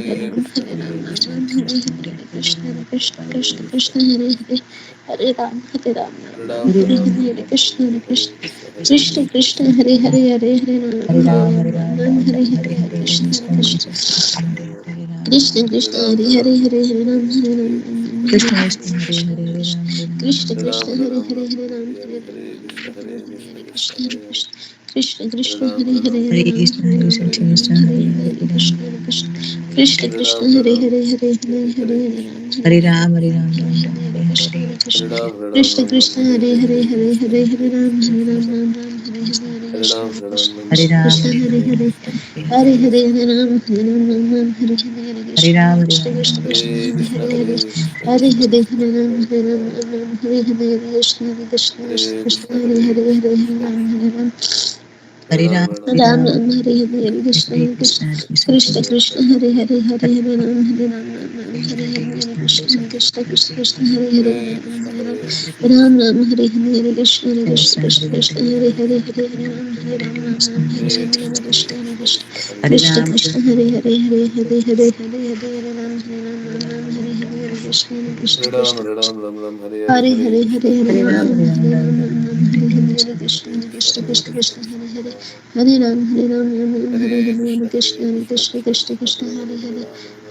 Ram, Hare Ram, Ram Ram, Hare Hare, Krishna Krishna, Krishna Krishna, Hare Hare, Hare Ram,
Hare
Ram
Ram,
Hare
Hare Ram,
Hare,
Hare Ram,
Krishna
Hare
Krishna,
Hare
Krishna
Krishna,
Krishna, Hare Hare, Hare Hare Ram, Ram Hare Hare, Krishna Krishna, Krishna
Hare
Krishna,
Ram,
Hare
Hare
Hare,
Ram,
Hare Hare Ram, Hare Ram, Hare
Krishna
Hare,
Krishna Hare
Krishna
Hare
Krishna,
Ram Hare
Krishna
Hare
Krishna,
Ram, Hare
Hare
Ram,
Hare,
Ram
Hare
Hare
Ram,
Hare
Hare
Hare Krishna,
Ram,
Hare Krishna,
Hare
Krishna
Krishna,
Hare
Hare
Hare,
Krishna, Krishna
Hare
Krishna,
Ram,
Hare
Hare
Hare,
Ram,
Hare
Hare
Ram
Ram,
Krishna
Hare
Hare
Hare
Krishna,
Krishna
Hare
Ram,
Krishna
Krishna,
Hare
Hare
Hare
Hare,
Hare
Krishna,
Krishna
Ram
Krishna, Krishna
Hare
Krishna,
Ram, Hare
Hare
Ram,
Hare, Hare
Hare
Hare,
Hare
Hare
Krishna,
Ram,
Krishna
Hare
Hare
Krishna,
Ram,
Ram
Hare
Hare
Hare,
Ram
Hare
Ram Ram
Hare,
Hare
Krishna
Hare
Hare
Krishna,
Ram, Hare Ram,
Krishna
Ram Ram,
Krishna,
Hare
Hare
Hare,
Hare,
Hare
Hare
Krishna,
Hare,
Hare
Hare Ram,
Krishna,
Hare
Krishna,
Ram, Ram Ram, Hare Hare,
Hare
Krishna
Ram, Hare Ram,
Krishna,
Ram
Hare
Ram, Hare
Ram
Krishna
Hare
Hare,
Hare
Hare
Ram
Hare,
Krishna,
Ram
Krishna,
Hare
Hare
Hare,
Krishna,
Hare Ram, Hare Ram, Ram Ram, Hare Hare,
Hare
Krishna
Ram Hare
Krishna,
Ram Ram
Krishna
Hare
Krishna,
Krishna,
Hare
Hare
Hare,
Krishna,
Hare
Krishna
Hare,
Krishna,
Hare
Hare
Ram,
Hare,
Hare Ram, Ram Ram, Hare Hare, Krishna Krishna,
Hare
Krishna
Krishna,
Hare
Hare
Hare, Hare
Krishna,
Ram, Hare Ram,
Hare
Hare
Ram,
Ram
Hare
Hare
Ram,
Ram
Hare
Ram
Ram,
Krishna,
Hare
Krishna
Hare,
Krishna,
Krishna
Hare
Krishna,
Krishna Hare Krishna
Hare
Krishna
Hare,
Krishna,
Hare
Hare
Krishna,
Hare, Hare Hare Ram, Hare Ram, Ram
Hare
Hare
Krishna,
Hare,
Krishna
Krishna
Krishna,
Krishna, Krishna Krishna, Hare Hare
Hare
Ram,
Krishna,
Hare Ram,
Hare Krishna,
Ram
Krishna
Ram, Hare
Krishna,
Hare, Krishna Krishna,
Hare
Krishna
Krishna,
Krishna,
Hare
Hare
Krishna,
Hare,
Krishna
Hare
Krishna,
Ram, Hare Ram, Ram
Hare
Hare Hare,
Krishna, Hare
Krishna
Krishna,
Krishna,
Krishna Hare
Hare
Krishna
Krishna,
Ram
Krishna, Hare Hare, Hare Hare, Hare Hare, Hare Ram, Hare Ram, Ram Hare Hare, Krishna
Hare Ram,
Krishna,
Hare Ram, Ram Ram, Hare Hare,
Hare
Hare
Hare,
Krishna,
Hare
Hare
Hare
Hare
Hare,
Ram,
Ram Hare
Hare
Ram
Ram,
Ram
Ram Hare Hare,
Hare
Krishna
Krishna,
Krishna,
Hare
Krishna
Krishna,
Krishna,
Krishna
Hare
Krishna,
Hare, Hare Ram, Hare Ram, Ram Hare
Hare
Hare,
Krishna, Hare
Krishna
Krishna,
Krishna,
Krishna
Krishna
Krishna,
Krishna,
Hare
Hare
Hare,
Hare,
Hare Ram,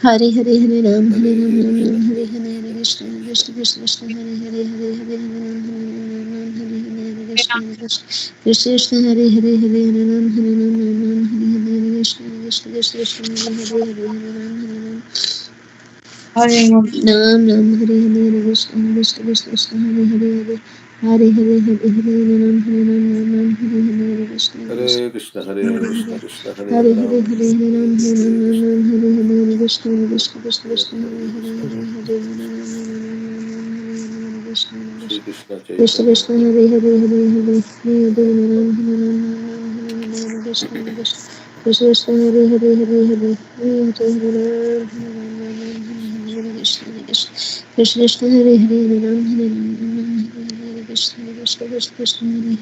Hare Hare Hare Ram Hare Ram
Hare
Ram
Krishna,
Ram Hare
Hare
Hare Hare Krishna Krishna Krishna Krishna Hare Hare Hare Hare Hare Ram Hare Ram Ram Hare Hare Hare Krishna Krishna Krishna Krishna Hare Hare Hare Hare Ram Hare Ram Ram Ram Hare Hare Hare Krishna Krishna Krishna Krishna Hare Hare Hare Hare Ram Hare Ram
Hare
Ram Ram Hare Hare Hare Krishna Krishna Krishna Krishna Hare Hare Hare Hare Hare Hare Hare Ram Hare Ram Ram Ram Hare Hare Hare Krishna Krishna
Hare Krishna, Hare
Hare
Krishna,
Hare
Krishna Hare
Hare
Hare
Hare
Ram,
Hare Hare Ram Hare Ram
Hare
Ram
Krishna,
Ram Hare Hare Hare Krishna Krishna Krishna
Hare
Krishna Hare Hare
Krishna,
Hare Hare Hare Krishna
Shri
Krishna
Krishna
Krishna
Chaitanya,
Krishna Hare Hare Hare Hare Hare Hare Ram Hare Ram Ram Hare Hare Hare Krishna Krishna Krishna Krishna Hare Hare Hare Hare Hare Hare Krishna Krishna Krishna Krishna Hare Hare Hare Ram Hare Ram Hare Krishna Krishna Krishna Krishna Hare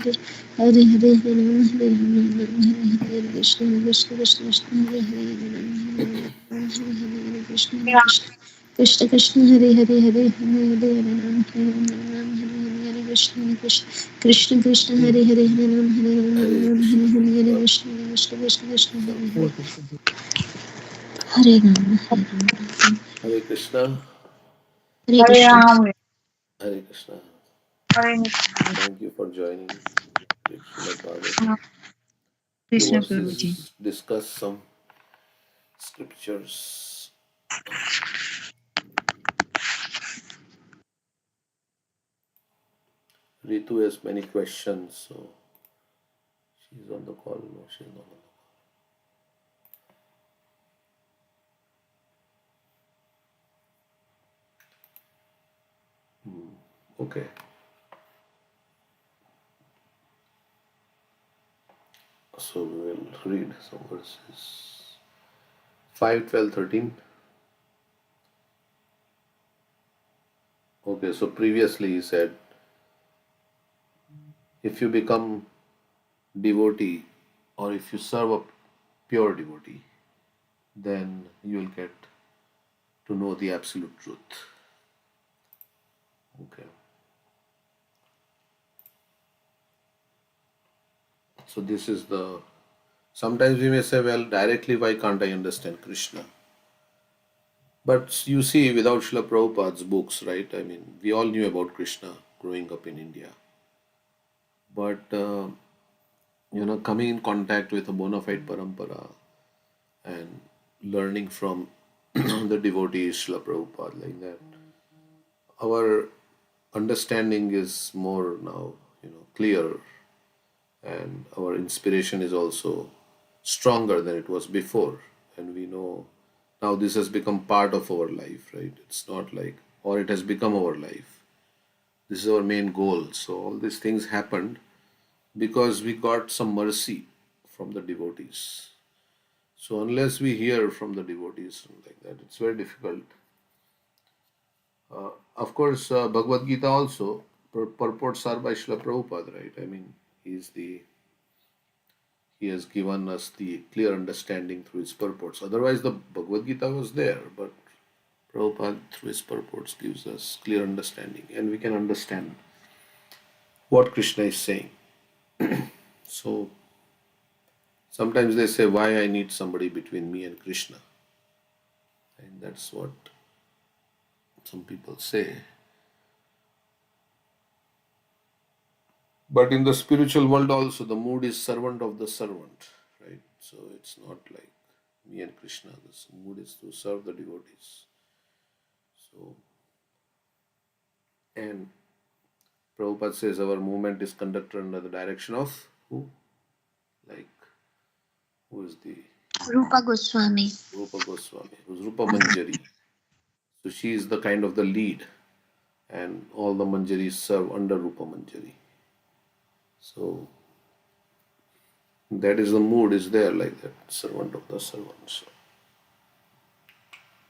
Hare Hare Hare Ram Hare Ram Hare Hare Krishna Krishna Krishna Krishna Hare Hare Hare Ram Hare Hare Krishna Krishna Krishna Krishna Hare Hare Hare Hare Hare Ram Hare Ram Hare Hare Krishna Krishna Krishna Krishna Hare Hare Hare Ram Hare
Hare
Ram
Krishna.
Hare Hare
Uh,
Krishna Krishna Krishna Krishna
so,
Hare Hare Hare Ram Hare Ram
Hare Krishna.
Hare
Hare
Krishna
Ram,
Hare Krishna.
Hare Krishna.
Thank you for joining. Great Srila Prabhupada. Who
Krishna
wants to
Prabhuji.
discuss some scriptures? Ritu has many questions, so she's on the call. No, she's not on the call. Okay. So we will read some verses. 5, 12, 13. Okay, so previously he said, if you become devotee or if you serve a pure devotee, then you will get to know the absolute truth. Okay. So this is the. Sometimes we may say, well, directly, why can't I understand Krishna? But you see, without Srila Prabhupada's books, right? I mean, we all knew about Krishna growing up in India. But, coming in contact with a bona fide parampara and learning from the devotees, Srila Prabhupada, like that, our understanding is more now, clear, and our inspiration is also stronger than it was before. And we know now this has become part of our life, right? It's not like, or it has become our life. This is our main goal. So all these things happened because we got some mercy from the devotees. So unless we hear from the devotees like that, it's very difficult. Of course, Bhagavad Gita also purports are by Srila Prabhupada, right? I mean, he has given us the clear understanding through his purports. Otherwise, the Bhagavad Gita was there, but Prabhupada through his purports gives us clear understanding, and we can understand what Krishna is saying. So sometimes they say, why I need somebody between me and Krishna? And that's what some people say. But in the spiritual world also, the mood is servant of the servant, right? So it's not like me and Krishna. The mood is to serve the devotees. So, and Prabhupada says our movement is conducted under the direction of who? Like, who is the
Rupa Goswami.
Rupa Goswami? Who's Rupa Manjari? So she is the kind of the lead, and all the Manjaris serve under Rupa Manjari. So that is the mood is there like that, servant of the servants.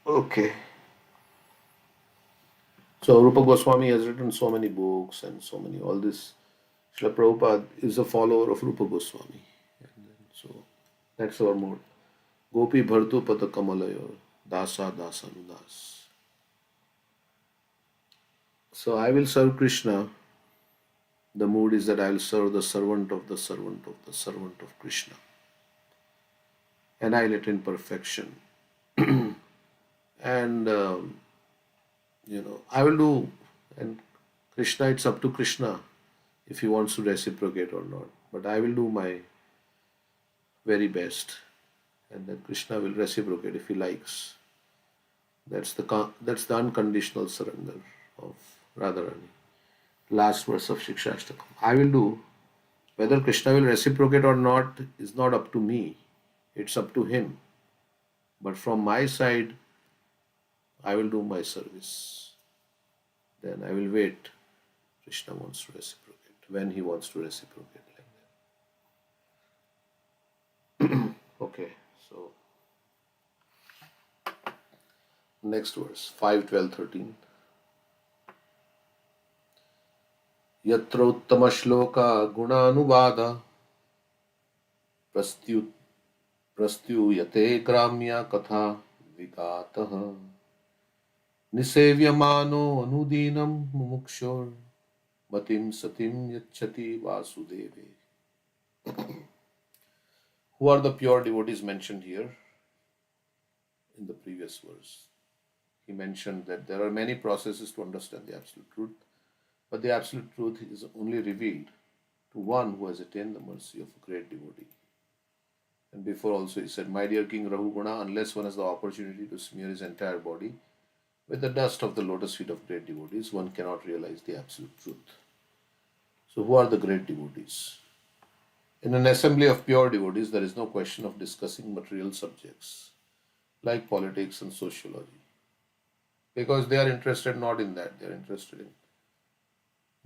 Okay. So Rupa Goswami has written so many books and so many all this. Srila Prabhupada is a follower of Rupa Goswami. And then, so that's our mode. Gopi Bhartu Pada Kamalayo Dasa Dasanudas. So I will serve Krishna. The mood is that I will serve the servant of the servant of the servant of Krishna. Annihilate in perfection. And I will do, and Krishna, it's up to Krishna if he wants to reciprocate or not. But I will do my very best, and then Krishna will reciprocate if he likes. That's the unconditional surrender of Radharani. Last verse of Shikshashtakam. I will do. Whether Krishna will reciprocate or not is not up to me. It's up to him. But from my side, I will do my service. Then I will wait. Krishna wants to reciprocate when he wants to reciprocate like that. Okay, so next verse 5, 12, 13. Yatrottama gunanubada prastyut प्रस्तूयते ग्राम्या कथा विगातः निसेव्यमानो अनुदीनं मुमुक्षोर् मतिं सतिं यच्छति वासुदेवे. Who are the pure devotees mentioned here in the previous verse? He mentioned that there are many processes to understand the absolute truth, but the absolute truth is only revealed to one who has attained the mercy of a great devotee. And before also he said, my dear King Rahugana, unless one has the opportunity to smear his entire body with the dust of the lotus feet of great devotees, one cannot realize the absolute truth. So, who are the great devotees? In an assembly of pure devotees, there is no question of discussing material subjects like politics and sociology because they are interested not in that, they are interested in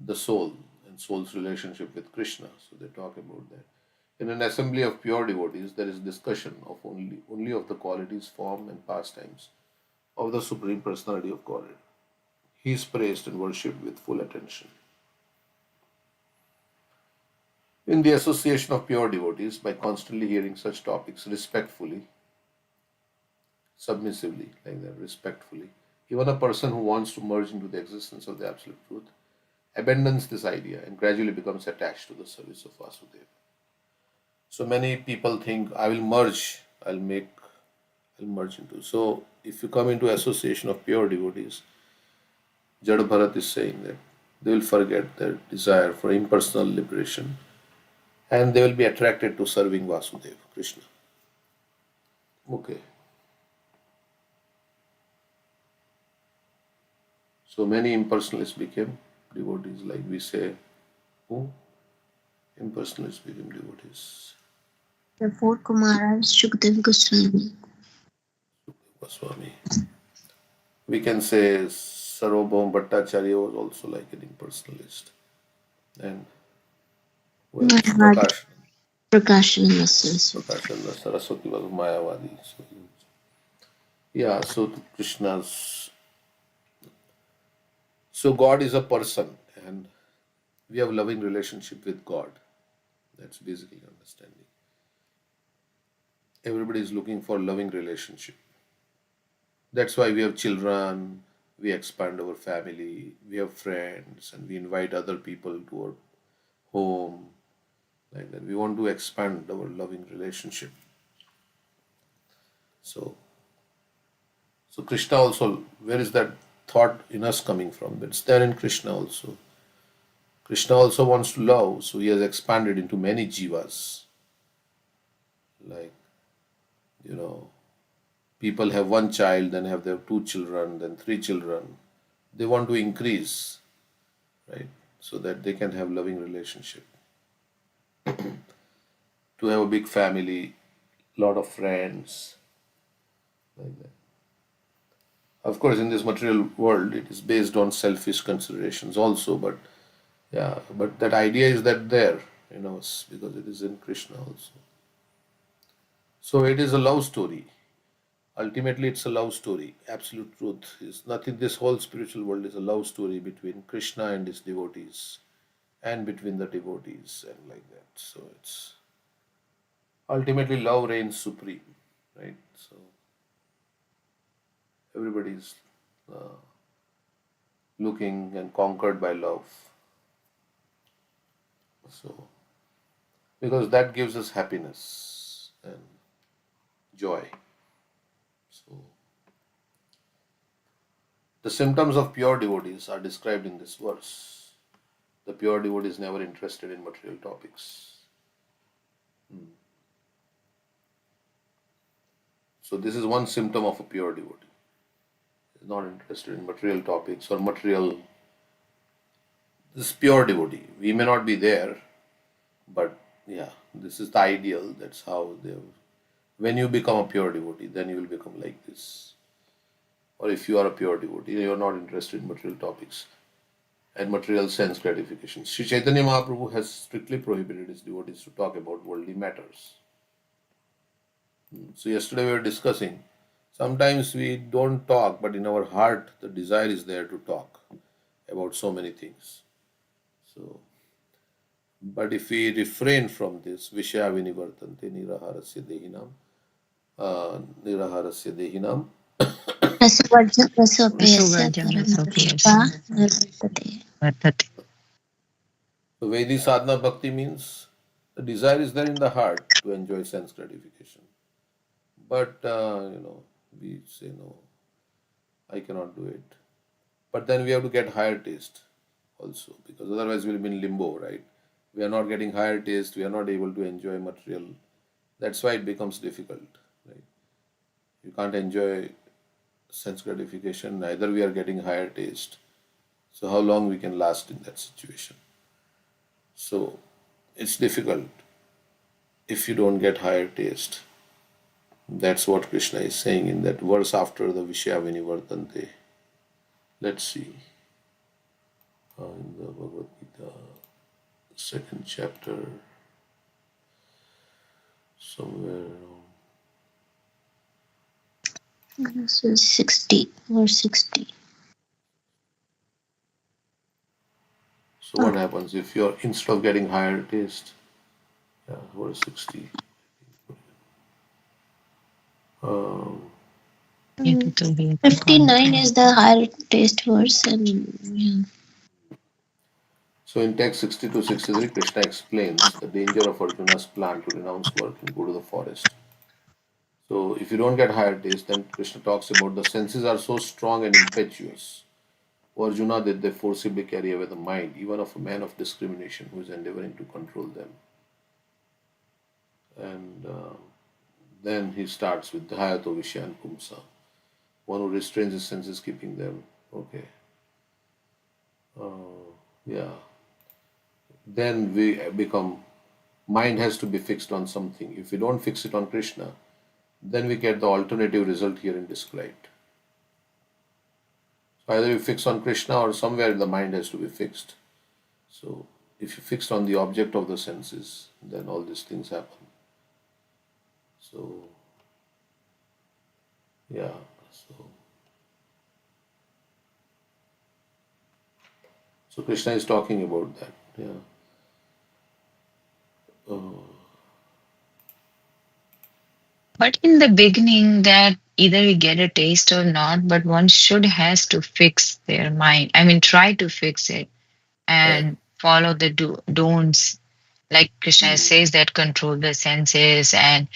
the soul and soul's relationship with Krishna. So, they talk about that. In an assembly of pure devotees, there is discussion of only of the qualities, form, and pastimes of the Supreme Personality of Godhead. He is praised and worshipped with full attention. In the association of pure devotees, by constantly hearing such topics respectfully, submissively, like that, respectfully, even a person who wants to merge into the existence of the Absolute Truth abandons this idea and gradually becomes attached to the service of Vasudeva. So many people think, I will merge, I'll merge into. So if you come into association of pure devotees, Jada Bharat is saying that they will forget their desire for impersonal liberation and they will be attracted to serving Vasudeva, Krishna. Okay. So many impersonalists became devotees, like we say, who? Impersonalists became devotees.
The fourth Kumara is Shukdev Goswami.
Goswami. We can say Sarvabhauma Bhattacharya was also like an impersonalist. And who else?
Maharaja
Prakash.
Prakashananda Saraswati.
Prakashananda Saraswati was Mayavadi. So, yeah, so Krishna's. So God is a person and we have loving relationship with God. That's basically understanding. Everybody is looking for loving relationship. That's why we have children, we expand our family, we have friends, and we invite other people to our home. Like that, we want to expand our loving relationship. So, so Krishna also, where is that thought in us coming from? It's there in Krishna also. Krishna also wants to love, so he has expanded into many jivas. Like, you know, people have one child, then have their two children, then three children. They want to increase, right? So that they can have loving relationship. To have a big family, lot of friends, like that. Of course, in this material world, it is based on selfish considerations also, but yeah, but that idea is that there in us because it is in Krishna also. So it is a love story. Ultimately, it's a love story. Absolute truth is nothing. This whole spiritual world is a love story between Krishna and his devotees, and between the devotees, and like that. So it's ultimately love reigns supreme, right? So everybody's uh, looking and conquered by love. So because that gives us happiness and joy. So the symptoms of pure devotees are described in this verse. The pure devotee is never interested in material topics. So this is one symptom of a pure devotee. Is not interested in material topics or material. This pure devotee. We may not be there, but yeah, this is the ideal. That's how they. When you become a pure devotee, then you will become like this. Or if you are a pure devotee, you are not interested in material topics and material sense gratification. Sri Chaitanya Mahaprabhu has strictly prohibited his devotees to talk about worldly matters. So yesterday we were discussing. Sometimes we don't talk, but in our heart the desire is there to talk about so many things. So, but if we refrain from this, Vishaya Vinivartante Niraharasya Dehinam, Niraharasya Dehinam.
Rasavajja rasopiyasya
Suvarjana
paramokshita
Sophyas.
nivartate.
Vartate.
So Vedi sadhana bhakti means the desire is there in the heart to enjoy sense gratification. But we say no, I cannot do it. But then we have to get higher taste also, because otherwise we'll be in limbo, right? We are not getting higher taste, we are not able to enjoy material. That's why it becomes difficult, right? You can't enjoy sense gratification, neither we are getting higher taste. So how long we can last in that situation? So it's difficult if you don't get higher taste. That's what Krishna is saying in that verse after the Vishya Vinivartante. Let's see. In the Bhagavad Gita, second chapter, somewhere around.
So 60, verse 60.
So what happens if you're instead of getting higher taste? Yeah, verse 60. Um,
Mm,
Into the
59
content.
is the higher taste verse, and yeah.
so in text 60 to 63, Krishna explains the danger of Arjuna's plan to renounce work and go to the forest. So if you don't get higher taste, then Krishna talks about the senses are so strong and impetuous, O Arjuna, that they forcibly carry away the mind, even of a man of discrimination who is endeavoring to control them. And then he starts with Dhayato Vishya and Pumsa, one who restrains his senses, keeping them. Okay. Yeah. Then we become, mind has to be fixed on something. If we don't fix it on Krishna, then we get the alternative result herein described. So either you fix on Krishna or somewhere the mind has to be fixed. So if you fix on the object of the senses, then all these things happen. So yeah, so Krishna is talking about that. Yeah. Uh,
But in the beginning, that either we get a taste or not, but one should has to fix their mind. I mean, try to fix it
correct.
and follow the don'ts. Like Krishna
Hmm.
says, that control the senses, and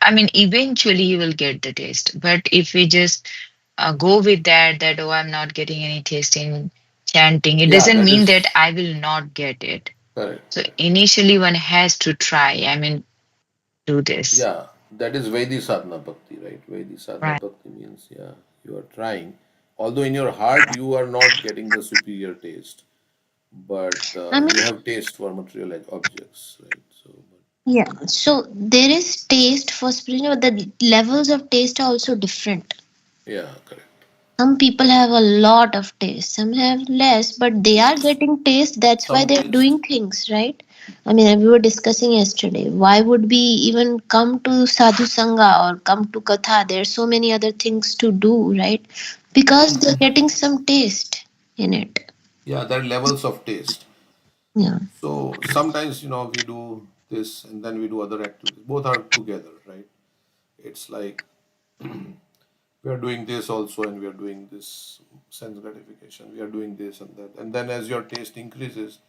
I mean, eventually you will get the taste. But if we just go with that oh, I'm not getting any taste in chanting, it
Yeah,
doesn't
that
mean that
is
I will not get it.
correct.
So
Correct.
initially, one has to try. I mean, do this.
Yeah, that is Vaidhi sadhana bhakti, right? Vaidhi sadhana
Right.
bhakti means, yeah, you are trying. Although in your heart you are not getting the superior taste, but
I mean,
you have taste for material objects, right? So,
yeah. So there is taste for spiritual, but the levels of taste are also different.
yeah, correct.
Some people have a lot of taste, some have less, but they are getting taste. That's why
Some
they're
taste.
doing things, right? I mean, we were discussing yesterday. Why would we even come to sadhu sangha or come to katha? There's so many other things to do, right? Because they're getting some taste in it.
Yeah, there are levels of taste.
Yeah.
So sometimes, we do this and then we do other activities. Both are together, right? It's like we are doing this also and we are doing this sense gratification. We are doing this and that. And then as your taste increases,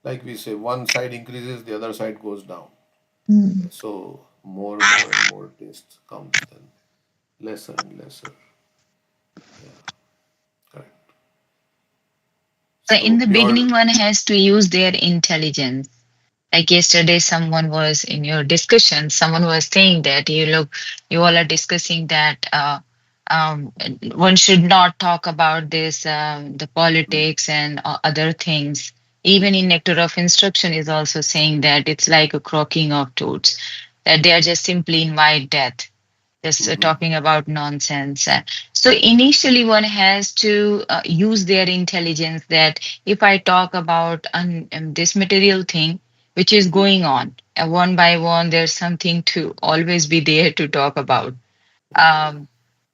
like we say, one side increases, the other side goes down.
Hmm.
So more and more taste comes, then lesser and lesser. Yeah, correct.
So in
So
the
pure,
beginning, one has to use their intelligence. Like yesterday, someone was in your discussion, someone was saying that you all are discussing that um, one should not talk about this, the politics and other things. Even in Nectar of Instruction is also saying that it's like a croaking of toads, that they are just simply invite death, just talking about nonsense. So initially, one has to use their intelligence that if I talk about this material thing which is going on, one by one, there's something to always be there to talk about. Um,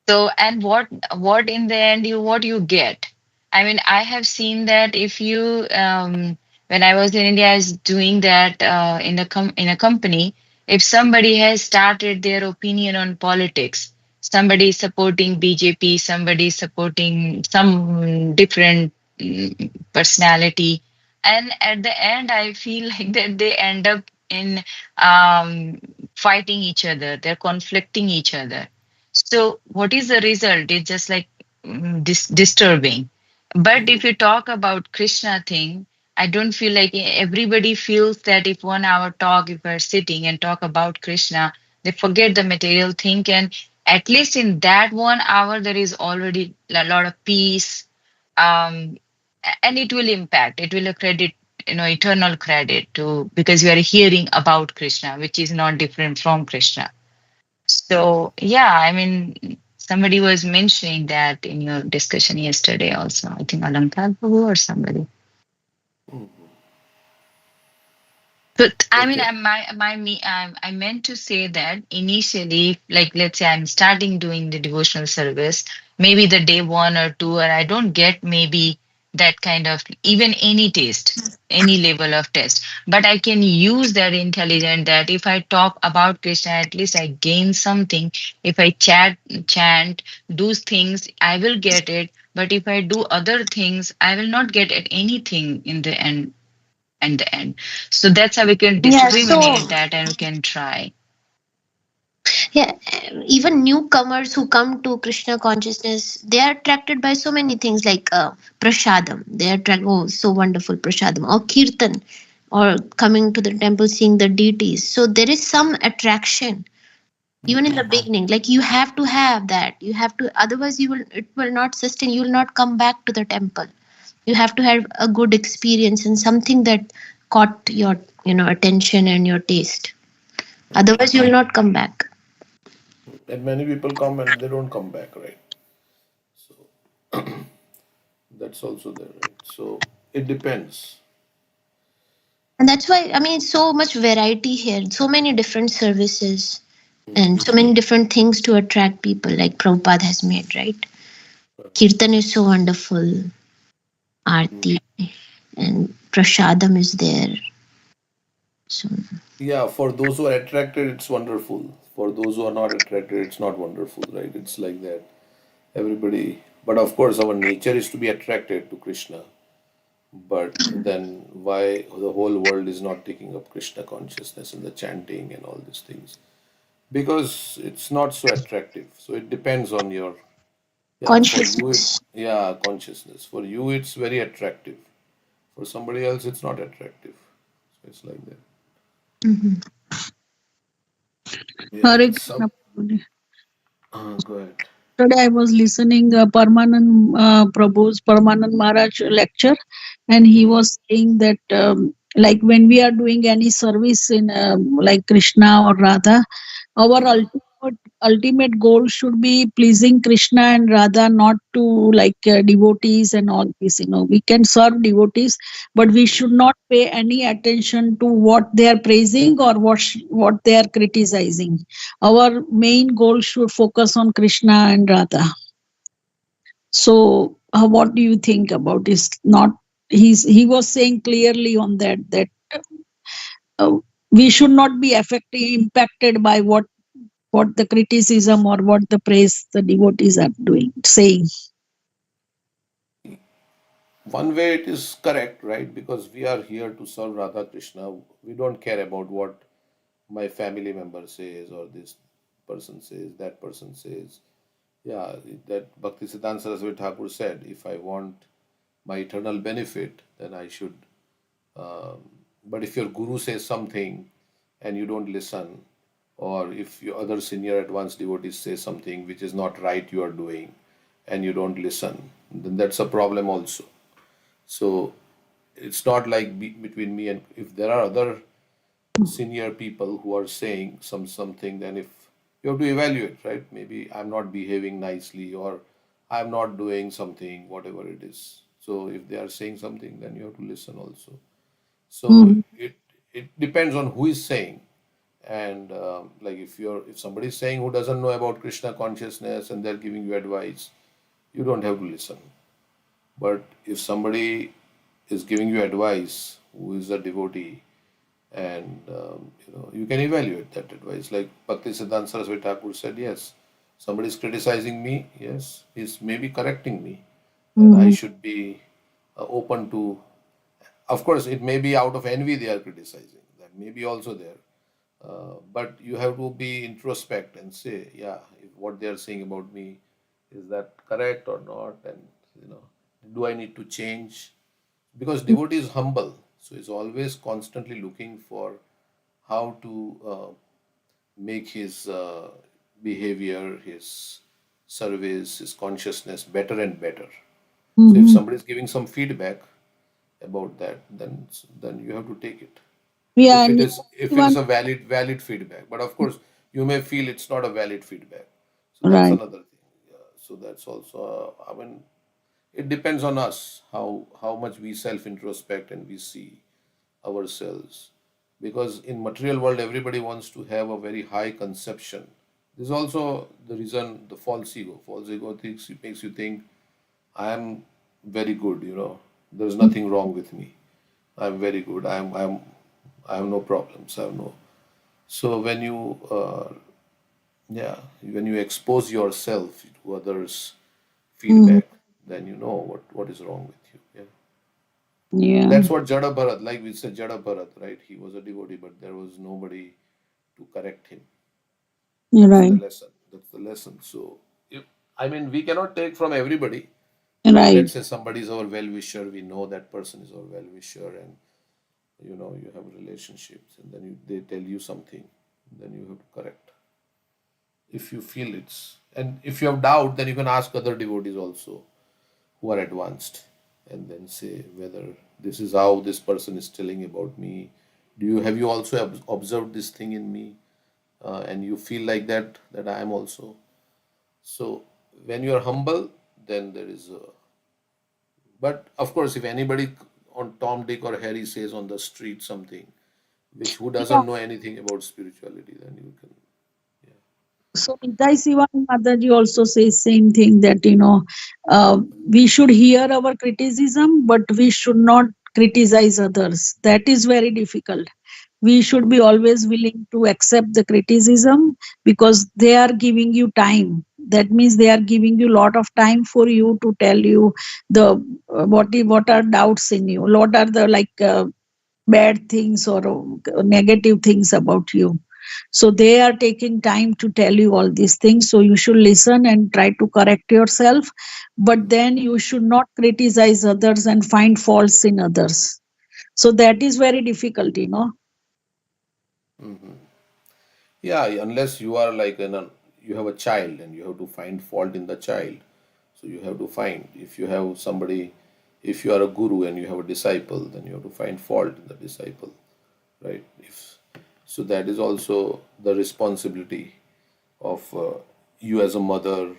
so, and what in the end what you get? I mean, I have seen that if you when I was in India, I was doing that in a company. If somebody has started their opinion on politics, somebody is supporting BJP, somebody is supporting some different personality, and at the end, I feel like that they end up in um, fighting each other. They're conflicting each other. So, what is the result? It's just like disturbing. But if you talk about Krishna thing, I don't feel like everybody feels that if 1 hour talk, if we're sitting and talk about Krishna, they forget the material thing. And at least in that 1 hour, there is already a lot of peace. Um, and it will impact, it will accredit, eternal credit to because you are hearing about Krishna, which is not different from Krishna. So, yeah, I mean, somebody was mentioning that in your discussion yesterday also. I think Alankar Prabhu or somebody. But I mean,
Okay.
I meant to say that initially, like let's say I'm starting doing the devotional service, maybe the day 1 or 2, or I don't get maybe that kind of even any taste, any level of test. But I can use that intelligence that if I talk about Krishna, at least I gain something. If I chant, do things, I will get it. But if I do other things, I will not get at anything in the end and the end. So that's how we can
Yeah, so
discriminate that and we can try.
yeah, even newcomers who come to Krishna consciousness, they are attracted by so many things like prasadam. They are attracted, oh, so wonderful prasadam, or kirtan, or coming to the temple, seeing the deities. So there is some attraction even in the beginning. Like you have to have that. You have to, otherwise you will, it will not sustain. You will not come back to the temple. You have to have a good experience and something that caught your, attention and your taste. Otherwise, you will not come back.
And many people come and they don't come back, right? So that's also there, right? So it depends.
And that's why, I mean, so much variety here, so many different services and so many different things to attract people, like Prabhupada has made, right? Kirtan is so wonderful, Aarti, and Prashadam is there. So,
Yeah, for those who are attracted, it's wonderful. For those who are not attracted, it's not wonderful, right? It's like that. Everybody, but of course, our nature is to be attracted to Krishna. But then why the whole world is not taking up Krishna consciousness and the chanting and all these things? Because it's not so attractive. So it depends on your, yeah, for you,
consciousness.
yeah, consciousness. For you, it's very attractive. For somebody else, it's not attractive. So it's like that.
Mhm.
Yeah,
Hare
some,
Krishna Prabhuji.
go ahead.
Today I was listening Parmanand Prabhu's Parmanand Maharaj lecture, and he was saying that like when we are doing any service in like Krishna or Radha, our ultimate goal should be pleasing Krishna and Radha, not to like devotees and all this. We can serve devotees, but we should not pay any attention to what they are praising or what they are criticizing. Our main goal should focus on Krishna and Radha. So, what do you think about this? Not he was saying clearly on that uh, we should not be affected impacted by what the criticism or what the praise the devotees are doing saying.
One way it is correct, right? Because we are here to serve Radha Krishna. We don't care about what my family member says or this person says, that person says. Yeah, that Bhaktisiddhanta Saraswati Thakur said, if I want my eternal benefit, then I should. Um, but if your guru says something and you don't listen, or if your other senior advanced devotees say something which is not right you are doing and you don't listen, then that's a problem also. So it's not like between me and if there are other senior people who are saying something, then if you have to evaluate, right? Maybe I'm not behaving nicely or I'm not doing something, whatever it is. So if they are saying something, then you have to listen also. So
Mm.
it depends on who is saying. And like if somebody is saying who doesn't know about Krishna consciousness and they're giving you advice, you don't have to listen. But if somebody is giving you advice who is a devotee, and you can evaluate that advice. Like Bhakti Siddhanta Saraswati Thakur said, yes, somebody is criticizing me, yes, he's maybe correcting me, and I
Mhm.
should be open to. Of course, it may be out of envy they are criticizing. That may be also there. But you have to be introspect and say, yeah, if what they are saying about me, is that correct or not? And you know, do I need to change? Because devotee is humble, so he's always constantly looking for how to make his behavior, his service, his consciousness better and better. So if
Mhm.
somebody is giving some feedback about that, then you have to take it.
Yeah,
If
and
it
you
is if it is
even
a valid feedback, but of course you may feel it's not a valid feedback. So that's
right.
another thing. Yeah. So that's also I mean it depends on us how much we self introspect and we see ourselves, because in material world everybody wants to have a very high conception. This is also the reason the false ego thinks, it makes you think I am very good, there's nothing wrong with me, I'm very good, I have no problems, I have no. So when you yeah, when you expose yourself to others
Mhm.
feedback, then you know what is wrong with you. Yeah.
Yeah,
That's what Jada Bharat, like we said, Jada Bharat, right? He was a devotee, but there was nobody to correct him.
you're
That's the
right.
lesson. That's the lesson. So, if, I mean, we cannot take from everybody. Like,
Right.
let's say somebody is our well wisher, we know that person is our well wisher, and you have relationships, and then they tell you something, then you have to correct. If you feel and if you have doubt, then you can ask other devotees also who are advanced, and then say whether this is how this person is telling about me. Have you also observed this thing in me, and you feel like that I am also. So when you are humble, then there is a. But of course, if anybody on Tom, Dick, or Harry says on the street something which who
Yeah.
doesn't know anything about spirituality, then you can. Yeah.
So Nitai Sivan Mataji also says same thing that we should hear our criticism, but we should not criticize others. That is very difficult. We should be always willing to accept the criticism because they are giving you time. That means they are giving you lot of time for you to tell you the what are doubts in you, what are the bad things or negative things about you. So they are taking time to tell you all these things, so you should listen and try to correct yourself, but then you should not criticize others and find faults in others. So that is very difficult.
Mhm. Yeah, unless you are like you have a child and you have to find fault in the child. So you have to find, if you have somebody, if you are a guru and you have a disciple, then you have to find fault in the disciple, right? If so, that is also the responsibility of you as a mother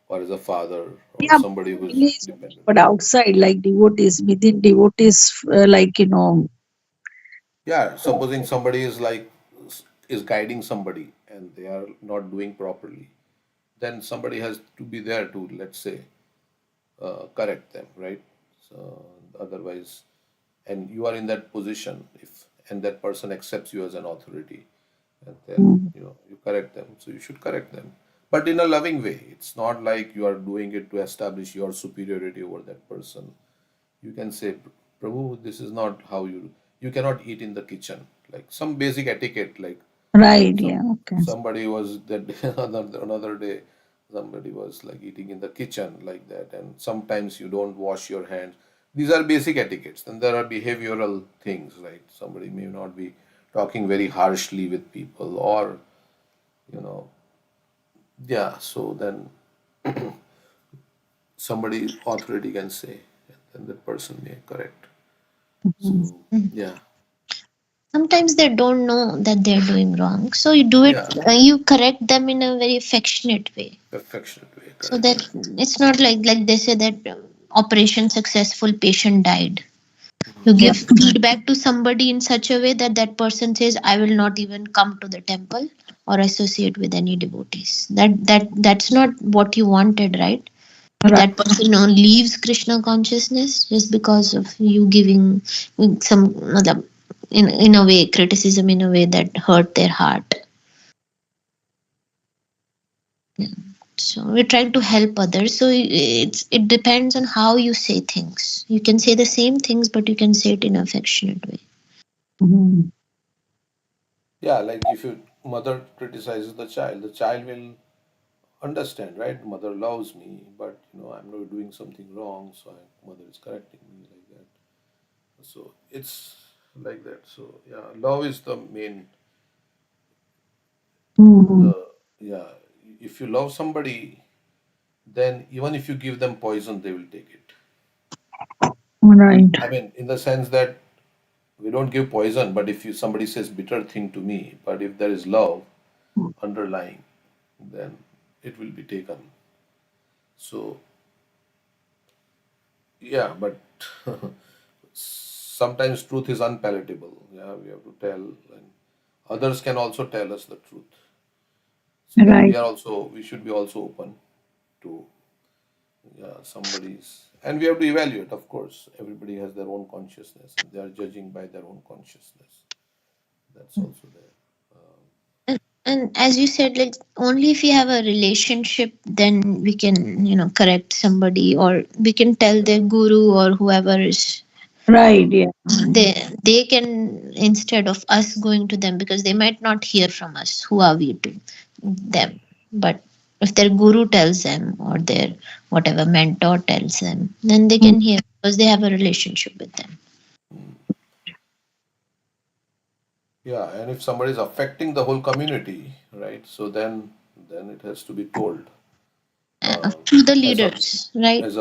or as a father or
Yeah,
somebody who's
really,
dependent.
but outside, like devotees, within devotees,
Yeah, supposing somebody is is guiding somebody and they are not doing properly, then somebody has to be there to, let's say, correct them, right? So otherwise, and you are in that position, if and that person accepts you as an authority, and then
mm,
you correct them. So you should correct them, but in a loving way. It's not like you are doing it to establish your superiority over that person. You can say, Prabhu, this is not how you cannot eat in the kitchen. Like some basic etiquette, like
right,
some
yeah, okay.
somebody was that another day, somebody was like eating in the kitchen like that, and sometimes you don't wash your hands. These are basic etiquettes. Then there are behavioral things, right? Somebody may not be talking very harshly with people, or you know, yeah. So then somebody authority can say, and then that person may correct.
Mhm.
So yeah,
Sometimes they don't know that they're doing wrong, so you do it,
yeah,
you correct them in a very affectionate way,
affectionate way,
so
correct.
that it's not like they say that operation successful, patient died.
Mhm.
You
Yeah.
give feedback to somebody in such a way that that person says, I will not even come to the temple or associate with any devotees. That's not what you wanted, right?
Right.
That person leaves Krishna consciousness just because of you giving some in a way criticism in a way that hurt their heart. So we're trying to help others. So it depends on how you say things. You can say the same things, but you can say it in an affectionate way.
Mhm.
Yeah, like if your mother criticizes the child will understand, right? Mother loves me, but I'm not doing something wrong, so mother is correcting me like that. So it's like that. So yeah, love is the main.
Mhm.
The Yeah, if you love somebody, then even if you give them poison, they will take it.
Right.
I mean, in the sense that we don't give poison, but if somebody says bitter thing to me, but if there is love underlying, then it will be taken. So yeah, but sometimes truth is unpalatable. Yeah, we have to tell, and others can also tell us the truth. So then
Right.
we should be also open to, yeah, somebody's, and we have to evaluate. Of course, everybody has their own consciousness, and they are judging by their own consciousness. That's also there.
And as you said, like only if you have a relationship, then we can, correct somebody, or we can tell
Yeah.
their guru or whoever is
Right. Yeah.
they can, instead of us going to them, because they might not hear from us. Who are we to them? But if their guru tells them, or their whatever mentor tells them, then they
Mm.
can hear because they have a relationship with them.
Mm. Yeah, and if somebody is affecting the whole community, right? So then it has to be told, uh,
To the
as a
leaders, right?
as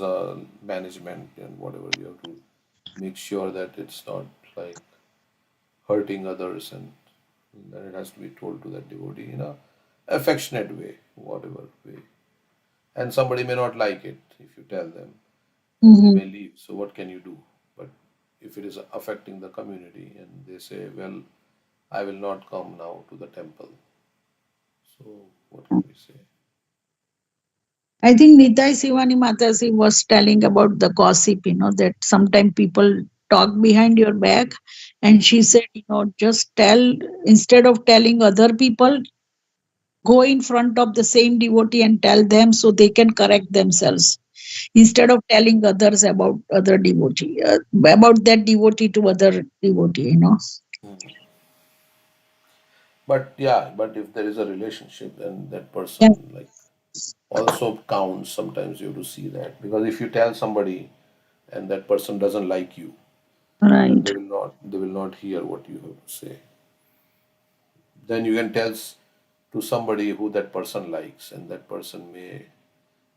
a management, and whatever, you have to make sure that it's not like hurting others, and then it has to be told to that devotee in a affectionate way, whatever way. And somebody may not like it if you tell them, and they
Mhm.
may leave. So what can you do? But if it is affecting the community and they say, well, I will not come now to the temple, so what can we say?
I think Nitai Sivani Mataji was telling about the gossip, that sometimes people talk behind your back. And she said, just tell, instead of telling other people, go in front of the same devotee and tell them so they can correct themselves. Instead of telling others about other devotee, about that devotee to other devotee.
Hmm. But yeah, but if there is a relationship, then that
Yeah,
person like also counts. Sometimes you have to see that, because if you tell somebody and that person doesn't like you, then
right.
they will not hear what you have to say. Then you can tell to somebody who that person likes, and that person may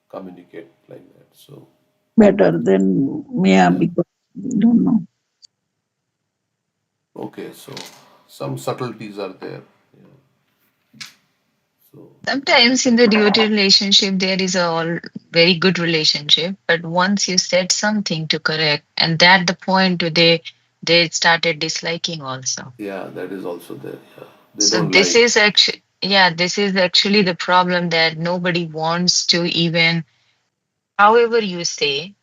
communicate like that. So
Better than, yeah,
yeah,
because we don't know.
okay. So some subtleties are there. Yeah. So
Sometimes in the devotee relationship, there is a all very good relationship, but once you said something to correct, and that the point they started disliking also.
yeah, that is also there. Yeah, they
So
don't
this
like.
is actually, yeah, this is actually the problem that nobody wants to even, however you say,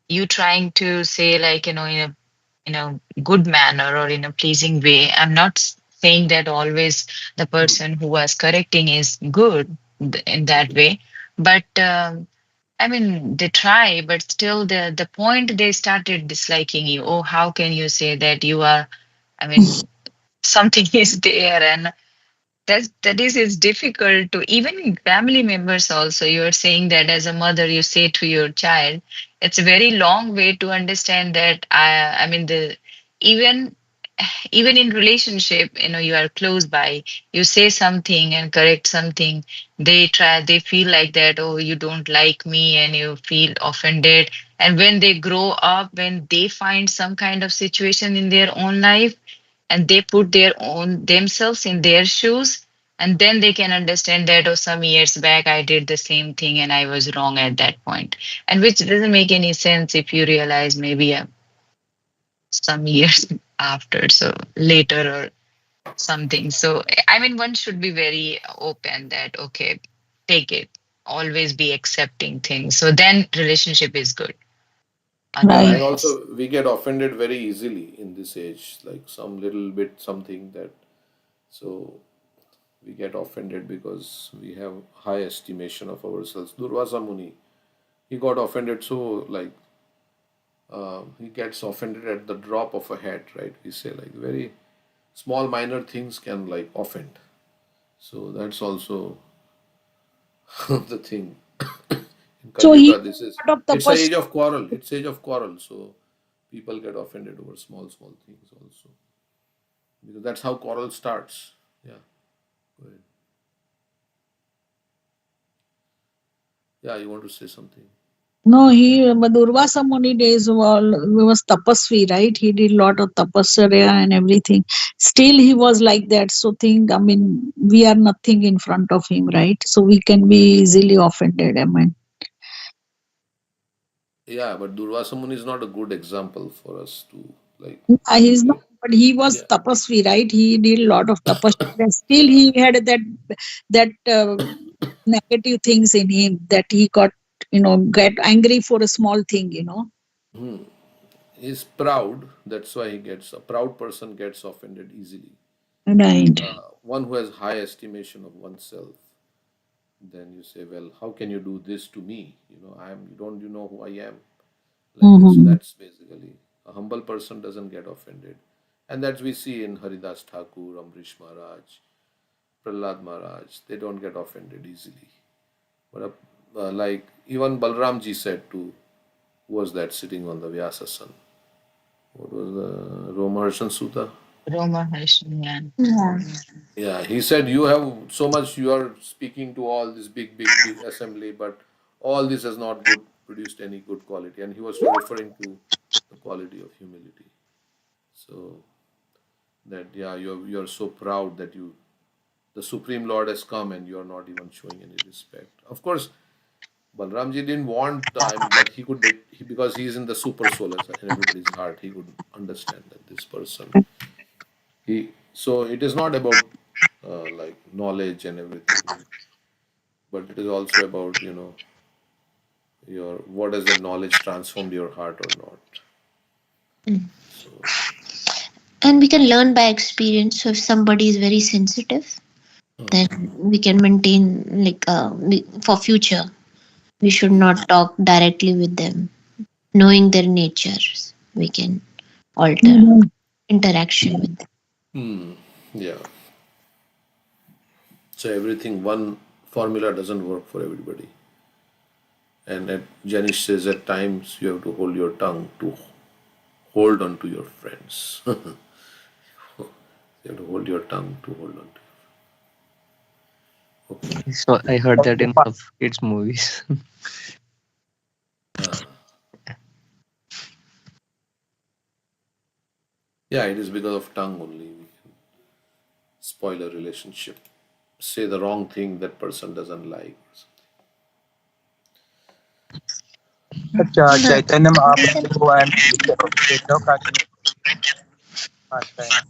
you trying to say like, in a good manner or in a pleasing way. I'm not saying that always the
Hmm.
person who was correcting is good in that way, but I mean, they try, but still the point they started disliking you. Oh, how can you say that you are? I mean, something is there, and that is difficult to even in family members also. You're saying that as a mother, you say to your child, it's a very long way to understand that. I mean the even even in relationship, you are close by, you say something and correct something, they feel like that, oh, you don't like me, and you feel offended. And when they grow up, when they find some kind of situation in their own life, and they put their own themselves in their shoes, And then they can understand that, oh, some years back I did the same thing and I was wrong at that point. And which doesn't make any sense if you realize maybe some years after, so later or something. So, I mean, one should be very open that, okay, take it, always be accepting things. So then relationship is good.
Yeah,
Right.
and
Otherwise,
also we get offended very easily in this age, like some little bit something that, so we get offended because we have high estimation of ourselves. Durvasa Muni, he got offended, so like he gets offended at the drop of a hat, right? We say like very small minor things can like offend. So that's also the thing. In
So
Kali
he
Yuga,
did
this is,
a lot of
it's a
tapasya.
age of quarrel. It's age of quarrel. So people get offended over small things also. Because that's how quarrel starts. Yeah, go ahead. Yeah, you want to say something?
No, but Durvasa Muni days was tapasvi, right? He did lot of tapasya and everything. Still, he was like that. So, think, I mean, we are nothing in front of him, right? So, we can be easily offended. I mean,
Yeah, but Durvasa Muni is not a good example for us to like
he's not,
emulate.
but he was
Yeah,
tapasvi, right? He did a lot of tapasya. Still,
yeah.
he had that negative things in him that he got, get angry for a small thing,
He's proud. That's why he gets, a proud person gets offended easily.
Right.
One who has high estimation of oneself, then you say, well, how can you do this to me? You know who I am? Like that. So
Mm-hmm.
that's basically, a humble person doesn't get offended. And that's we see in Haridas Thakur, Amrish Maharaj, Prahlad Maharaj, they don't get offended easily. But like even Balramji said to, who was that sitting on the Vyasasan? What was the Romaharshan Sutta?
Roma Harshan.
Yeah.
Yeah, he said, you have so much, you are speaking to all this big assembly, but all this has not good produced any good quality. And he was referring to the quality of humility. So that, yeah, you're so proud that the Supreme Lord has come and you're not even showing any respect. Of course, Balramji didn't want time, but he could, because he's in the super soul in everybody's heart, he could understand that this person, so it is not about like knowledge and everything, but it is also about, your, what has that knowledge transformed your heart or not. So
And we can learn by experience. So if somebody is very sensitive, then we can maintain like for future. We should not talk directly with them. Knowing their natures, we can alter interaction with them.
yeah, so everything, one formula doesn't work for everybody. And Janish says at times you have to hold your tongue to hold on to your friends. You have to hold your tongue to hold on to. Okay.
So I heard that in one of kids' movies.
Uh, yeah, it is because of tongue only we can spoil a relationship. Say the wrong thing that person doesn't like.
The,
Chaitanya Mahaprabhu and Keshav Kashmir pastime,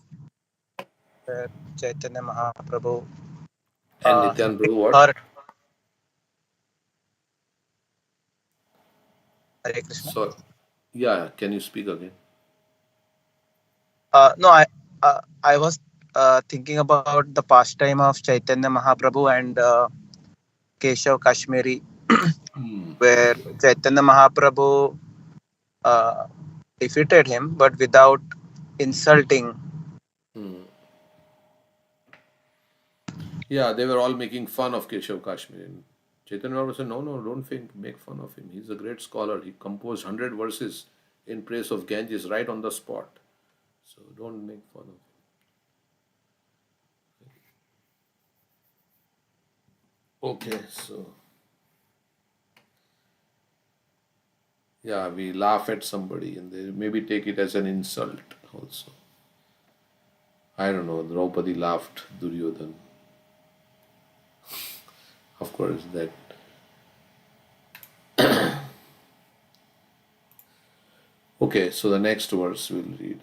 where Chaitanya Mahaprabhu
And
uh,
Nityan Prabhu, what?
hurt Hare Krishna.
So, yeah, can you speak again?
No, I was thinking about the pastime of Chaitanya Mahaprabhu and Keshav Kashmiri, where Chaitanya Mahaprabhu uh, defeated him, but without insulting.
Yeah, they were all making fun of Keshav Kashmir. And Chaitanya Mahaprabhu said, no, no, don't make fun of him. He's a great scholar. He composed 100 verses in praise of Ganges right on the spot. So don't make fun of him. Okay, so yeah, we laugh at somebody and they maybe take it as an insult also. I don't know, Draupadi laughed Duryodhan. Of course, that. Okay, so the next verse we'll read.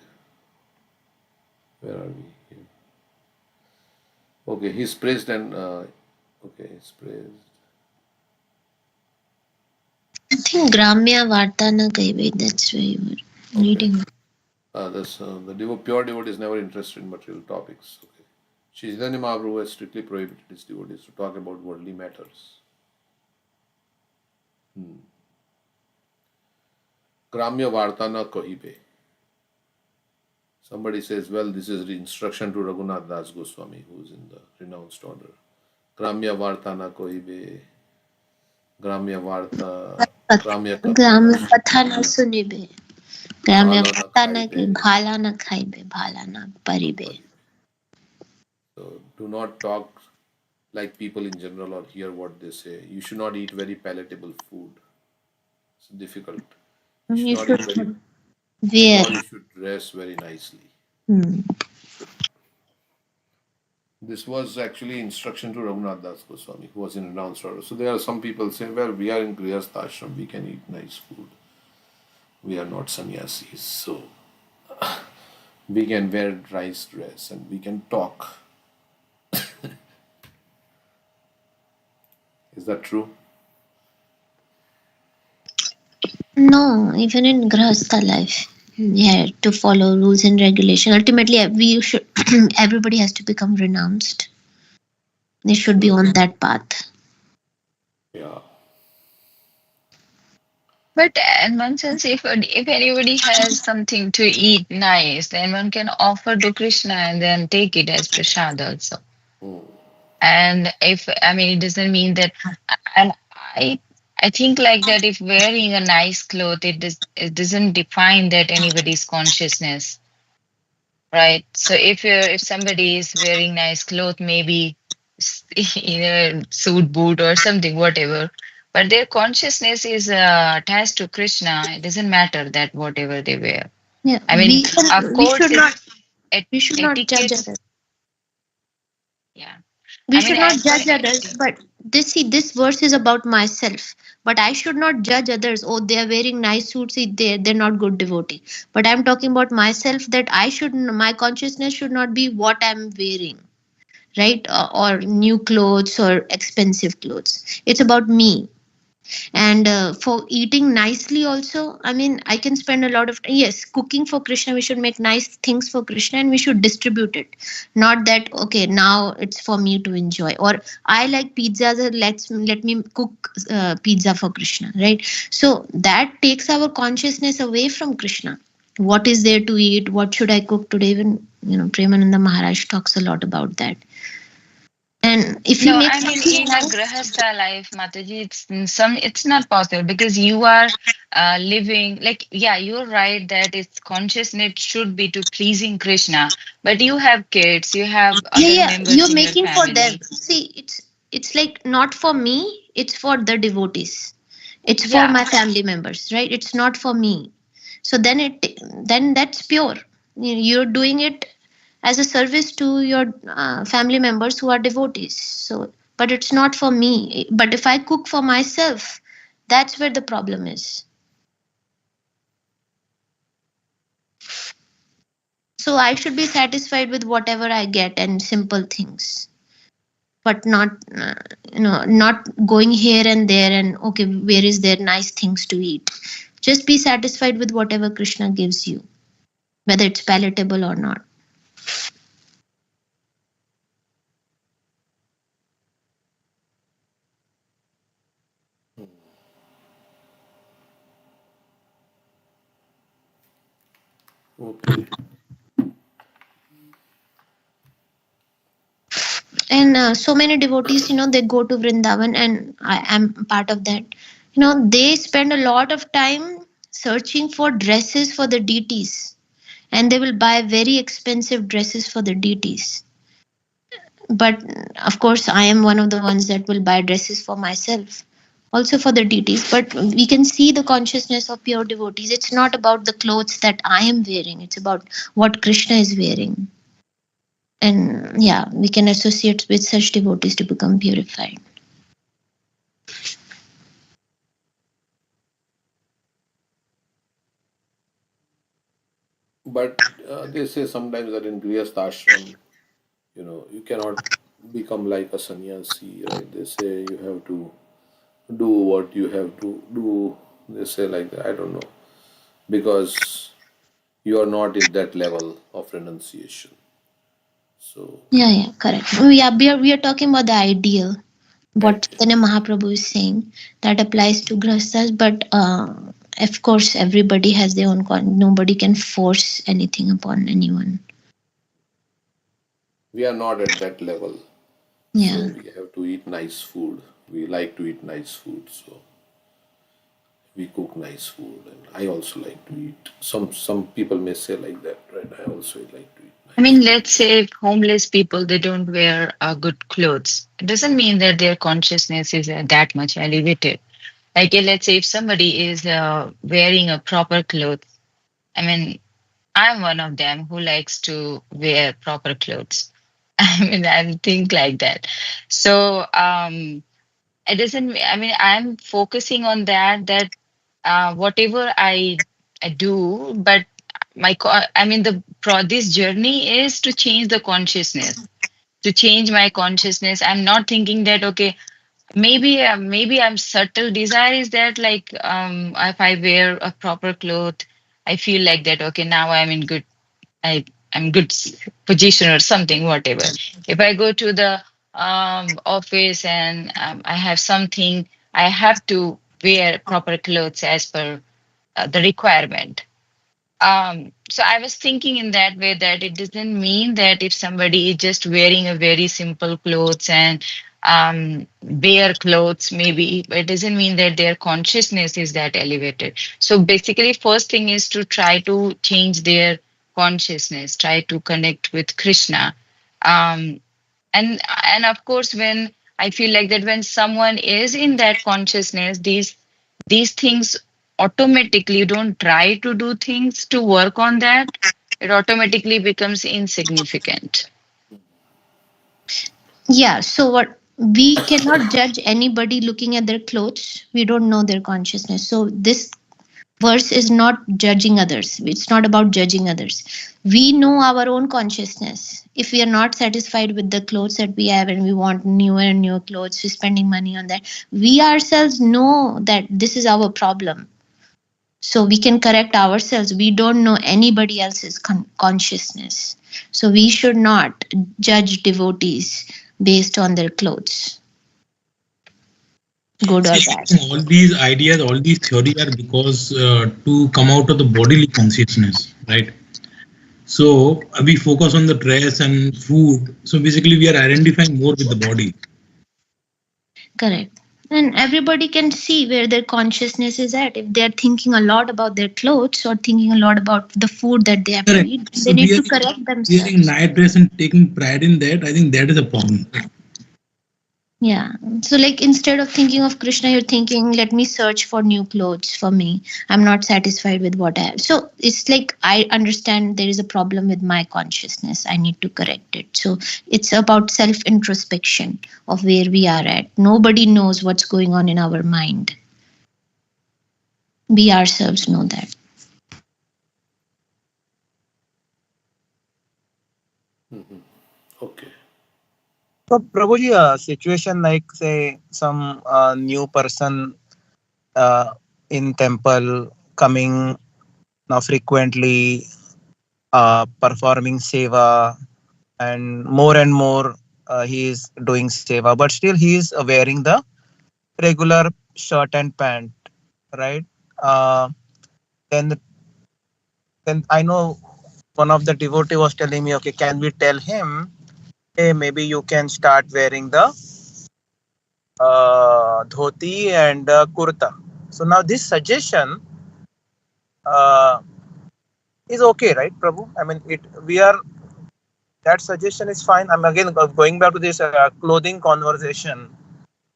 Where are we? Here. Okay, he's praised and okay, he's praised.
I think Gramya Vartana Kaive, that's where you were
Okay,
reading.
that's the pure devotee is never interested in material topics. Okay, Chaitanya Mahaprabhu has strictly prohibited his devotees to talk about worldly matters. Gramya Vartana Kahibe. Somebody says, well, this is the instruction to Raghunath Das Goswami, who is in the renounced order. Gramya Vartana Koibe, Gramya Varta, Gramya
Gram
Katha,
Katha na sunibe. Gramya
Bhala na
Vartana ke
Khaibe,
Bhala na Khaibe, Bhala na Paribe.
Paribe. So do not talk like people in general or hear what they say. You should not eat very palatable food. It's difficult. You should
You
not
should
eat very,
wear.
nor you should dress very nicely.
Hmm.
This was actually instruction to Raghunath Das Goswami, who was in renounced order. So there are some people say, well, we are in Grihastha ashram, we can eat nice food. We are not sannyasis, so we can wear nice dress and we can talk. Is that true?
No, even in Grahastha life, yeah, to follow rules and regulation. Ultimately, we should. Everybody has to become renounced. They should be on that path.
Yeah.
But in one sense, if anybody has something to eat nice, then one can offer to Krishna and then take it as prasad also.
Hmm.
And if I mean, it doesn't mean that. And I think like that. If wearing a nice cloth, it doesn't define that anybody's consciousness, right? So if somebody is wearing nice cloth, maybe in a suit boot or something, whatever, but their consciousness is attached to Krishna. It doesn't matter that whatever they wear.
Yeah,
I mean, of
we
course,
should
it
not
et-
we should not judge
etiquettes.
others.
Yeah,
We
I mean,
should not
as per
judge others. But this verse is about myself. But I should not judge others. Oh, they are wearing nice suits. They're not good devotee. But I'm talking about myself. That I should my consciousness should not be what I'm wearing, right? Or new clothes or expensive clothes. It's about me. And for eating nicely also, I mean, I can spend a lot of time. Yes, cooking for Krishna, we should make nice things for Krishna and we should distribute it. Not that okay, now it's for me to enjoy, or I like pizza, so let me cook pizza for Krishna, right? So that takes our consciousness away from Krishna. What is there to eat? What should I cook today? Even Premananda Maharaj talks a lot about that. And if we
No,
make
I mean
something
in a
nice,
grahastha life, Mataji, it's not possible because you are living like, yeah, you're right that its consciousness should be to pleasing Krishna, but you have kids, you have
yeah,
other
yeah,
members
you're
in your
making for them.
family.
See, it's like not for me, it's for the devotees, it's for
Yeah,
my family members, right? It's not for me. So then that's pure. You're doing it as a service to your family members who are devotees. So but it's not for me. But if I cook for myself, that's where the problem is. So I should be satisfied with whatever I get and simple things, but not not going here and there and okay, where is there nice things to eat. Just be satisfied with whatever Krishna gives you, whether it's palatable or not.
Okay.
And so many devotees, they go to Vrindavan, and I am part of that. They spend a lot of time searching for dresses for the deities, and they will buy very expensive dresses for the deities. But of course, I am one of the ones that will buy dresses for myself, also for the deities. But we can see the consciousness of pure devotees. It's not about the clothes that I am wearing, it's about what Krishna is wearing. And yeah, we can associate with such devotees to become purified.
They say sometimes that in Grihastha ashram, you cannot become like a sannyasi, right? They say you have to do what you have to do. They say like that. I don't know because you are not in that level of renunciation. So
Yeah, yeah, correct. We are talking about the ideal.
right,
What Chaitanya Mahaprabhu is saying that applies to grastas, but of course, everybody has their own nobody can force anything upon anyone.
we are not at that level. So
Yeah.
we have to eat nice food. We like to eat nice food. So we cook nice food, and I also like to eat. Some people may say like that, right? I also like to eat
I
nice
mean,
food.
let's say if homeless people they don't wear good clothes. It doesn't mean that their consciousness is that much elevated. Like let's say if somebody is wearing a proper clothes. I mean, I'm one of them who likes to wear proper clothes. I mean, I think like that. So it doesn't. I mean, I'm focusing on that whatever I do, but I mean this journey is to change the consciousness, to change my consciousness. I'm not thinking that okay, maybe I'm subtle desire is that like if I wear a proper cloth, I feel like that okay now I'm in good I I'm good position or something, whatever. If I go to the office and I have something, I have to wear proper clothes as per the requirement. So I was thinking in that way that it doesn't mean that if somebody is just wearing a very simple clothes and bare clothes, maybe, but it doesn't mean that their consciousness is that elevated. So basically, first thing is to try to change their consciousness, try to connect with Krishna. Um, and of course, when I feel like that when someone is in that consciousness, these things automatically, you don't try to do things to work on that, it automatically becomes insignificant.
Yeah, so what we cannot judge anybody looking at their clothes. We don't know their consciousness. So this verse is not judging others. It's not about judging others. We know our own consciousness. If we are not satisfied with the clothes that we have and we want newer and newer clothes, we're spending money on that. We ourselves know that this is our problem. So we can correct ourselves. We don't know anybody else's consciousness. So we should not judge devotees based on their clothes, good or
See,
bad.
all these ideas, all these theories are because to come out of the bodily consciousness, right? So we focus on the dress and food. So basically, we are identifying more with the body.
Correct. And everybody can see where their consciousness is at. If they're thinking a lot about their clothes or thinking a lot about the food that they have to
Correct.
eat, they
So
need to correct
wearing
themselves.
night dress and taking pride in that, I think that is a problem.
Yeah. So, like, instead of thinking of Krishna, you're thinking, let me search for new clothes for me. I'm not satisfied with what I have. So, it's like, I understand there is a problem with my consciousness. I need to correct it. So, it's about self introspection of where we are at. Nobody knows what's going on in our mind. We ourselves know that.
Okay.
So, Prabhuji, a situation like say some new person uh, in temple coming now frequently, performing seva, and more he is doing seva, but still he is wearing the regular shirt and pant, right? Uh, then then I know one of the devotee was telling me, okay, can we tell him, hey, maybe you can start wearing the dhoti and kurta. So now this suggestion uh, is okay, right, Prabhu? I mean, it we are that suggestion is fine. I'm again going back to this clothing conversation.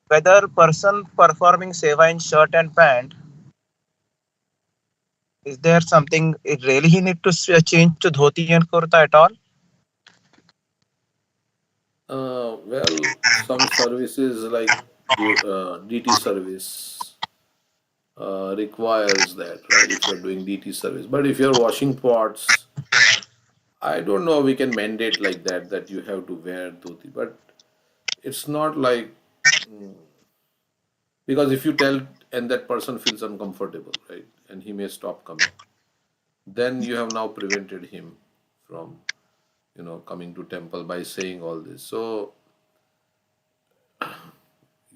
Whether person performing seva in shirt and pant, is there something it really he need to change to dhoti and kurta at all?
Well, some services like DT service requires that, right? If you're doing DT service, but if you're washing pots, I don't know. We can mandate like that you have to wear dhoti, but it's not like mm, because if you tell and that person feels uncomfortable, right, and he may stop coming, then you have now prevented him from coming to temple by saying all this. So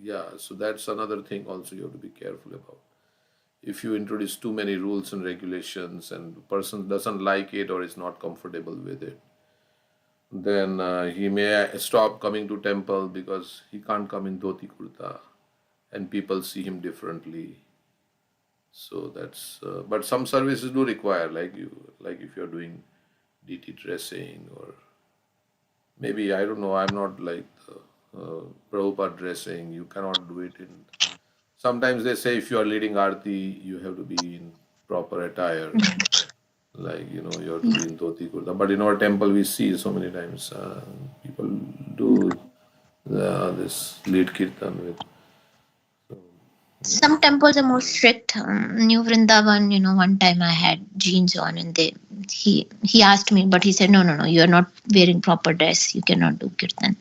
yeah, so that's another thing also you have to be careful about. If you introduce too many rules and regulations and the person doesn't like it or is not comfortable with it, then he may stop coming to temple because he can't come in dhoti kurta and people see him differently. So that's but some services do require like if you're doing DT dressing or maybe I don't know. I'm not like Prabhupada dressing. You cannot do it in. Sometimes they say if you are leading Aarti, you have to be in proper attire. Like you have to be in dhoti kurta. But in our temple, we see so many times people do this lead kirtan with.
Some temples are more strict. New Vrindavan, one time I had jeans on, and he asked me, but he said, no, no, no, you are not wearing proper dress. You cannot do kirtan.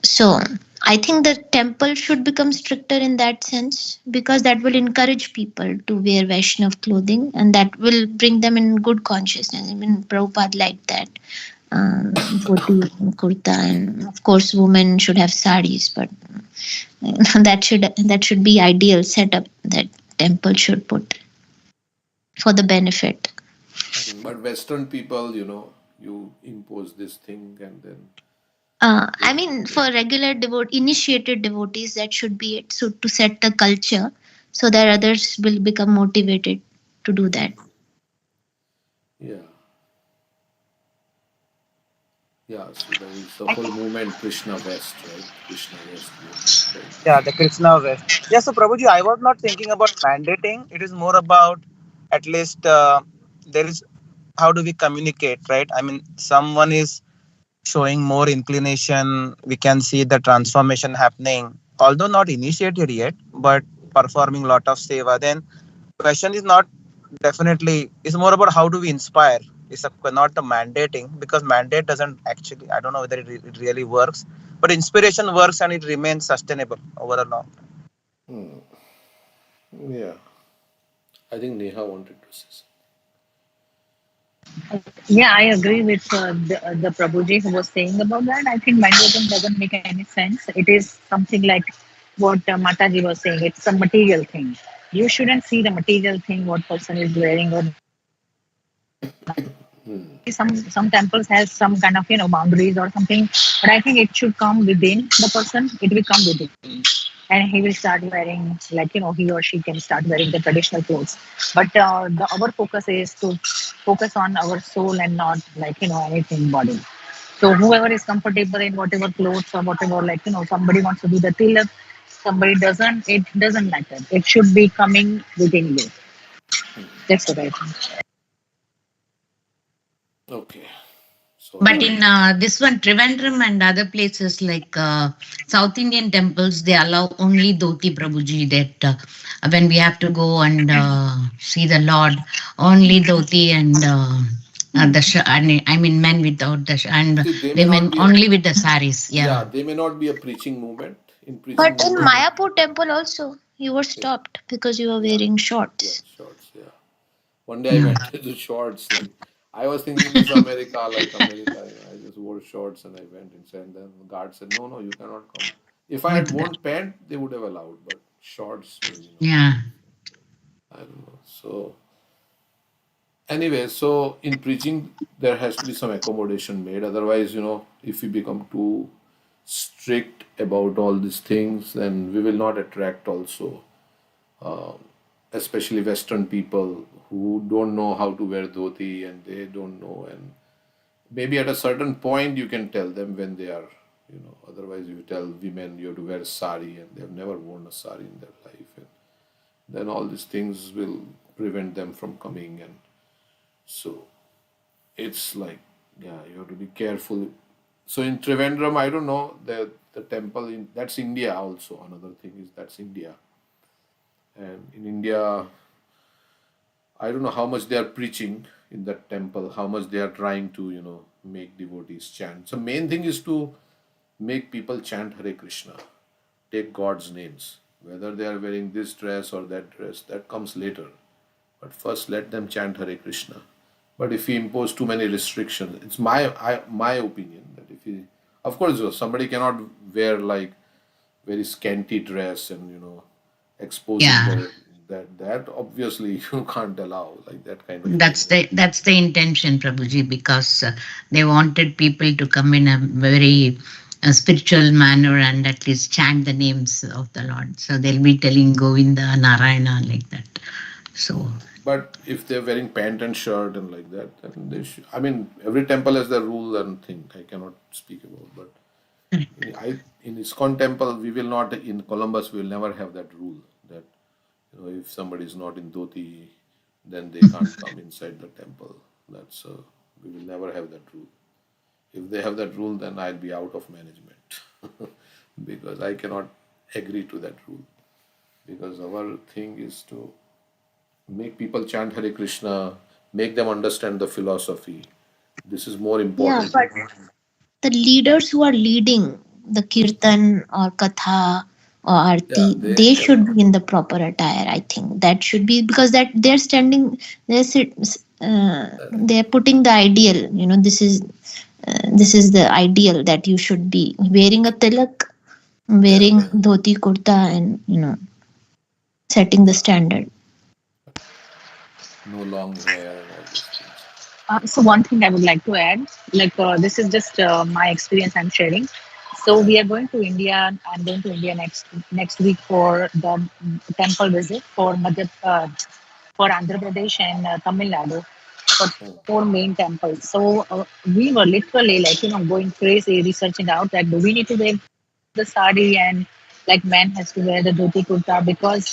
So I think the temple should become stricter in that sense, because that will encourage people to wear Vaishnav clothing, and that will bring them in good consciousness. I mean, Prabhupada liked that. Dhoti, kurta, and of course, women should have saris, but that should be ideal setup that temple should put for the benefit.
But Western people, you impose this thing and then
I
they,
mean,
they
for regular initiated devotees, that should be it. So to set the culture, so that others will become motivated to do that.
yeah. Yeah, so there is the whole movement Krishna West, right? Krishna West movement, right?
Yeah, the Krishna West. Yeah, so Prabhuji, I was not thinking about mandating. It is more about at least there is how do we communicate, right? I mean, someone is showing more inclination. We can see the transformation happening, although not initiated yet, but performing lot of seva. Then question is not definitely. It's more about how do we inspire. It's not the mandating, because mandate doesn't actually. I don't know whether it really works, but inspiration works and it remains sustainable over a long.
Hmm. Yeah, I think Neha wanted to say
Yeah, I agree with the Prabhuji who was saying about that. I think Mandatum doesn't make any sense. It is something like what Mataji was saying. It's a material thing. You shouldn't see the material thing what person is wearing or not wearing.
something.
Maybe some temples has some kind of boundaries or something, but I think it should come within the person. It will come within, and he will start wearing, like he or she can start wearing the traditional clothes. But our focus is to focus on our soul and not like anything body. So whoever is comfortable in whatever clothes or whatever, like somebody wants to do the tilak, somebody doesn't. It doesn't matter. It should be coming within you. That's what I think.
Okay,
But
so
in this one, Trivandrum and other places like South Indian temples, they allow only dhoti Prabhuji. That when we have to go and see the Lord, only dhoti and I mean men without and
see, they may not
women
be a
only with the saris. Yeah.
yeah, they may not be a preaching movement. In preaching
But in
movement,
Mayapur temple also, you were
yeah,
stopped because you were
yeah,
wearing
yeah,
shorts.
shorts, yeah. One day I
Yeah.
went to the shorts. Like I was thinking this America, like America. I just wore shorts and I went inside. And then the guard said, "No, no, you cannot come." If I had
With the,
worn pant, they would have allowed, but shorts, maybe not.
yeah.
I don't know. So anyway, so in preaching, there has to be some accommodation made. Otherwise, if we become too strict about all these things, then we will not attract also, especially Western people who don't know how to wear dhoti and they don't know. And maybe at a certain point, you can tell them when they are, otherwise, you tell women you have to wear sari and they have never worn a sari in their life. And then all these things will prevent them from coming. And so it's like, yeah, you have to be careful. So in Trivandrum, I don't know, the temple in that's India also. Another thing is that's India. And in India, I don't know how much they are preaching in that temple, how much they are trying to, make devotees chant. So main thing is to make people chant Hare Krishna, take God's names. Whether they are wearing this dress or that dress, that comes later. But first, let them chant Hare Krishna. But if we impose too many restrictions, it's my opinion that if we, of course, somebody cannot wear like very scanty dress and exposing
Yeah.
the that obviously you can't allow like that kind of thing.
That's the intention, Prabhuji, because they wanted people to come in a very spiritual manner and at least chant the names of the Lord. So they'll be telling Govinda, Narayana, like that. So
But if they're wearing pant and shirt and like that, then they should. I mean, every temple has their rule and thing. I cannot speak about, but in ISKCON temple, we will not in Columbus. We will never have that rule that if somebody is not in dhoti, then they can't come inside the temple. That's we will never have that rule. If they have that rule, then I'll be out of management because I cannot agree to that rule. Because our thing is to make people chant Hare Krishna, make them understand the philosophy. This is more
Yeah,
important.
but the leaders who are leading the kirtan or katha or arti,
Yeah, they
they
can.
should be in the proper attire. I think that should be, because that they're standing, they're they're putting the ideal. This is the ideal that you should be wearing a tilak,
Yeah,
wearing dhoti kurta, and setting the standard.
no long hair and all these things.
So one thing I would like to add, like this is just my experience I'm sharing. So
Yeah.
we are going to India. I'm going to India next week for the temple visit for Andhra Pradesh and Tamil Nadu for
Hmm.
four main temples. So we were literally like going crazy researching out that do we need to wear the sari and like man has to wear the dhoti kurta because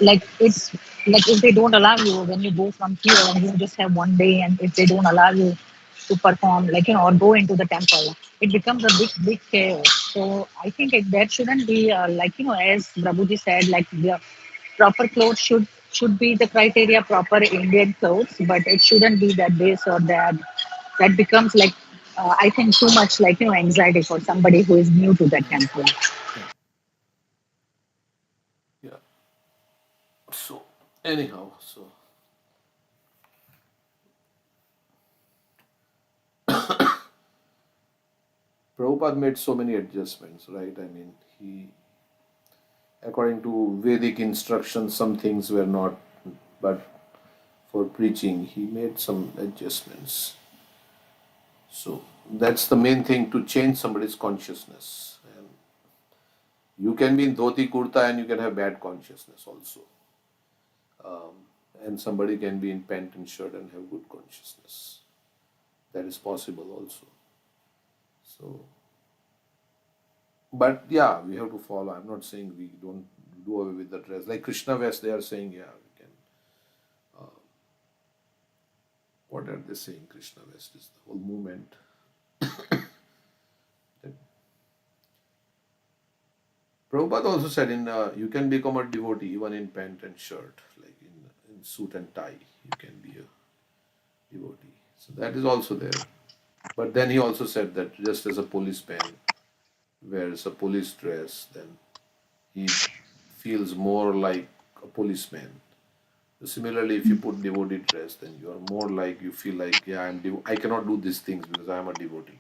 like it's like if they don't allow you when you go from here and you just have one day, and if they don't allow you to perform like or go into the temple, it becomes a big chaos. So I think that shouldn't be like as Prabhuji said, like the proper clothes should be the criteria, proper Indian clothes, but it shouldn't be that this or that becomes like I think too much like anxiety for somebody who is new to that temple.
Yeah. Yeah. So anyhow, so Prabhupada made so many adjustments, right? I mean, he, according to Vedic instructions, some things were not, but for preaching, he made some adjustments. So that's the main thing to change somebody's consciousness. And you can be in dhoti kurta and you can have bad consciousness also. Um, and somebody can be in pant and shirt and have good consciousness. That is possible also. So, but yeah, we have to follow. I'm not saying we don't do away with the dress. Like Krishna West, they are saying, yeah, we can. Uh, what are they saying? Krishna West is the whole movement. That Prabhupada also said you can become a devotee even in pant and shirt, like in suit and tie, you can be a devotee. So that is also there. But then he also said that just as a policeman wears a police dress, then he feels more like a policeman. So similarly, if you put devotee dress, then you are more like you feel like yeah, I cannot do these things because I am a devotee.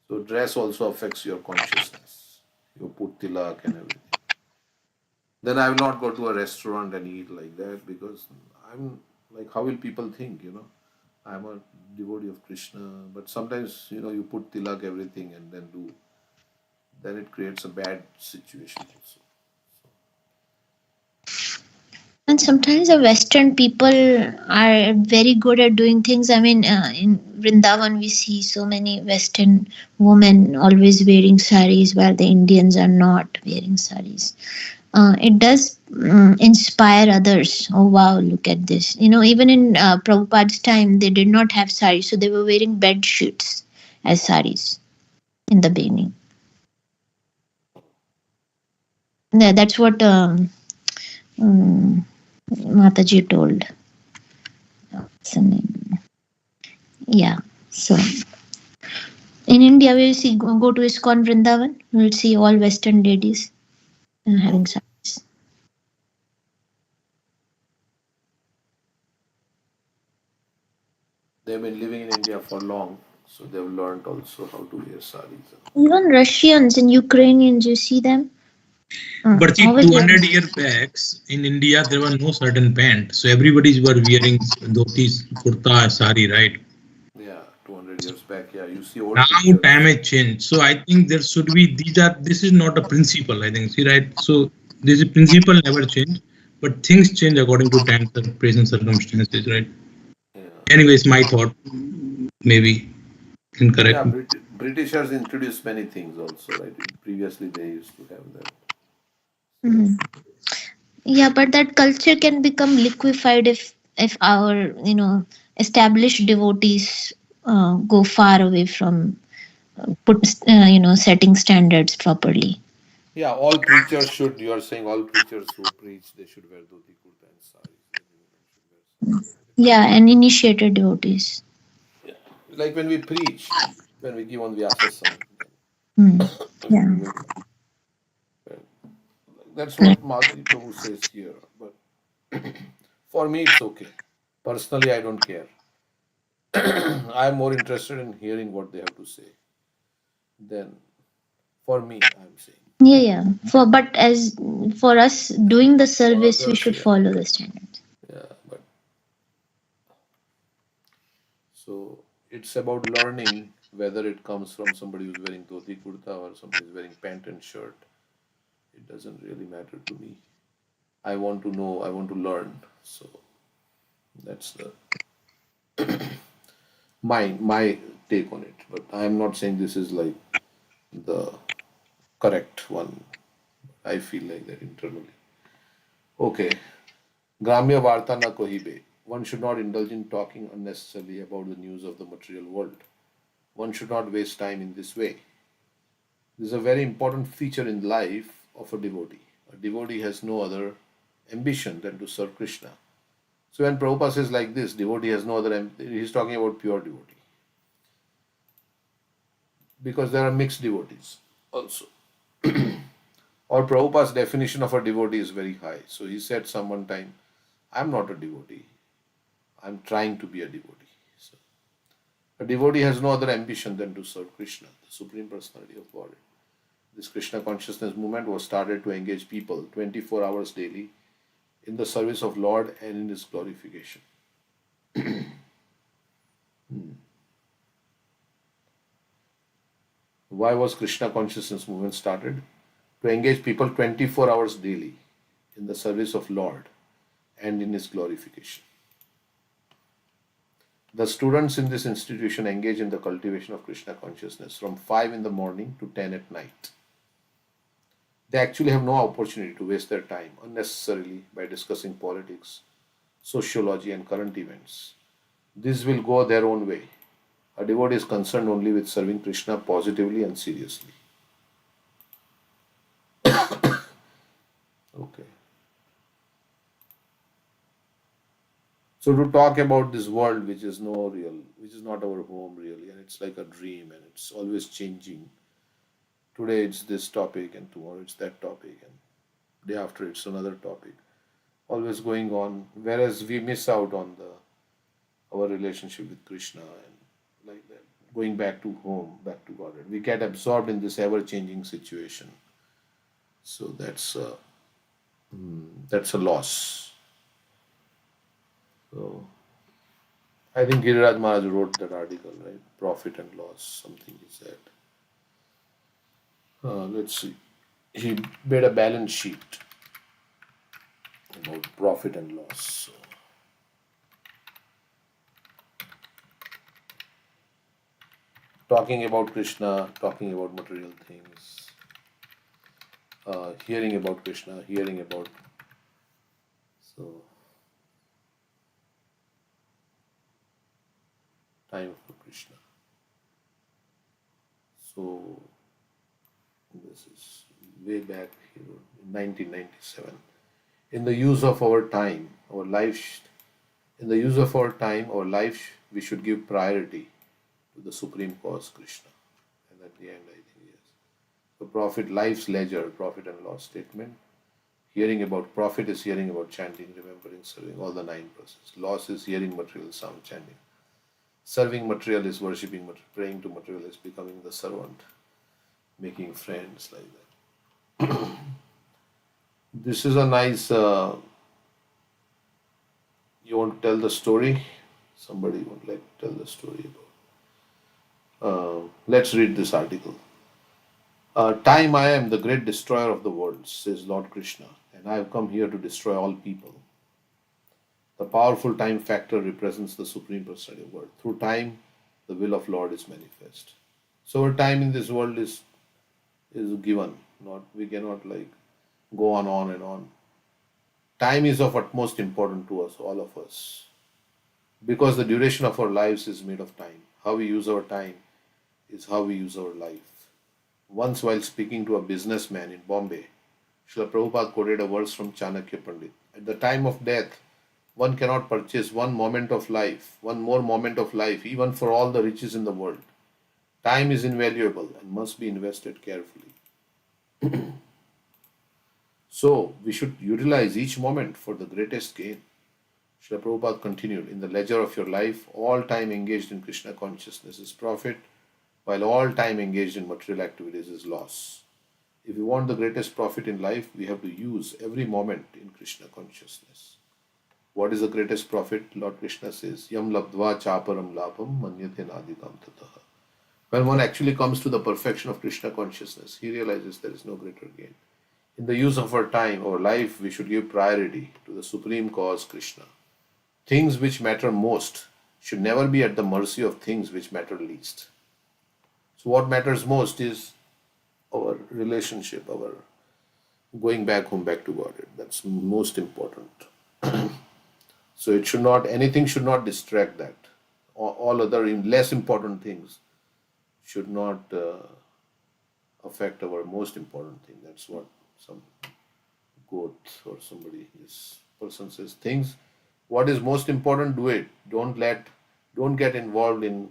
So dress also affects your consciousness. You put tilak and everything. Then I will not go to a restaurant and eat like that because I'm like, how will people think? I'm a devotee of Krishna, but sometimes you put tilak everything and then then it creates a bad situation also.
And sometimes the Western people are very good at doing things. I mean, in Vrindavan, we see so many Western women always wearing saris, while the Indians are not wearing saris. It does inspire others. Oh, wow, look at this. Even in Prabhupada's time, they did not have saris, so they were wearing bed sheets as saris in the beginning. Yeah, that's what Mataji told. name. Yeah. So in India, we see go to ISKCON Vrindavan. We'll see all Western ladies having saris.
They've been living in India for long, so they've learned also how to wear saris.
Even Russians and Ukrainians, you see them.
But see,
Always wearing.
200 year backs in India, there were no certain pant. So everybody's were wearing dhotis, kurta, sari, right?
Yeah, 200 years back. Yeah, you see
Now
old
time
pictures.
has changed. So I think there should be this is not a principle, I think. See, right? So this principle never change, but things change according to times and present circumstances, right?
Yeah,
Anyways, my thought, maybe
yeah.
incorrect.
Britishers introduced many things also, right? Previously, they used to have that. So
Mhm. Yeah, but that culture can become liquefied if our established devotees go far away from put setting standards properly.
yeah, all preachers should. You are saying all preachers who preach they should wear dhoti, kurta, and saris. Every woman should wear sari.
Yeah, and initiated devotees.
Yeah. Like when we preach, when we give on Vyasasana,
Hmm.
then
Yeah.
every woman. That's what Madhuri Prabhu says here. But for me, it's okay. Personally, I don't care. I'm more interested in hearing what they have to say than for me, I'm saying.
Yeah, yeah. But as for us doing the
For
service, we
others,
should
yeah.
follow the standards.
Yeah, but so it's about learning whether it comes from somebody who's wearing dhoti kurta or somebody who's wearing pant and shirt. It doesn't really matter to me. I want to know, I want to learn. So that's the my take on it. But I'm not saying this is like the correct one. I feel like that internally. Okay. Gramya Varta na kohibe. One should not indulge in talking unnecessarily about the news of the material world. One should not waste time in this way. This is a very important feature in life of a devotee. A devotee has no other ambition than to serve Krishna. So when Prabhupada says like this, devotee has no other, he's talking about pure devotee. Because there are mixed devotees also. Or Prabhupada's definition of a devotee is very high. So he said some one time, I'm not a devotee. I'm trying to be a devotee. So a devotee has no other ambition than to serve Krishna, the Supreme Personality of Godhead. This Krishna consciousness movement was started to engage people 24 hours daily in the service of Lord and in His glorification. Why was Krishna consciousness movement started? To engage people 24 hours daily in the service of Lord and in His glorification. The students in this institution engage in the cultivation of Krishna consciousness from 5 in the morning to 10 at night. They actually have no opportunity to waste their time unnecessarily by discussing politics, sociology, and current events. This will go their own way. A devotee is concerned only with serving Krishna positively and seriously. Okay. So to talk about this world which is no real, which is not our home really, and it's like a dream and it's always changing. Today it's this topic and tomorrow it's that topic and day after it's another topic. Always going on. Whereas we miss out on the our relationship with Krishna and like that. Going back to home, back to Godhead. We get absorbed in this ever changing situation. So that's a loss. So I think Giriraj Maharaj wrote that article, right? Profit and loss, something he said. Let's see. He made a balance sheet about profit and loss. So, talking about Krishna, talking about material things, hearing about Krishna, hearing about so time for Krishna. So this is way back he wrote in 1997. In the use of our time, our life In the use of our time, our life, we should give priority to the supreme cause, Krishna. And at the end, I think, yes. So, profit, life's ledger, profit and loss statement. Hearing about profit is hearing about chanting, remembering, serving, all the nine processes. Loss is hearing material sound, chanting. Serving material is worshipping material. Praying to material is becoming the servant, making friends like that. This is a nice. You want to tell the story? Somebody would like to tell the story about. Let's read this article. Time I am the great destroyer of the world, says Lord Krishna, and I have come here to destroy all people. The powerful time factor represents the supreme personality of God. Through time, the will of Lord is manifest. So our time in this world is given. Not we cannot like go on and on. Time is of utmost importance to us, all of us, because the duration of our lives is made of time. How we use our time is how we use our life. Once, while speaking to a businessman in Bombay, Srila Prabhupada quoted a verse from Chanakya Pandit. At the time of death, one cannot purchase one moment of life, one more moment of life, even for all the riches in the world. Time is invaluable and must be invested carefully. So, we should utilize each moment for the greatest gain. Srila Prabhupada continued, in the ledger of your life, all time engaged in Krishna consciousness is profit, while all time engaged in material activities is loss. If we want the greatest profit in life, we have to use every moment in Krishna consciousness. What is the greatest profit? Lord Krishna says, Yam labdva chaparam labham manyate nadikam tataha. When one actually comes to the perfection of Krishna consciousness, he realizes there is no greater gain. In the use of our time, our life, we should give priority to the supreme cause, Krishna. Things which matter most should never be at the mercy of things which matter least. So, what matters most is our relationship, our going back home, back to Godhead. That's most important. So, it should not, anything should not distract that. All other less important things should not affect our most important thing. That's what some goat or somebody, this person says. Things, what is most important, do it. Don't get involved in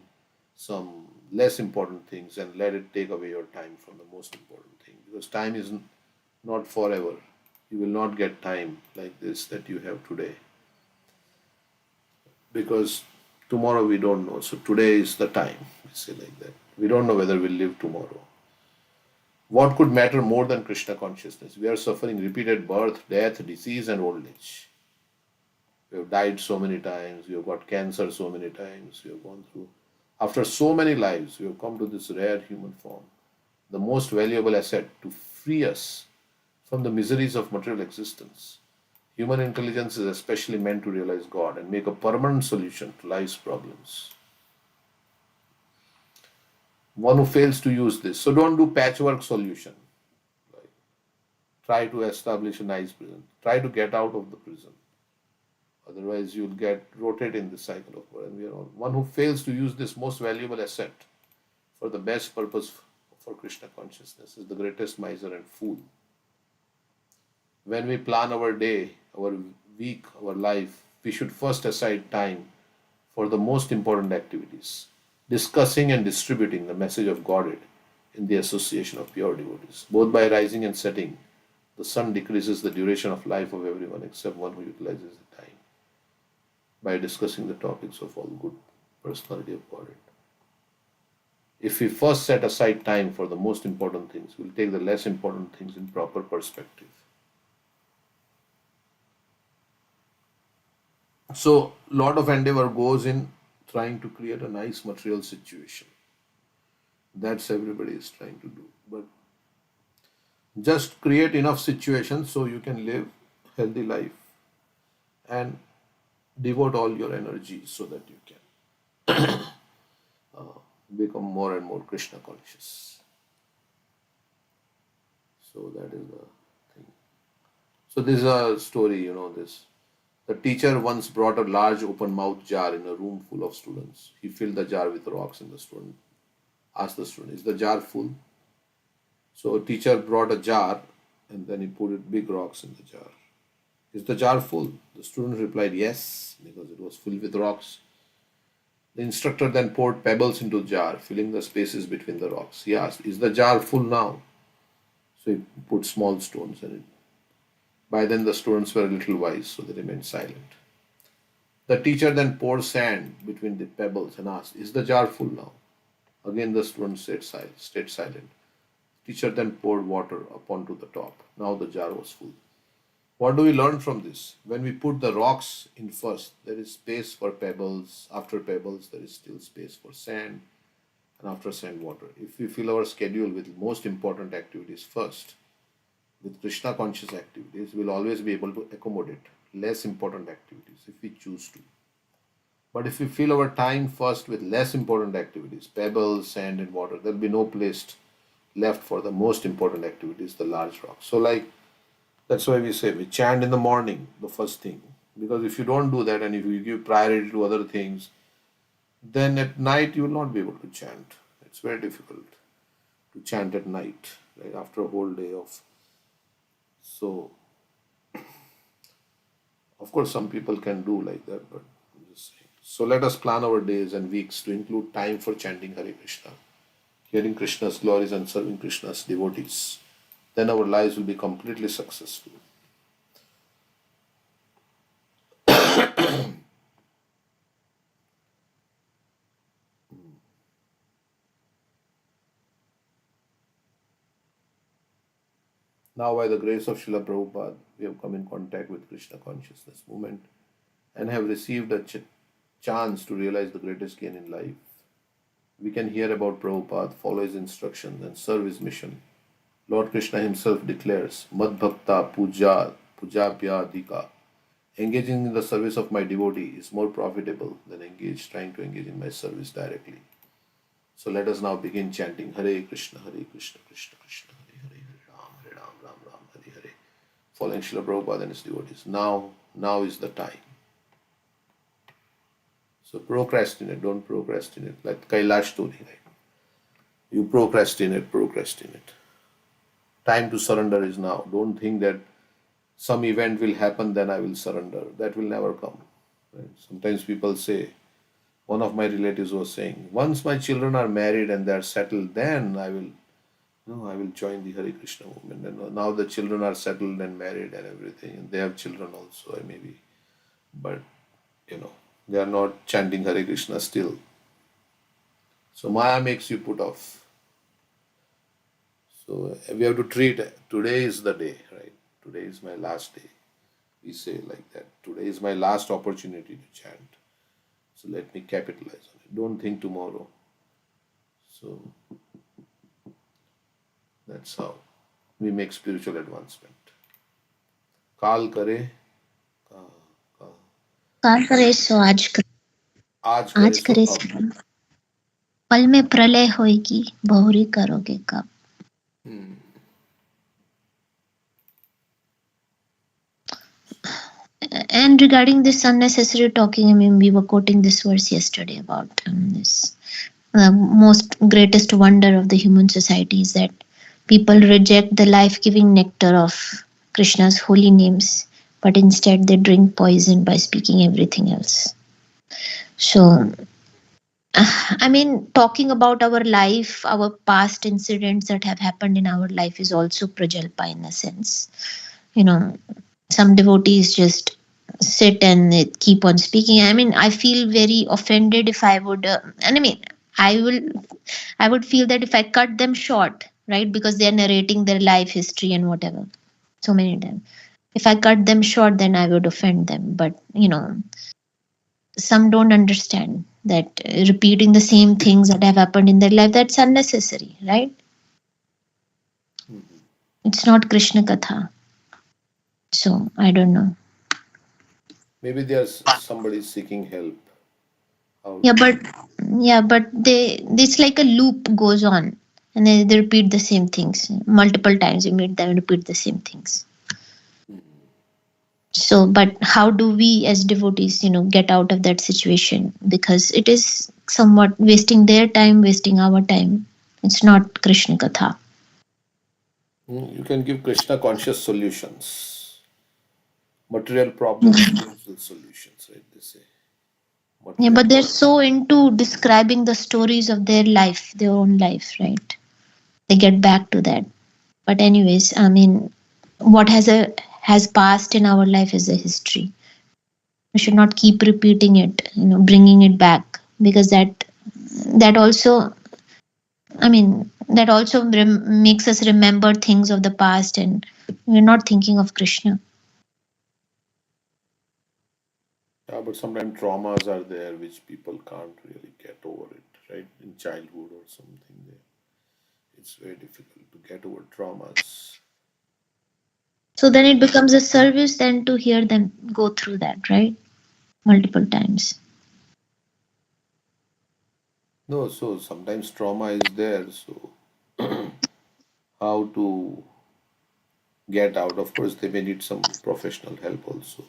some less important things and let it take away your time from the most important thing. Because time is not forever. You will not get time like this that you have today. Because tomorrow we don't know. So today is the time. We say like that. We don't know whether we'll live tomorrow. What could matter more than Krishna consciousness? We are suffering repeated birth, death, disease, and old age. We have died so many times. We have got cancer so many times. We have gone through. After so many lives, we have come to this rare human form, the most valuable asset to free us from the miseries of material existence. Human intelligence is especially meant to realize God and make a permanent solution to life's problems. One who fails to use this. So don't do patchwork solution. Like, try to establish a nice prison. Try to get out of the prison. Otherwise, you'll get rotated in the cycle of birth. And we are all, one who fails to use this most valuable asset for the best purpose for Krishna consciousness is the greatest miser and fool. When we plan our day, our week, our life, we should first assign time for the most important activities, discussing and distributing the message of Godhead in the association of pure devotees. Both by rising and setting, the sun decreases the duration of life of everyone except one who utilizes the time by discussing the topics of all good personality of Godhead. If we first set aside time for the most important things, we'll take the less important things in proper perspective. So, lot of endeavor goes in trying to create a nice material situation. That's everybody is trying to do. But just create enough situations so you can live healthy life and devote all your energy so that you can become more and more Krishna conscious. So that is the thing. So this is a story, this. The teacher once brought a large open mouth jar in a room full of students. He filled the jar with rocks and the student asked the student, is the jar full? So a teacher brought a jar and then he put big rocks in the jar. Is the jar full? The student replied, yes, because it was filled with rocks. The instructor then poured pebbles into the jar, filling the spaces between the rocks. He asked, is the jar full now? So he put small stones in it. By then, the students were a little wise, so they remained silent. The teacher then poured sand between the pebbles and asked, is the jar full now? Again, the students stayed silent. Teacher then poured water up onto the top. Now the jar was full. What do we learn from this? When we put the rocks in first, there is space for pebbles. After pebbles, there is still space for sand. And after sand, water. If we fill our schedule with most important activities first, with Krishna conscious activities, we'll always be able to accommodate less important activities if we choose to. But if we fill our time first with less important activities, pebbles, sand, and water, there'll be no place left for the most important activities, the large rocks. So, like, that's why we say we chant in the morning, the first thing. Because if you don't do that and if you give priority to other things, then at night you will not be able to chant. It's very difficult to chant at night, right, after a whole day of. So, of course, some people can do like that, but I'm just saying. So, let us plan our days and weeks to include time for chanting Hare Krishna, hearing Krishna's glories, and serving Krishna's devotees. Then our lives will be completely successful. Now, by the grace of Srila Prabhupada, we have come in contact with Krishna consciousness movement and have received a chance to realize the greatest gain in life. We can hear about Prabhupada, follow his instructions, and serve his mission. Lord Krishna himself declares, Mad Bhakta Pujabhyadika. Engaging in the service of my devotee is more profitable than trying to engage in my service directly. So let us now begin chanting Hare Krishna, Krishna Krishna, Hare Ram, Ram Ram, Hare Hare. Following Srila Prabhupada and his devotees. Now is the time. So procrastinate, don't procrastinate. Like Kailash story, right? You procrastinate. Time to surrender is now. Don't think that some event will happen, then I will surrender. That will never come. Right? Sometimes people say, one of my relatives was saying, once my children are married and they are settled, then I will join the Hare Krishna movement. And now the children are settled and married and everything, and they have children also, maybe. But, they are not chanting Hare Krishna still. So Maya makes you put off. So we have to treat today is the day, right? Today is my last day. We say like that. Today is my last opportunity to chant. So let me capitalize on it. Don't think tomorrow. So that's how we make spiritual advancement. Kaal kare,
काल करे सो आज करे,
आज
आज
करे
करे
so
सो
ab.
पल में प्रलय होएगी, बहुरी करोगे कब. And regarding this unnecessary talking, I mean, we were quoting this verse yesterday about this. The most greatest wonder of the human society is that people reject the life-giving nectar of Krishna's holy names, but instead they drink poison by speaking everything else. So, I mean, talking about our life, our past incidents that have happened in our life is also prajalpa in a sense. Some devotees just sit and keep on speaking. I mean, I feel very offended if I would, I would feel that if I cut them short, right, because they are narrating their life history and whatever, so many times. If I cut them short, then I would offend them. But, some don't understand that repeating the same things that have happened in their life, that's unnecessary, right? It's not Krishna Katha. So, I don't know.
Maybe there's somebody seeking help.
Yeah, but it's like a loop goes on, and they repeat the same things multiple times. You meet them, repeat the same things. So, but how do we as devotees, get out of that situation? Because it is somewhat wasting their time, wasting our time. It's not Krishna Katha.
You can give Krishna conscious solutions. Material problems, spiritual solutions, right? They say
Yeah,
material
but they're
problems.
so into describing the stories of their life, their own life, right? They get back to that. But anyways, I mean, what has passed in our life is a history. We should not keep repeating it, bringing it back, because that also, I mean, that also makes us remember things of the past, and we're not thinking of Krishna.
Yeah, but sometimes traumas are there which people can't really get over it, right? In childhood or something, it's very difficult to get over traumas.
So then it becomes a service then to hear them go through that, right? Multiple times.
No, so sometimes trauma is there, so how to get out? Of course, they may need some professional help also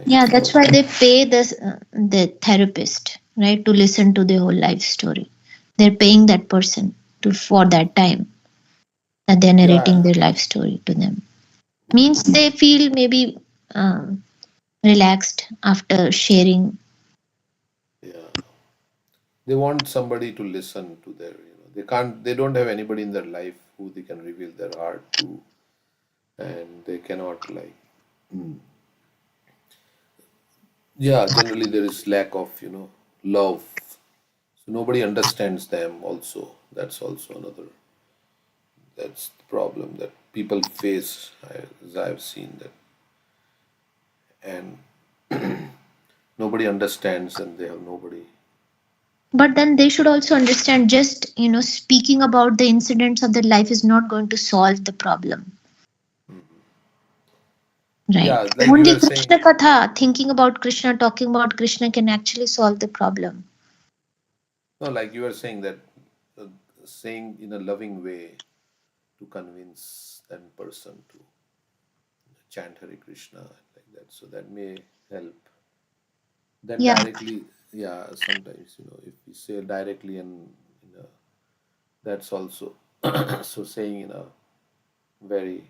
Yeah,
sometimes.
that's why they pay the therapist, right, to listen to the whole life story. They're paying that person to for that time that they're narrating
Yeah,
their life story to them. Means they feel maybe um, relaxed after sharing.
yeah. They want somebody to listen to their, they can't, they don't have anybody in their life who they can reveal their heart to, and they cannot like, yeah, generally there is lack of, love. So nobody understands them also. That's also another, that's the problem that people face, as I've seen that. And nobody understands and they have nobody.
But then they should also understand just, speaking about the incidents of their life is not going to solve the problem. Right.
Yeah, like you
Only
were saying,
Krishna Katha, thinking about Krishna, talking about Krishna can actually solve the problem.
no, like you were saying that uh, saying in a loving way to convince that person to chant Hare Krishna like that. So that may help. Then
Yeah.
directly, yeah, sometimes, if we say directly and, that's also so saying in a very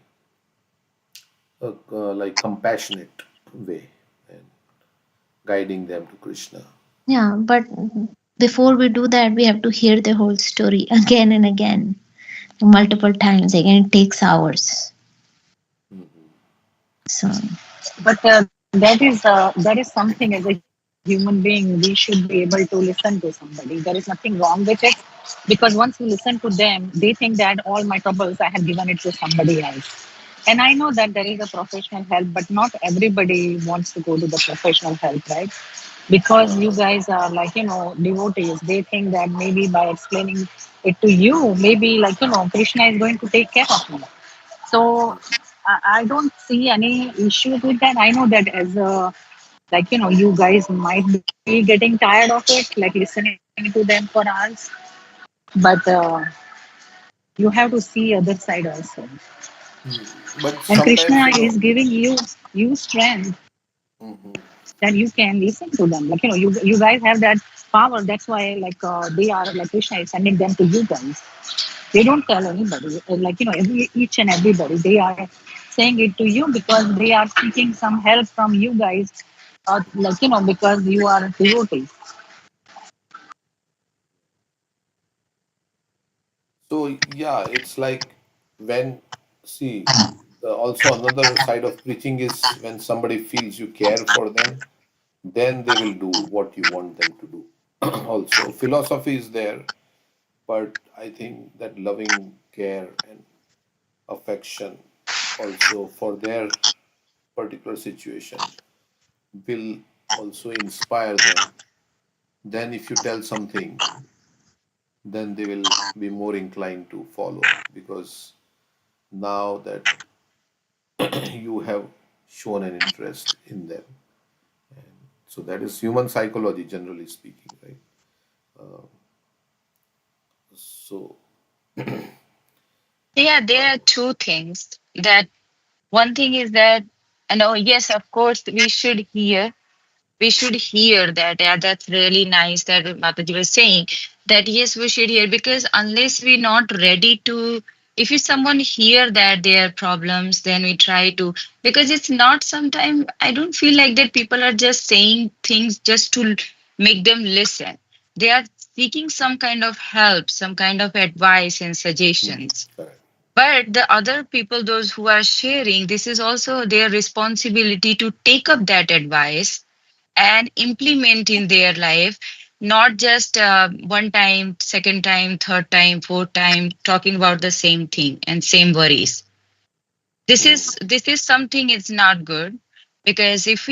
like compassionate way and guiding them to Krishna.
Yeah. But before we do that, we have to hear the whole story again and again, multiple times. Again, it takes hours. So,
But that is something as a human being we should be able to listen to somebody. There is nothing wrong with it, because once you listen to them, they think that all my troubles I have given it to somebody else. And I know that there is a professional help, but not everybody wants to go to the professional help, right? Because you
Uh,
guys are like, devotees. They think that maybe by explaining it to you, maybe like, Krishna is going to take care of me. So I don't see any issues with that. I know that as a, like, you guys might be getting tired of it, like listening to them for hours. But you have to see other side also.
but
And Krishna
sometimes,
is giving you strength
mhm.
that you can listen to them. Like, you guys have that power. That's why, like, they are like Krishna is sending them to you guys. They don't tell anybody. Like, each and everybody. They are saying it to you because they are seeking some help from you guys. Like, because you are devotees.
So yeah, it's like when, see, also another side of preaching is when somebody feels you care for them, then they will do what you want them to do. Also, philosophy is there, but I think that loving care and affection also for their particular situation will also inspire them. Then, if you tell something, then they will be more inclined to follow because now that you have shown an interest in them. So that is human psychology, generally speaking, right? So,
Yeah, there are two things. That one thing is that, I know, yes, of course, we should hear that. Yeah, that's really nice that Mataji was saying that yes, we should hear, because unless we're not ready to if you someone hear that their problems, then we try to, because it's not sometimes, I don't feel like that people are just saying things just to make them listen. They are seeking some kind of help, some kind of advice and suggestions.
Correct.
But the other people, those who are sharing, this is also their responsibility to take up that advice and implement in their life, not just one time, second time, third time, fourth time, talking about the same thing and same worries. This is something, it's not good, because if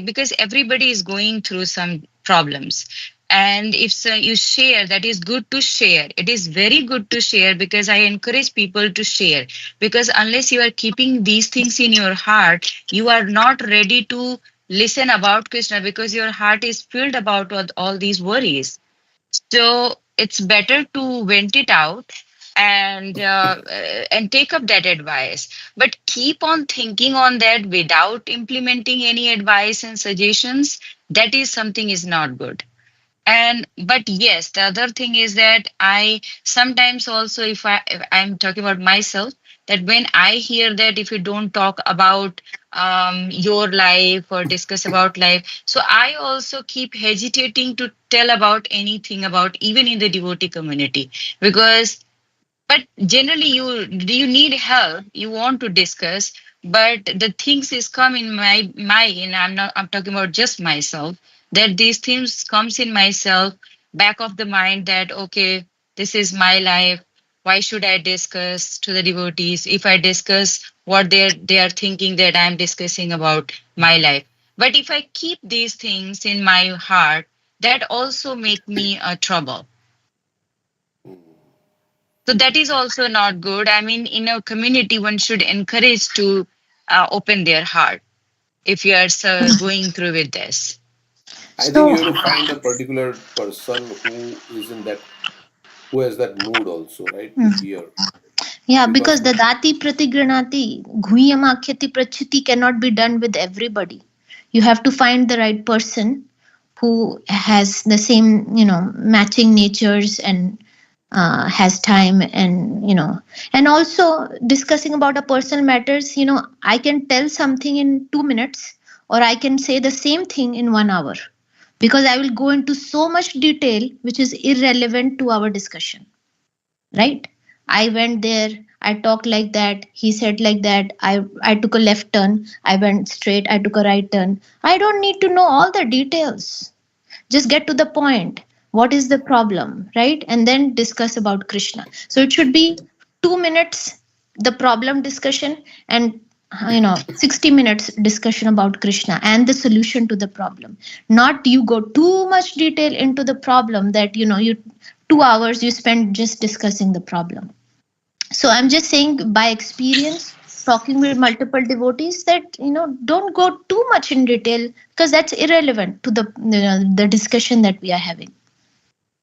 because everybody is going through some problems, and if so, you share, that is good to share, it is very good to share, because I encourage people to share, because unless you are keeping these things in your heart, you are not ready to listen about Krishna, because your heart is filled about all these worries. So it's better to vent it out and take up that advice. But keep on thinking on that without implementing any advice and suggestions. That is something is not good. And but yes, the other thing is that I sometimes also, if I'm talking about myself, that when I hear that if you don't talk about your life or discuss about life, so I also keep hesitating to tell about anything about, even in the devotee community, because but generally you need help, you want to discuss, but the things is come in my and I'm talking about just myself, that these things comes in myself, back of the mind, that okay, this is my life, why should I discuss to the devotees? If I discuss what they are thinking, that I'm discussing about my life. But if I keep these things in my heart, that also make me a trouble. So that is also not good. I mean, in a community, one should encourage to open their heart if you are going through with this.
I think you
So
have to find a particular person who is in that, who has that mood also, right, to
hmm.
hear.
Yeah,
Because
because the dati pratigranati, ghuyamakyati prachiti cannot be done with everybody. You have to find the right person who has the same, matching natures and has time, and and also discussing about a personal matters. I can tell something in 2 minutes, or I can say the same thing in 1 hour, because I will go into so much detail which is irrelevant to our discussion, right? I went there, I talked like that, he said like that, I took a left turn, I went straight, I took a right turn. I don't need to know all the details. Just get to the point. What is the problem, right? And then discuss about Krishna. So it should be 2 minutes the problem discussion, and 60 minutes discussion about Krishna and the solution to the problem. Not you go too much detail into the problem that you 2 hours you spend just discussing the problem. So I'm just saying by experience, talking with multiple devotees, that don't go too much in detail, because that's irrelevant to the discussion that we are having,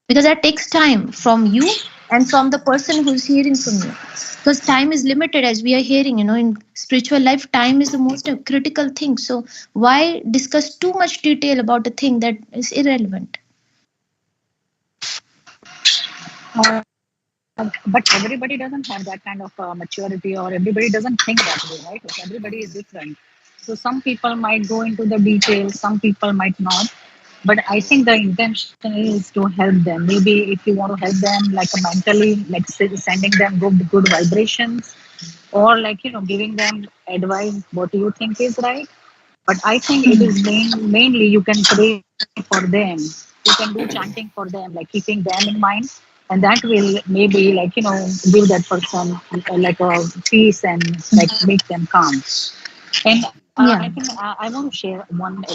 because that takes time from you and from the person who's hearing from you, because time is limited, as we are hearing, in spiritual life time is the most critical thing. So why discuss too much detail about a thing that is irrelevant?
But everybody doesn't have that kind of maturity, or everybody doesn't think that way, right? Like, everybody is different. So some people might go into the details, some people might not. But I think the intention is to help them. Maybe if you want to help them, like mentally, like sending them good vibrations, or like giving them advice. What do you think is right? But I think it is mainly you can pray for them. You can do chanting for them, like keeping them in mind, and that will maybe give that person like a peace and like make them calm. And I
Yeah.
think I want to share one example